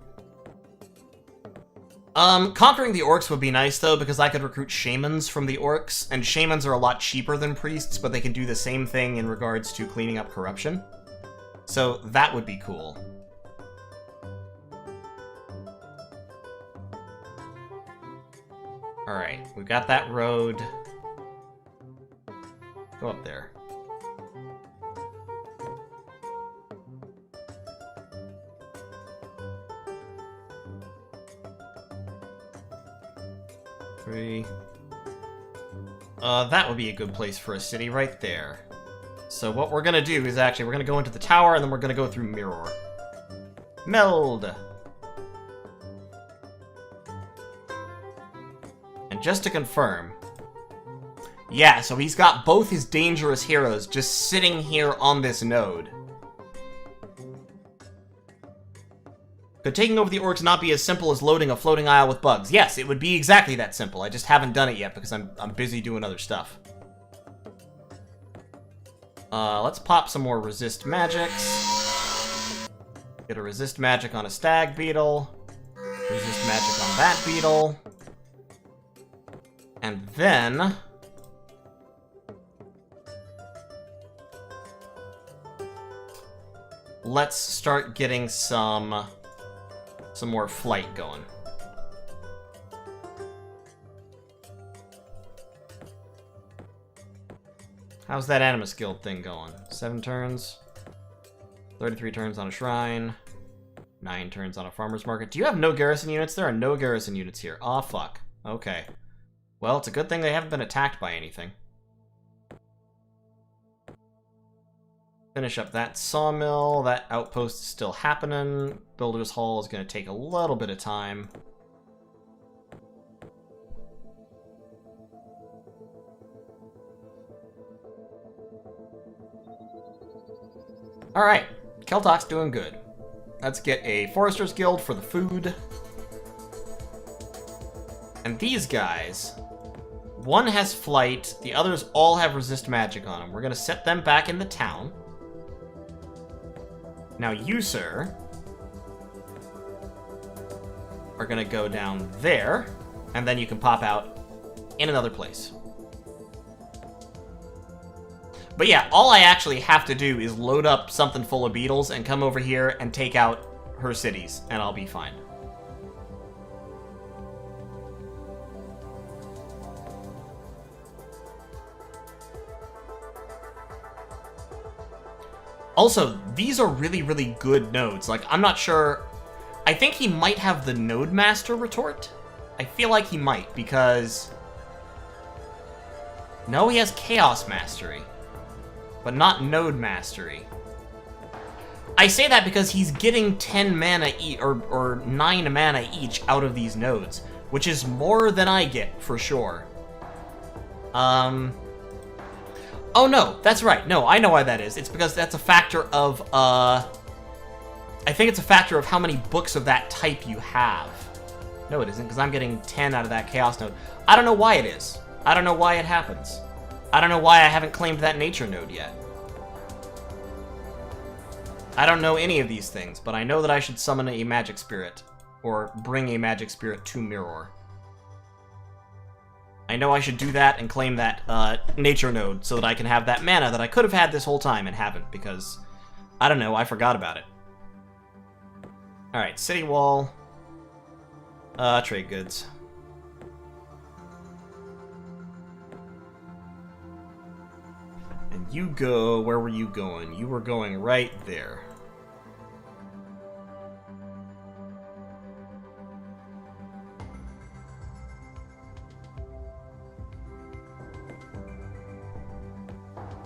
Conquering the orcs would be nice, though, because I could recruit shamans from the orcs, and shamans are a lot cheaper than priests, but they can do the same thing in regards to cleaning up corruption. So that would be cool. Alright, we've got that road. Go up there. That would be a good place for a city right there. So what we're gonna do is actually, we're gonna go into the tower and then we're gonna go through Mirror. Meld! And just to confirm... Yeah, so he's got both his dangerous heroes just sitting here on this node. Could taking over the orcs not be as simple as loading a floating isle with bugs? Yes, it would be exactly that simple. I just haven't done it yet because I'm busy doing other stuff. Let's pop some more resist magics. Get a resist magic on a stag beetle. Resist magic on that beetle. And then... let's start getting some more flight going. How's that Animus Guild thing going? 7 turns. 33 turns on a shrine. 9 turns on a farmer's market. Do you have no garrison units? There are no garrison units here. Aw, fuck. Okay. Well, it's a good thing they haven't been attacked by anything. Finish up that sawmill. That outpost is still happening. Builder's Hall is going to take a little bit of time. Alright, Keltok's doing good. Let's get a Forester's Guild for the food. And these guys, one has flight, the others all have resist magic on them. We're going to set them back in the town. Now you, sir, are going to go down there, and then you can pop out in another place. But yeah, all I actually have to do is load up something full of beetles and come over here and take out her cities, and I'll be fine. Also, these are really, really good nodes. Like, I'm not sure... I think he might have the Node Master retort. I feel like he might, because... no, he has Chaos Mastery. But not Node Mastery. I say that because he's getting 10 mana each, or 9 mana each out of these nodes, which is more than I get, for sure. Oh no, that's right. No, I know why that is. It's because that's a factor of, I think it's a factor of how many books of that type you have. No, it isn't, because I'm getting 10 out of that Chaos node. I don't know why it is. I don't know why it happens. I don't know why I haven't claimed that Nature node yet. I don't know any of these things, but I know that I should summon a Magic Spirit, or bring a Magic Spirit to Mirror. I know I should do that and claim that Nature node so that I can have that mana that I could have had this whole time and haven't, because, I don't know, I forgot about it. Alright, City Wall. Trade goods. And you go, where were you going? You were going right there.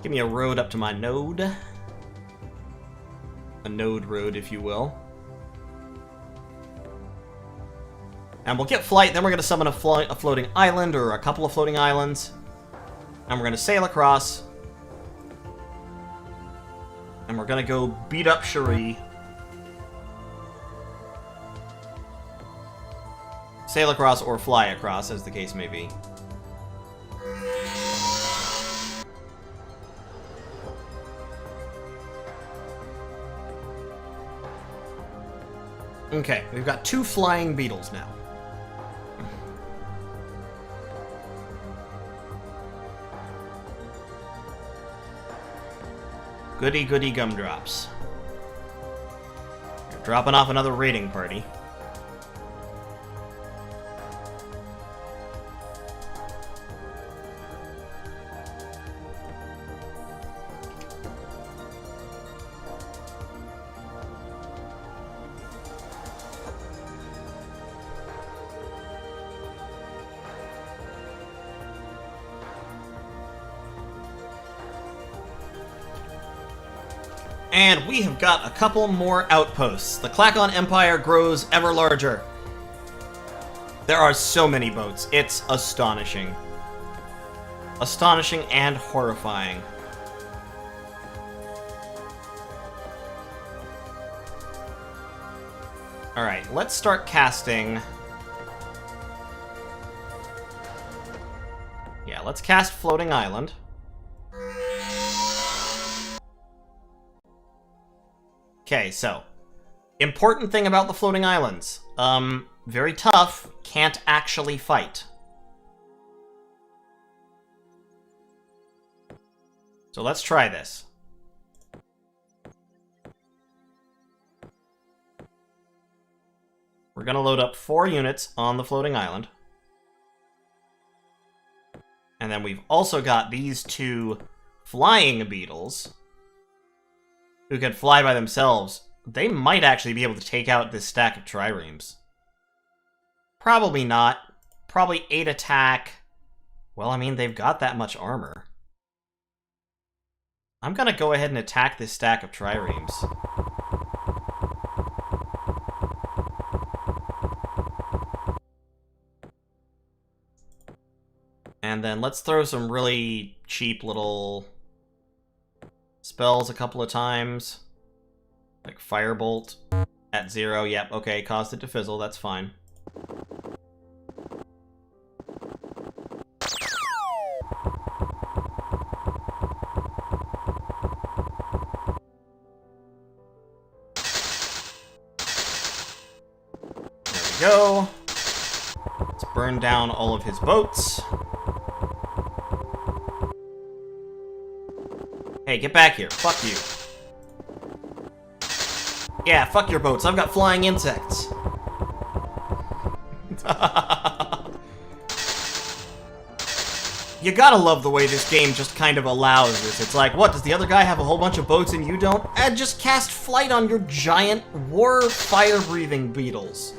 Give me a road up to my node. A node road, if you will. And we'll get flight, then we're going to summon a floating island, or a couple of floating islands. And we're going to sail across. And we're going to go beat up Cherie. Sail across or fly across, as the case may be. Okay, we've got 2 flying beetles now. Goody goody gumdrops. You're dropping off another raiding party. And we have got a couple more outposts. The Klakon Empire grows ever larger. There are so many boats. It's astonishing. Astonishing and horrifying. Alright, let's start casting... Yeah, let's cast Floating Island. Okay, so... Important thing about the Floating Islands. Very tough, can't actually fight. So let's try this. We're gonna load up 4 units on the floating island. And then we've also got these 2 flying beetles who can fly by themselves. They might actually be able to take out this stack of triremes. Probably not. Probably 8 attack. Well, I mean, they've got that much armor. I'm gonna go ahead and attack this stack of triremes. And then let's throw some really cheap little spells a couple of times. Like Firebolt at 0. Yep, okay, caused it to fizzle, that's fine. Go. Let's burn down all of his boats. Hey, get back here. Fuck you. Yeah, fuck your boats. I've got flying insects. You gotta love the way this game just kind of allows this. It's like, what, does the other guy have a whole bunch of boats and you don't? Just cast flight on your giant war fire-breathing beetles.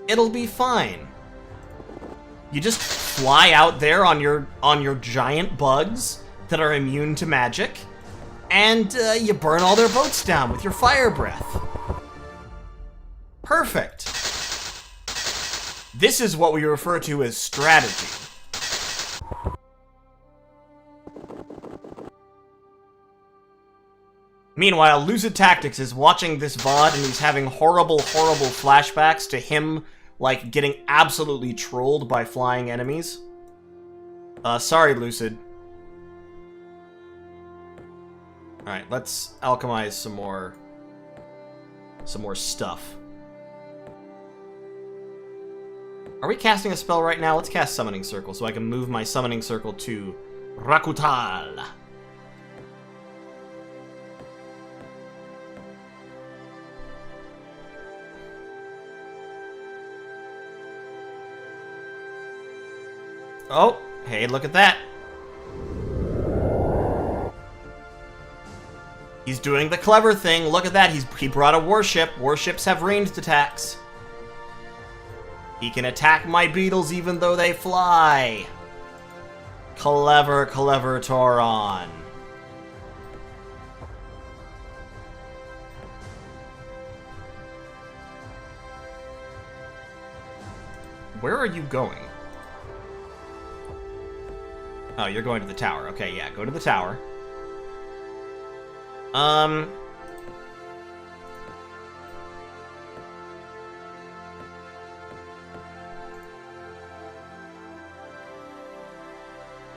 It'll be fine. You just fly out there on your giant bugs that are immune to magic, and you burn all their boats down with your fire breath. Perfect. This is what we refer to as strategy. Meanwhile, Lucid Tactics is watching this VOD and he's having horrible, horrible flashbacks to him, like, getting absolutely trolled by flying enemies. Sorry, Lucid. Alright, let's alchemize some more stuff. Are we casting a spell right now? Let's cast Summoning Circle so I can move my Summoning Circle to Rakutal. Oh, hey, look at that. He's doing the clever thing. Look at that. He brought a warship. Warships have ranged attacks. He can attack my beetles even though they fly. Clever, clever Tauron. Where are you going? Oh, you're going to the tower. Okay, yeah, go to the tower.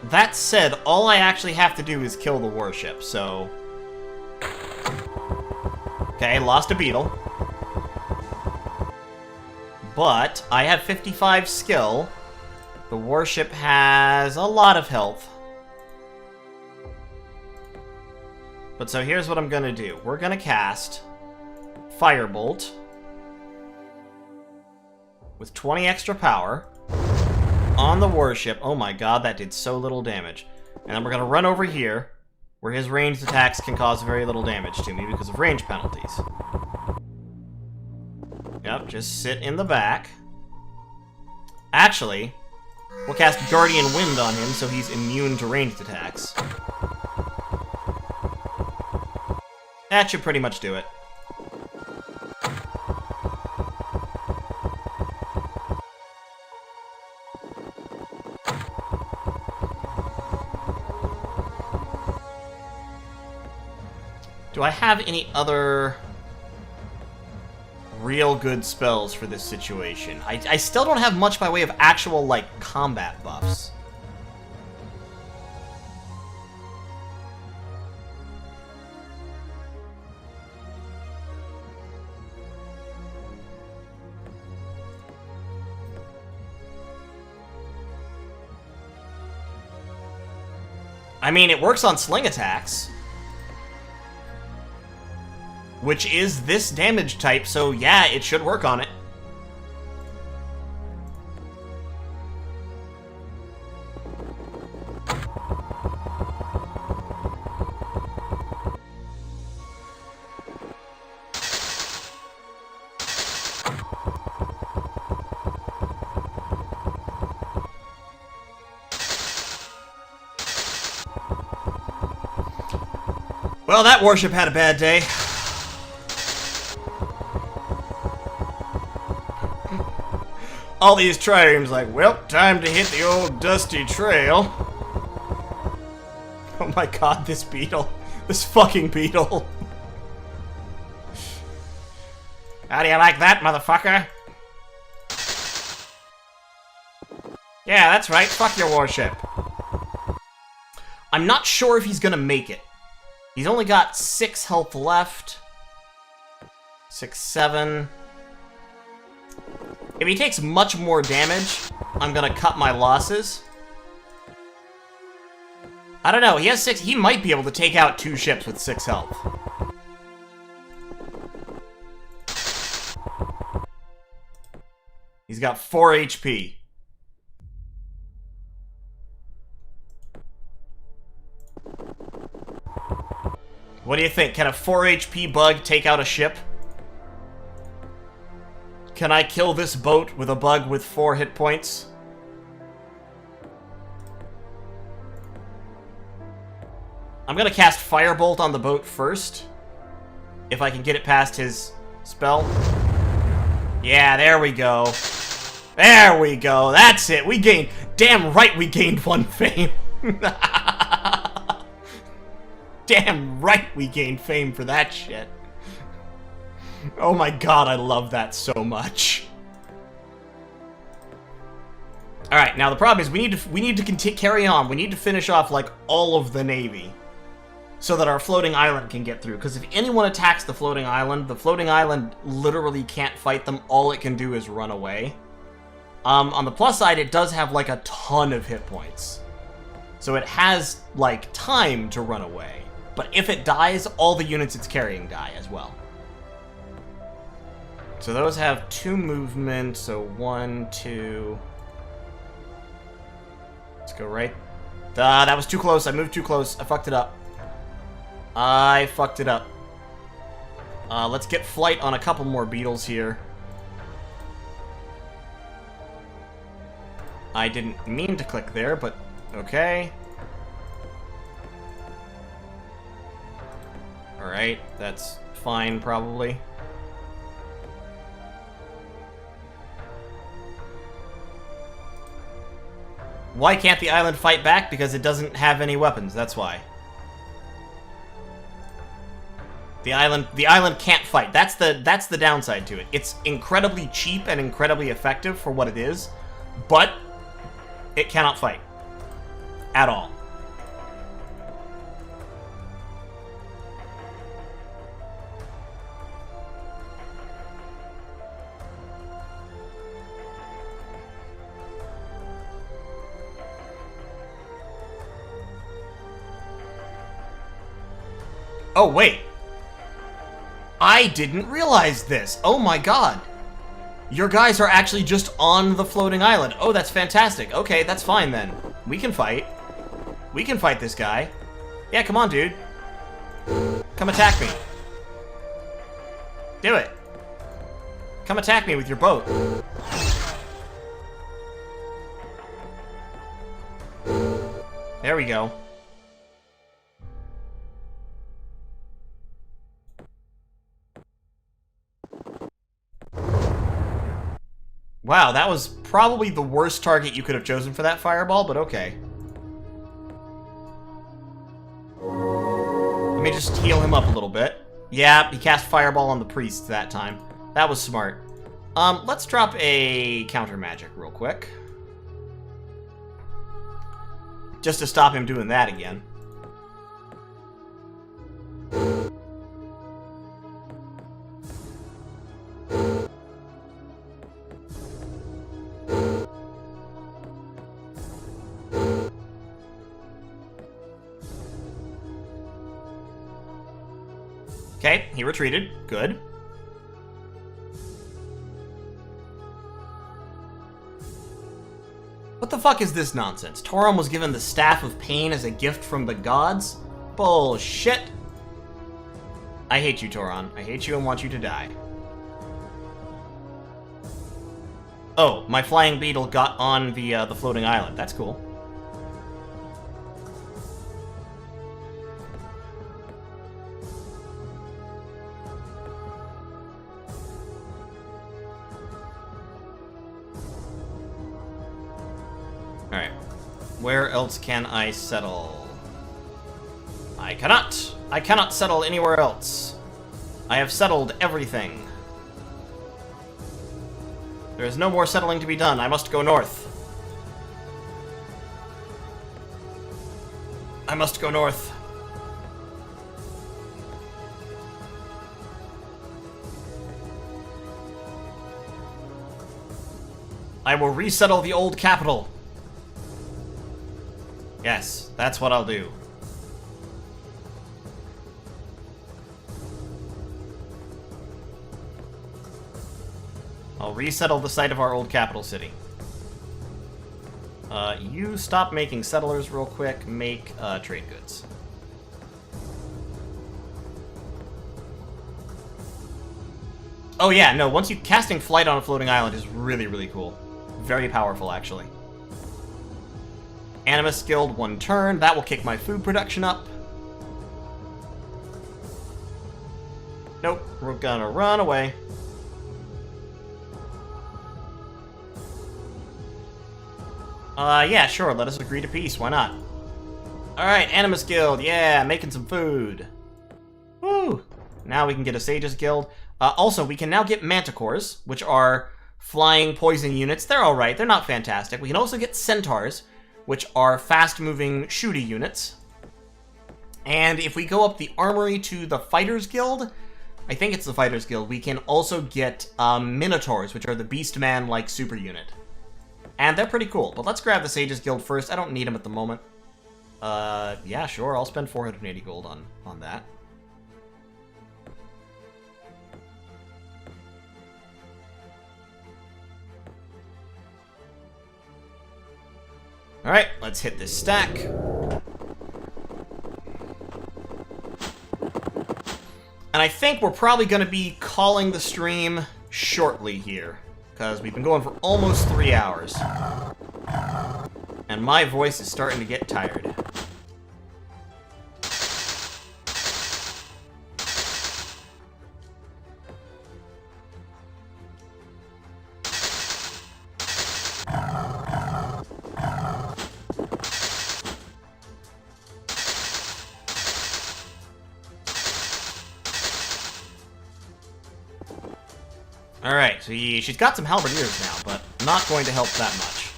That said, all I actually have to do is kill the warship, so... Okay, lost a beetle. But I have 55 skill. The warship has a lot of health. But so here's what I'm gonna do. We're gonna cast Firebolt with 20 extra power on the warship. Oh my god, that did so little damage. And then we're gonna run over here, where his ranged attacks can cause very little damage to me because of range penalties. Yep, just sit in the back. Actually, we'll cast Guardian Wind on him so he's immune to ranged attacks. That should pretty much do it. Do I have any other... real good spells for this situation. I still don't have much by way of actual, like, combat buffs. I mean, it works on sling attacks. Which is this damage type, so yeah, it should work on it. Well, that warship had a bad day. All these triremes like, well, time to hit the old dusty trail. Oh my god, this beetle. This fucking beetle. How do you like that, motherfucker? Yeah, that's right, fuck your warship. I'm not sure if he's gonna make it. He's only got 6 health left. 6, 7. If he takes much more damage, I'm gonna cut my losses. I don't know, he has 6, he might be able to take out 2 ships with 6 health. He's got 4 HP. What do you think? Can a 4 HP bug take out a ship? Can I kill this boat with a bug with 4 hit points? I'm gonna cast Firebolt on the boat first. If I can get it past his spell. Yeah, there we go. There we go. That's it. We gained... Damn right we gained 1 fame. Damn right we gained fame for that shit. Oh my god, I love that so much. Alright, now the problem is we need to carry on. We need to finish off, like, all of the Navy. So that our floating island can get through. Because if anyone attacks the floating island literally can't fight them. All it can do is run away. On the plus side, it does have, like, a ton of hit points. So it has, like, time to run away. But if it dies, all the units it's carrying die as well. So those have 2 movement, so 1, 2... Let's go right... that was too close, I moved too close, I fucked it up. I fucked it up. Let's get flight on a couple more beetles here. I didn't mean to click there, but okay. Alright, that's fine, probably. Why can't the island fight back? Because it doesn't have any weapons, that's why. The island can't fight. That's the downside to it. It's incredibly cheap and incredibly effective for what it is, but it cannot fight. At all. Oh, wait. I didn't realize this. Oh my god. Your guys are actually just on the floating island. Oh, that's fantastic. Okay, that's fine then. We can fight. We can fight this guy. Yeah, come on, dude. Come attack me. Do it. Come attack me with your boat. There we go. Wow, that was probably the worst target you could have chosen for that fireball, but okay. Let me just heal him up a little bit. Yeah, he cast fireball on the priests that time. That was smart. Let's drop a counter magic real quick. Just to stop him doing that again. Okay, he retreated. Good. What the fuck is this nonsense? Toron was given the Staff of Pain as a gift from the gods? Bullshit. I hate you, Toron. I hate you and want you to die. Oh, my flying beetle got on the floating island. That's cool. Alright. Where else can I settle? I cannot! I cannot settle anywhere else. I have settled everything. There is no more settling to be done. I must go north. I must go north. I will resettle the old capital. Yes, that's what I'll do. I'll resettle the site of our old capital city. You stop making settlers real quick. Make trade goods. Oh yeah, no, once you casting flight on a floating island is really, really cool. Very powerful, actually. Animus Guild, 1 turn. That will kick my food production up. Nope, we're gonna run away. Yeah, sure, let us agree to peace, why not? Alright, Animus Guild, yeah, making some food. Woo! Now we can get a Sage's Guild. Also, we can now get Manticores, which are flying poison units. They're alright, they're not fantastic. We can also get Centaurs, which are fast-moving shooty units. And if we go up the armory to the Fighters Guild, I think it's the Fighters Guild, we can also get Minotaurs, which are the Beastman-like super unit. And they're pretty cool, but let's grab the Sages Guild first. I don't need them at the moment. Yeah, sure, I'll spend 480 gold on that. Alright, let's hit this stack. And I think we're probably going to be calling the stream shortly here, because we've been going for almost 3 hours. And my voice is starting to get tired. Alright, so she's got some halberdiers now, but not going to help that much.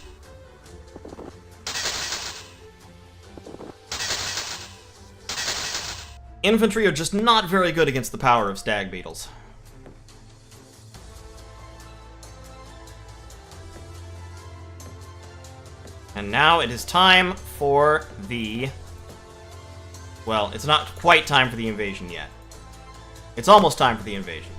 Infantry are just not very good against the power of stag beetles. And now it is time for the... Well, it's not quite time for the invasion yet. It's almost time for the invasion.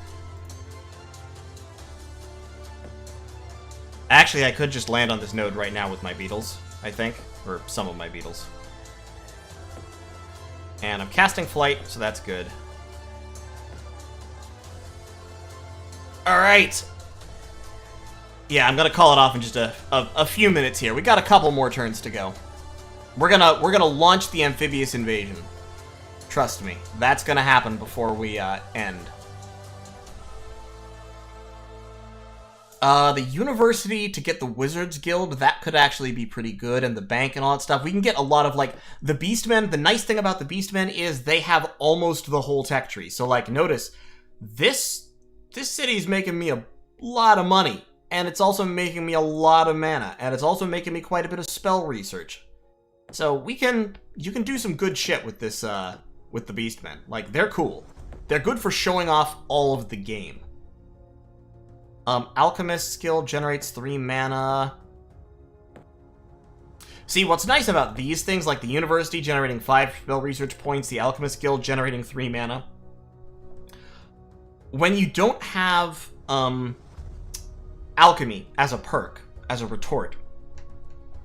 Actually, I could just land on this node right now with my beetles, I think. Or some of my beetles. And I'm casting flight, so that's good. Alright! Yeah, I'm gonna call it off in just a few minutes here. We got a couple more turns to go. We're gonna launch the amphibious invasion. Trust me, that's gonna happen before we end. The university to get the Wizards Guild, that could actually be pretty good, and the bank and all that stuff. We can get a lot of, like, the Beastmen. The nice thing about the Beastmen is they have almost the whole tech tree. So, like, notice, this this city's making me a lot of money, and it's also making me a lot of mana, and it's also making me quite a bit of spell research. So you can do some good shit with this, with the Beastmen. Like, they're cool. They're good for showing off all of the game. Alchemist skill generates 3 mana. See, what's nice about these things, like the University generating 5 spell research points, the Alchemist skill generating 3 mana, when you don't have, alchemy as a perk, as a retort,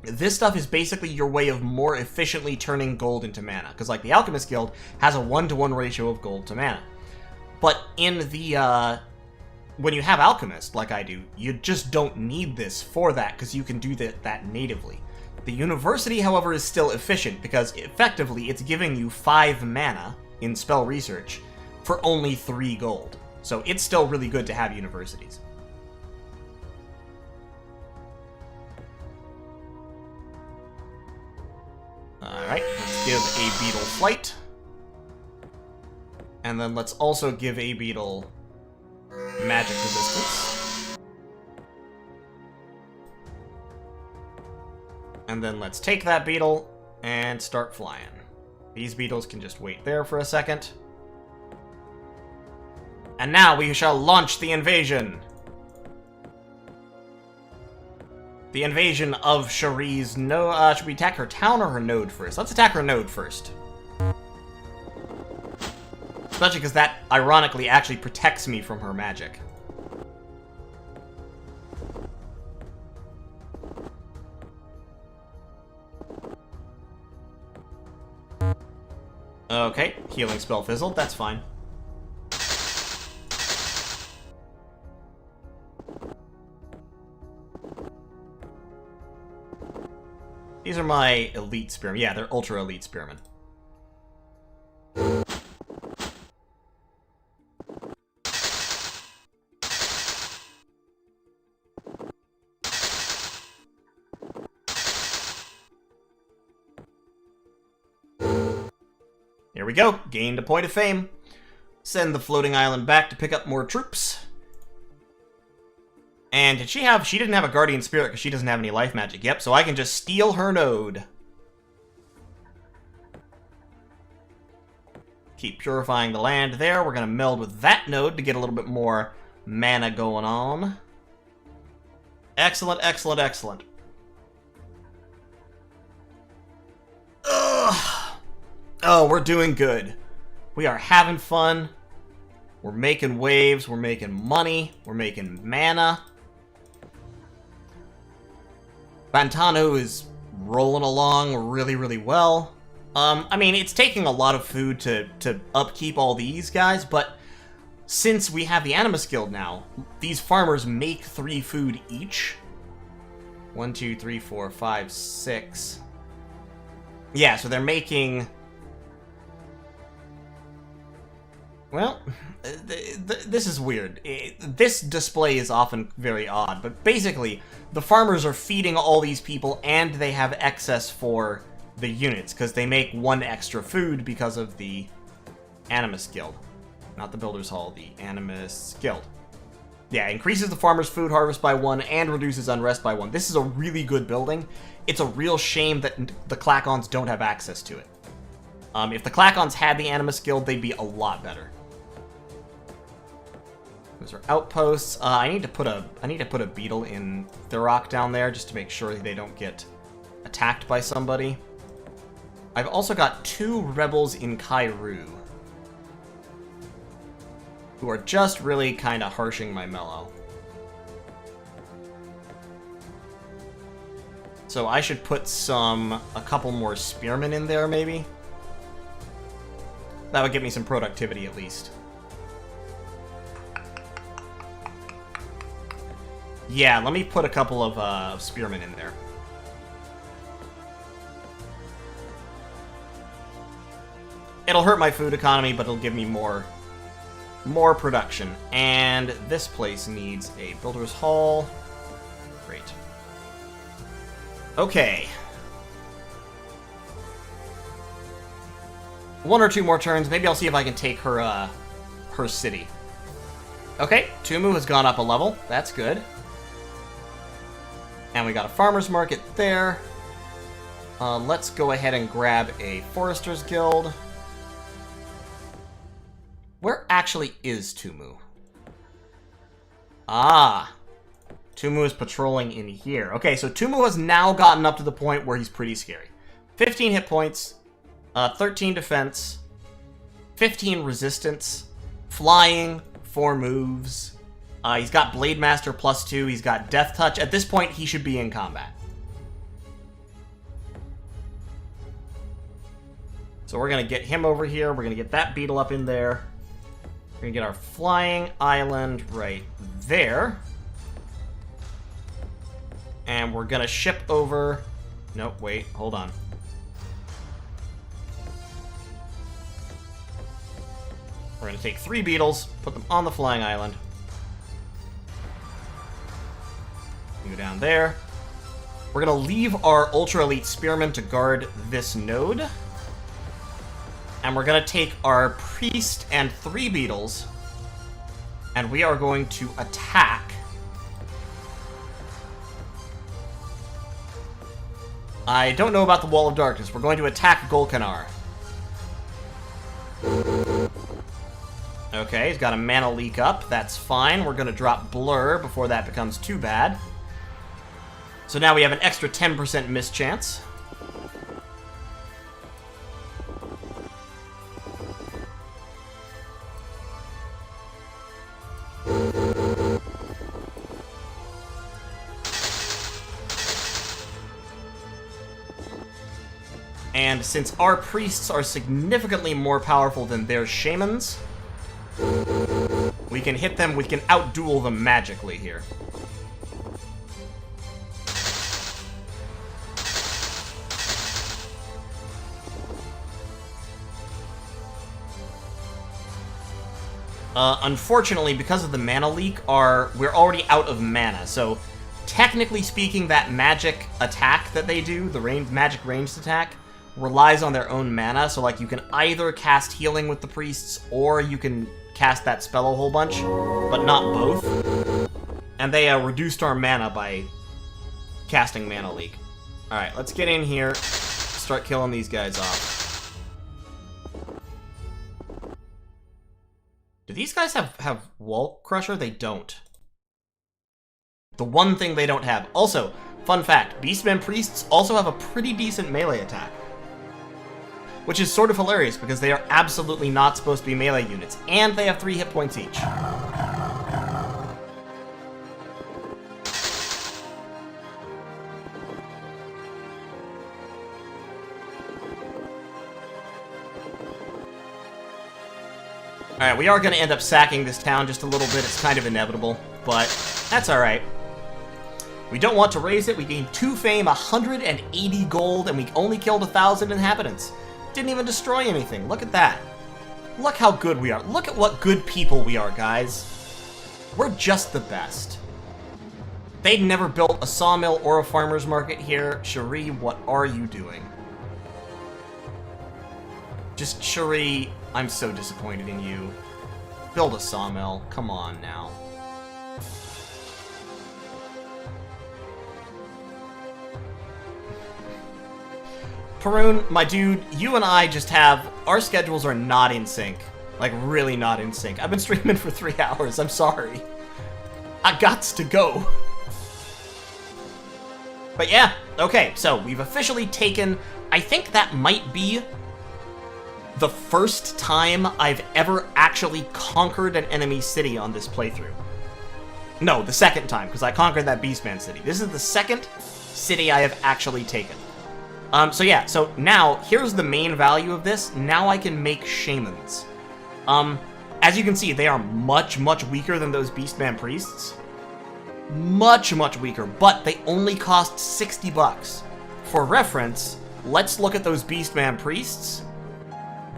this stuff is basically your way of more efficiently turning gold into mana. Because, like, the Alchemist Guild has a 1-to-1 ratio of gold to mana. But in the, when you have Alchemist, like I do, you just don't need this for that, because you can do that natively. The University, however, is still efficient, because effectively it's giving you 5 mana in spell research for only 3 gold. So it's still really good to have universities. Alright, let's give a beetle flight. And then let's also give a beetle magic resistance. And then let's take that beetle and start flying. These beetles can just wait there for a second. And now we shall launch the invasion! The invasion of Cherie's node. Should we attack her town or her node first? Let's attack her node first. Especially because that, ironically, actually protects me from her magic. Okay, healing spell fizzled, that's fine. These are my elite spearmen. Yeah, they're ultra elite spearmen. Here we go. Gained a point of fame. Send the floating island back to pick up more troops. And did she have... She didn't have a guardian spirit because she doesn't have any life magic. Yep, so I can just steal her node. Keep purifying the land there. We're going to meld with that node to get a little bit more mana going on. Excellent, excellent, excellent. Ugh. Oh, we're doing good. We are having fun. We're making waves. We're making money. We're making mana. Bantano is rolling along really, really well. I mean, it's taking a lot of food to upkeep all these guys, but since we have the Animus Guild now, these farmers make 3 food each. 1, 2, 3, 4, 5, 6. Yeah, so they're making... Well, this is weird. This display is often very odd, but basically, the farmers are feeding all these people, and they have excess for the units, because they make 1 extra food because of the Animus Guild. Not the Builder's Hall, the Animus Guild. Yeah, increases the farmer's food harvest by 1, and reduces unrest by 1. This is a really good building. It's a real shame that the Clacons don't have access to it. If the Clacons had the Animus Guild, they'd be a lot better. Those are outposts. I need to put a beetle in Thurok down there just to make sure they don't get attacked by somebody. I've also got 2 rebels in Kairu who are just really kind of harshing my mellow. So I should put a couple more spearmen in there, maybe? That would give me some productivity, at least. Yeah, let me put a couple of spearmen in there. It'll hurt my food economy, but it'll give me more production. And this place needs a Builder's Hall. Great. Okay. 1 or 2 more turns. Maybe I'll see if I can take her city. Okay, Tumu has gone up a level. That's good. And we got a farmer's market there. Let's go ahead and grab a Forester's Guild. Where actually is Tumu? Ah. Tumu is patrolling in here. Okay, so Tumu has now gotten up to the point where he's pretty scary. 15 hit points, 13 defense, 15 resistance, flying, 4 moves. He's got Blade Master +2, he's got Death Touch. At this point, he should be in combat. So we're going to get him over here. We're going to get that beetle up in there. We're going to get our flying island right there. And we're going to ship over... Nope, wait, hold on. We're going to take 3 beetles, put them on the flying island. Go down there. We're going to leave our Ultra Elite Spearmen to guard this node. And we're going to take our Priest and 3 beetles. And we are going to attack. I don't know about the Wall of Darkness. We're going to attack Golkanar. Okay, he's got a mana leak up. That's fine. We're going to drop Blur before that becomes too bad. So now we have an extra 10% miss chance. And since our priests are significantly more powerful than their shamans, we can hit them, we can outduel them magically here. Unfortunately, because of the mana leak, we're already out of mana, so technically speaking, that magic attack that they do, the magic ranged attack, relies on their own mana, so like you can either cast healing with the priests, or you can cast that spell a whole bunch, but not both. And they reduced our mana by casting mana leak. Alright, let's get in here, start killing these guys off. Do these guys have Wall Crusher? They don't. The one thing they don't have. Also, fun fact, Beastmen Priests also have a pretty decent melee attack. Which is sort of hilarious, because they are absolutely not supposed to be melee units. And they have 3 hit points each. Alright, we are going to end up sacking this town just a little bit. It's kind of inevitable, but that's alright. We don't want to raise it. We gained 2 fame, 180 gold, and we only killed 1,000 inhabitants. Didn't even destroy anything. Look at that. Look how good we are. Look at what good people we are, guys. We're just the best. They'd never built a sawmill or a farmer's market here. Cherie, what are you doing? Just, Cherie, I'm so disappointed in you. Build a sawmill. Come on now. Perun, my dude, you and I just have... Our schedules are not in sync. Like, really not in sync. I've been streaming for 3 hours. I'm sorry. I gots to go. But yeah, okay, so we've officially taken... I think that might be the first time I've ever actually conquered an enemy city on this playthrough. No, the second time, because I conquered that Beastman city. This is the second city I have actually taken. So yeah, so now, here's the main value of this. Now I can make shamans. As you can see, they are much, much weaker than those Beastman priests. Much, much weaker, but they only cost 60 bucks. For reference, let's look at those Beastman priests.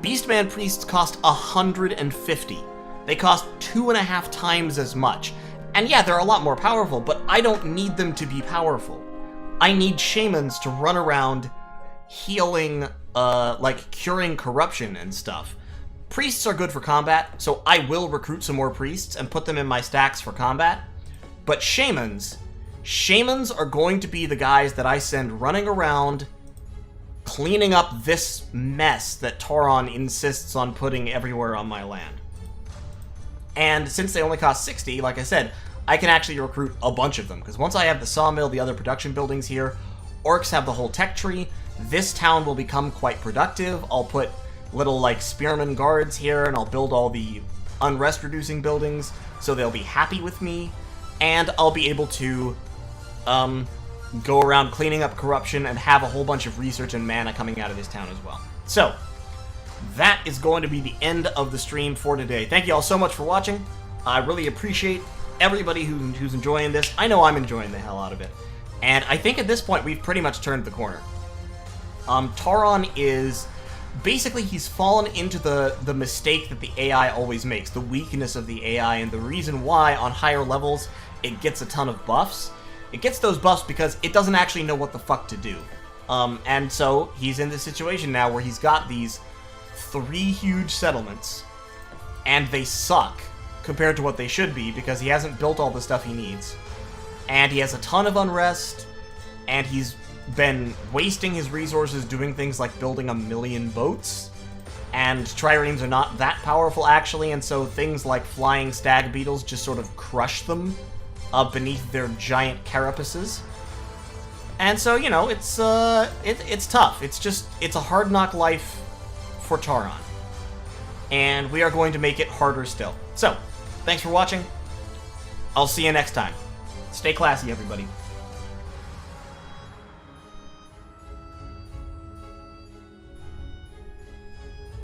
Beastman priests cost 150. They cost 2.5 times as much. And yeah, they're a lot more powerful, but I don't need them to be powerful. I need shamans to run around healing, like curing corruption and stuff. Priests are good for combat, so I will recruit some more priests and put them in my stacks for combat. But shamans are going to be the guys that I send running around cleaning up this mess that Tauron insists on putting everywhere on my land. And since they only cost 60, like I said, I can actually recruit a bunch of them, because once I have the sawmill, the other production buildings here, orcs have the whole tech tree, this town will become quite productive. I'll put little, like, spearman guards here, and I'll build all the unrest-reducing buildings, so they'll be happy with me, and I'll be able to, go around cleaning up corruption and have a whole bunch of research and mana coming out of this town as well. So, that is going to be the end of the stream for today. Thank you all so much for watching. I really appreciate everybody who's enjoying this. I know I'm enjoying the hell out of it. And I think at this point we've pretty much turned the corner. Tauron is... Basically, he's fallen into the mistake that the AI always makes, the weakness of the AI, and the reason why on higher levels it gets a ton of buffs. It gets those buffs because it doesn't actually know what the fuck to do. And so he's in this situation now where he's got these 3 huge settlements, and they suck compared to what they should be because he hasn't built all the stuff he needs. And he has a ton of unrest, and he's been wasting his resources doing things like building 1,000,000 boats, and triremes are not that powerful actually, and so things like flying stag beetles just sort of crush them beneath their giant carapaces. And so, you know, it's tough. It's a hard knock life for Tauron. And we are going to make it harder still. So, thanks for watching. I'll see you next time. Stay classy, everybody.